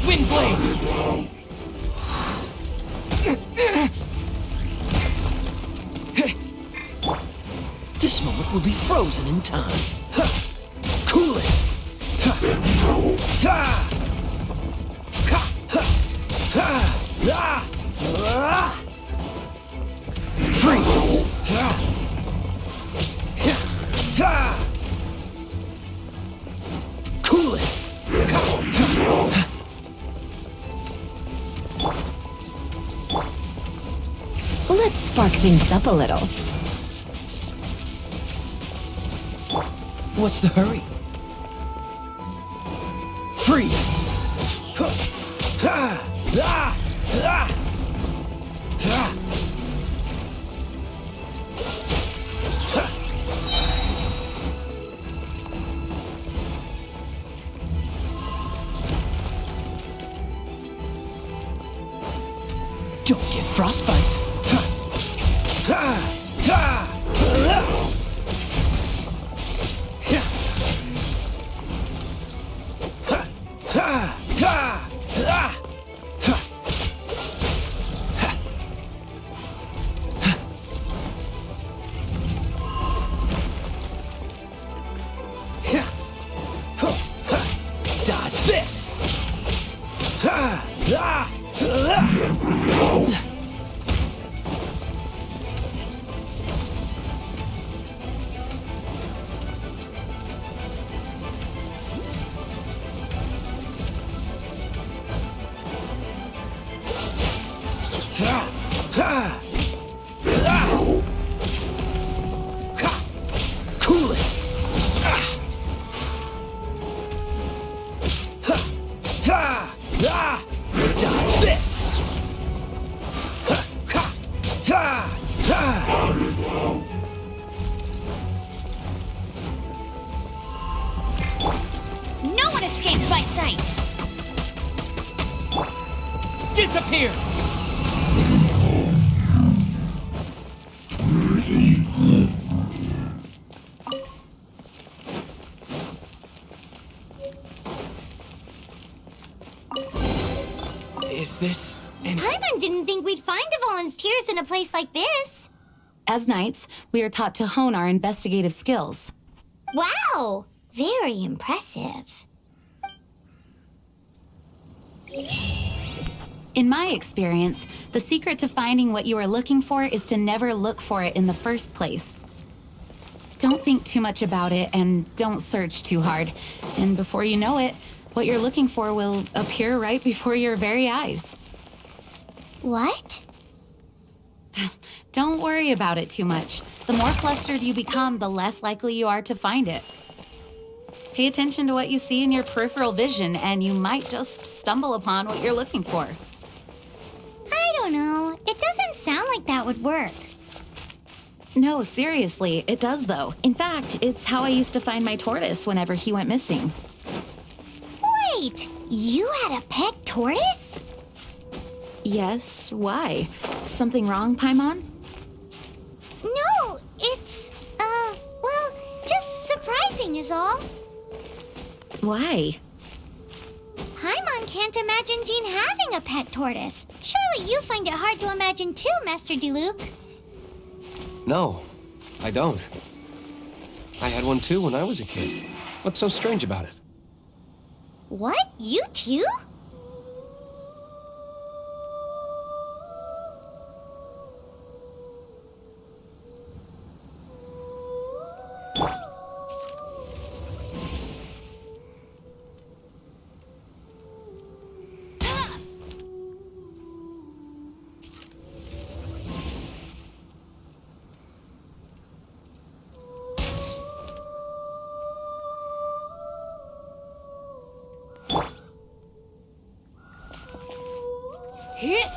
Wind blade! This moment will be frozen in time. Cool it! Freeze! Cool it! Let's spark things up a little. What's the hurry? Freeze! Don't get frostbite. Dodge this! Cool it! Dodge this! No one escapes my sights! Disappear! Is this Paimon didn't think we'd find the volunteers in a place like this. As knights, we are taught to hone our investigative skills. Wow! Very impressive. In my experience, the secret to finding what you are looking for is to never look for it in the first place. Don't think too much about it and don't search too hard. And before you know it, what you're looking for will appear right before your very eyes. What? Don't worry about it too much. The more flustered you become, the less likely you are to find it. Pay attention to what you see in your peripheral vision, and you might just stumble upon what you're looking for. I don't know. It doesn't sound like that would work. No, seriously, it does though. In fact, it's how I used to find my tortoise whenever he went missing. Wait, you had a pet tortoise? Yes, why? Something wrong, Paimon? No, it's, well, just surprising is all. Why? Paimon can't imagine Jean having a pet tortoise. Surely you find it hard to imagine too, Master Diluc. No, I don't. I had one too when I was a kid. What's so strange about it? What? You too? Hit!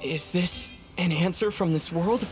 Is this an answer from this world?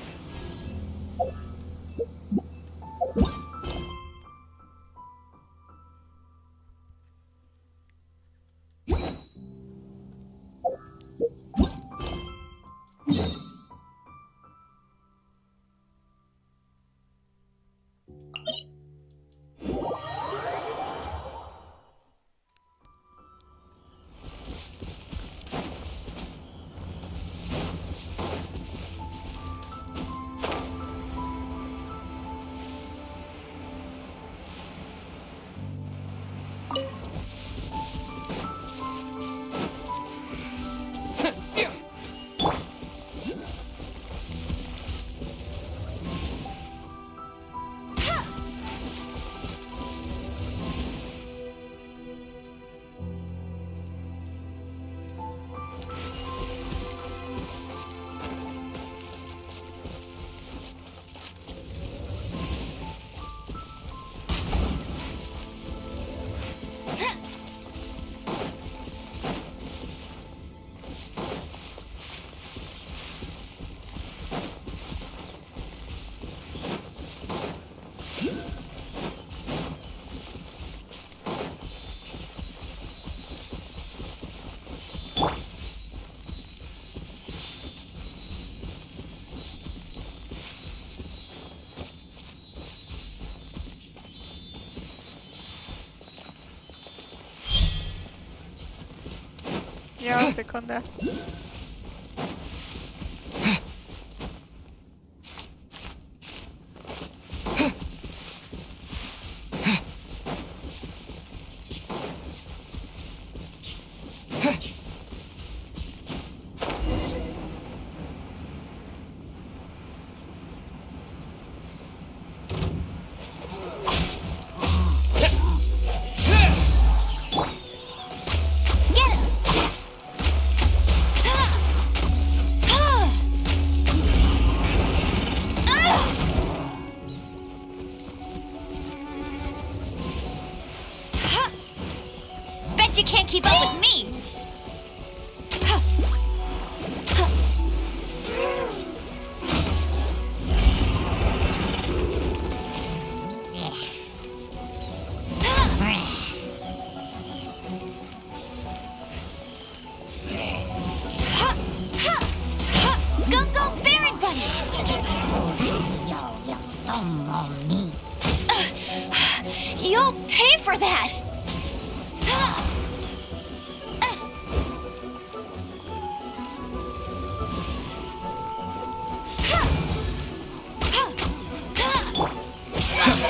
Ja, Sekunde. can't keep up with me! Go, go, Baron Bunny! You'll pay for that!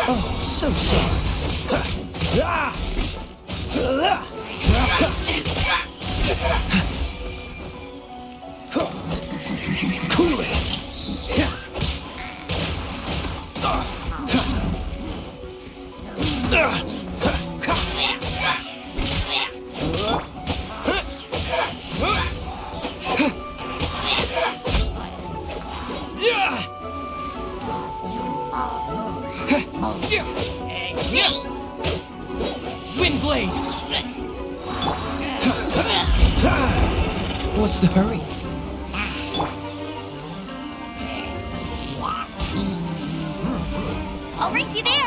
Oh, so sorry. Cool it! Windblade! What's the hurry? I'll race you there!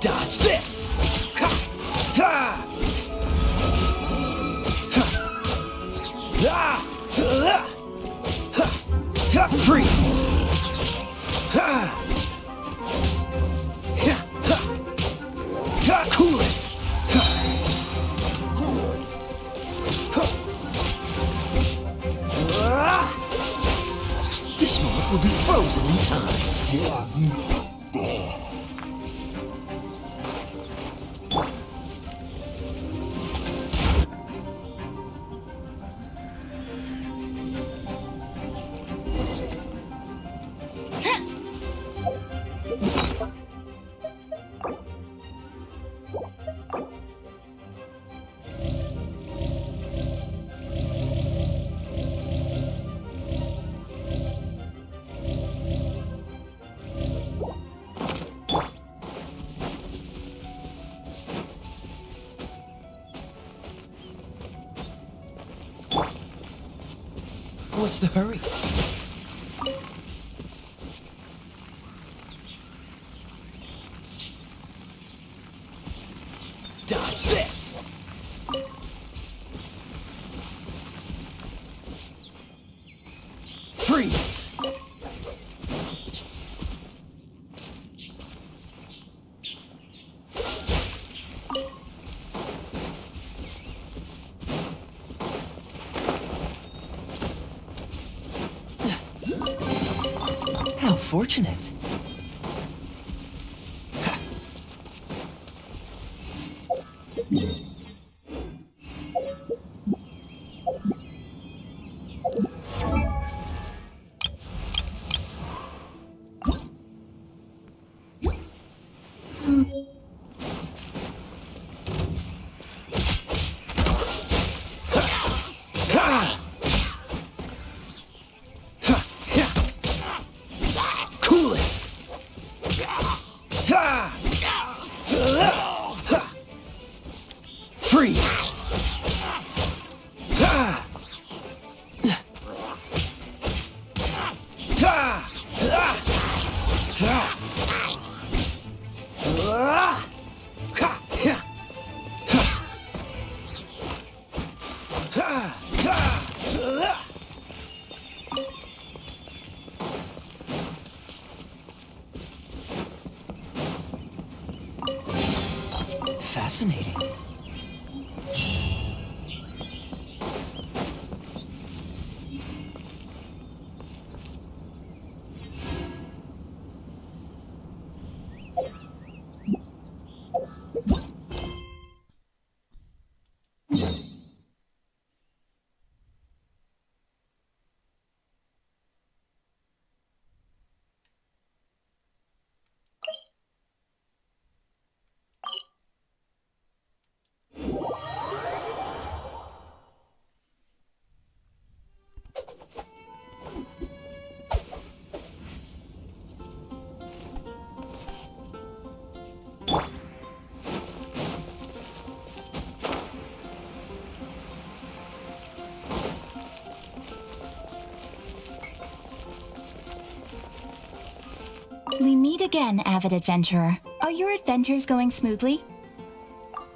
Dodge this! Freeze! Cool it! This moment will be frozen in time. What's the hurry? Dodge this! Freeze! How fortunate. Cool it! Freeze! Fascinating. We meet again, avid adventurer. Are your adventures going smoothly?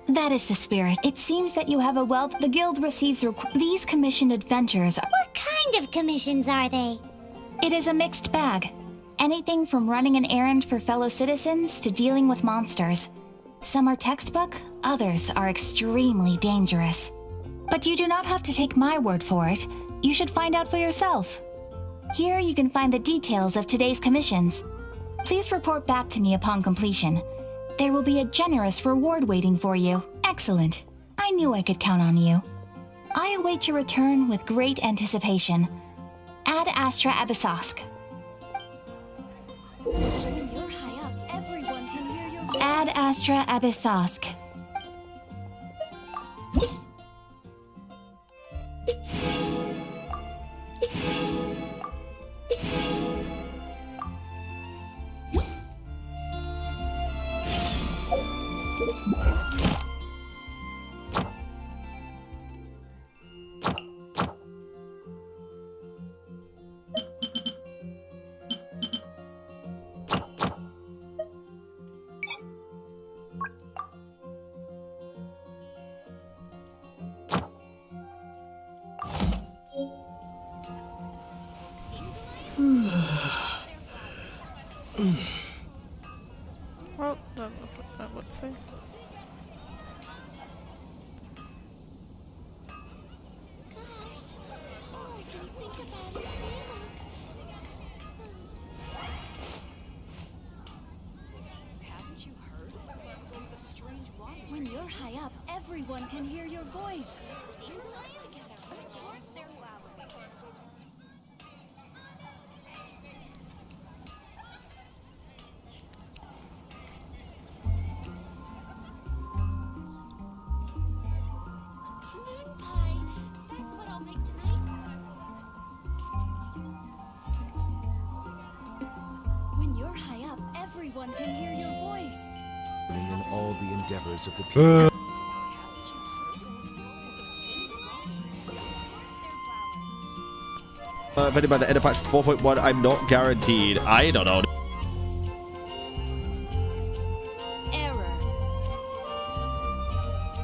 That is the spirit. It seems that you have a wealth. The guild receives these commissioned adventures. What kind of commissions are they? It is a mixed bag. Anything from running an errand for fellow citizens to dealing with monsters. Some are textbook, others are extremely dangerous. But you do not have to take my word for it. You should find out for yourself. Here you can find the details of today's commissions. Please report back to me upon completion. There will be a generous reward waiting for you. Excellent. I knew I could count on you. I await your return with great anticipation. Ad Astra Abyssosk. Ad Astra Abyssosk. Well, that was it, I would say. Haven't you heard? There's a strange water. When you're high up, everyone can hear your voice. When you're high up, everyone can hear your voice. In all the endeavors of the people. If anybody by the end of patch 4.1, I'm not guaranteed. I don't know.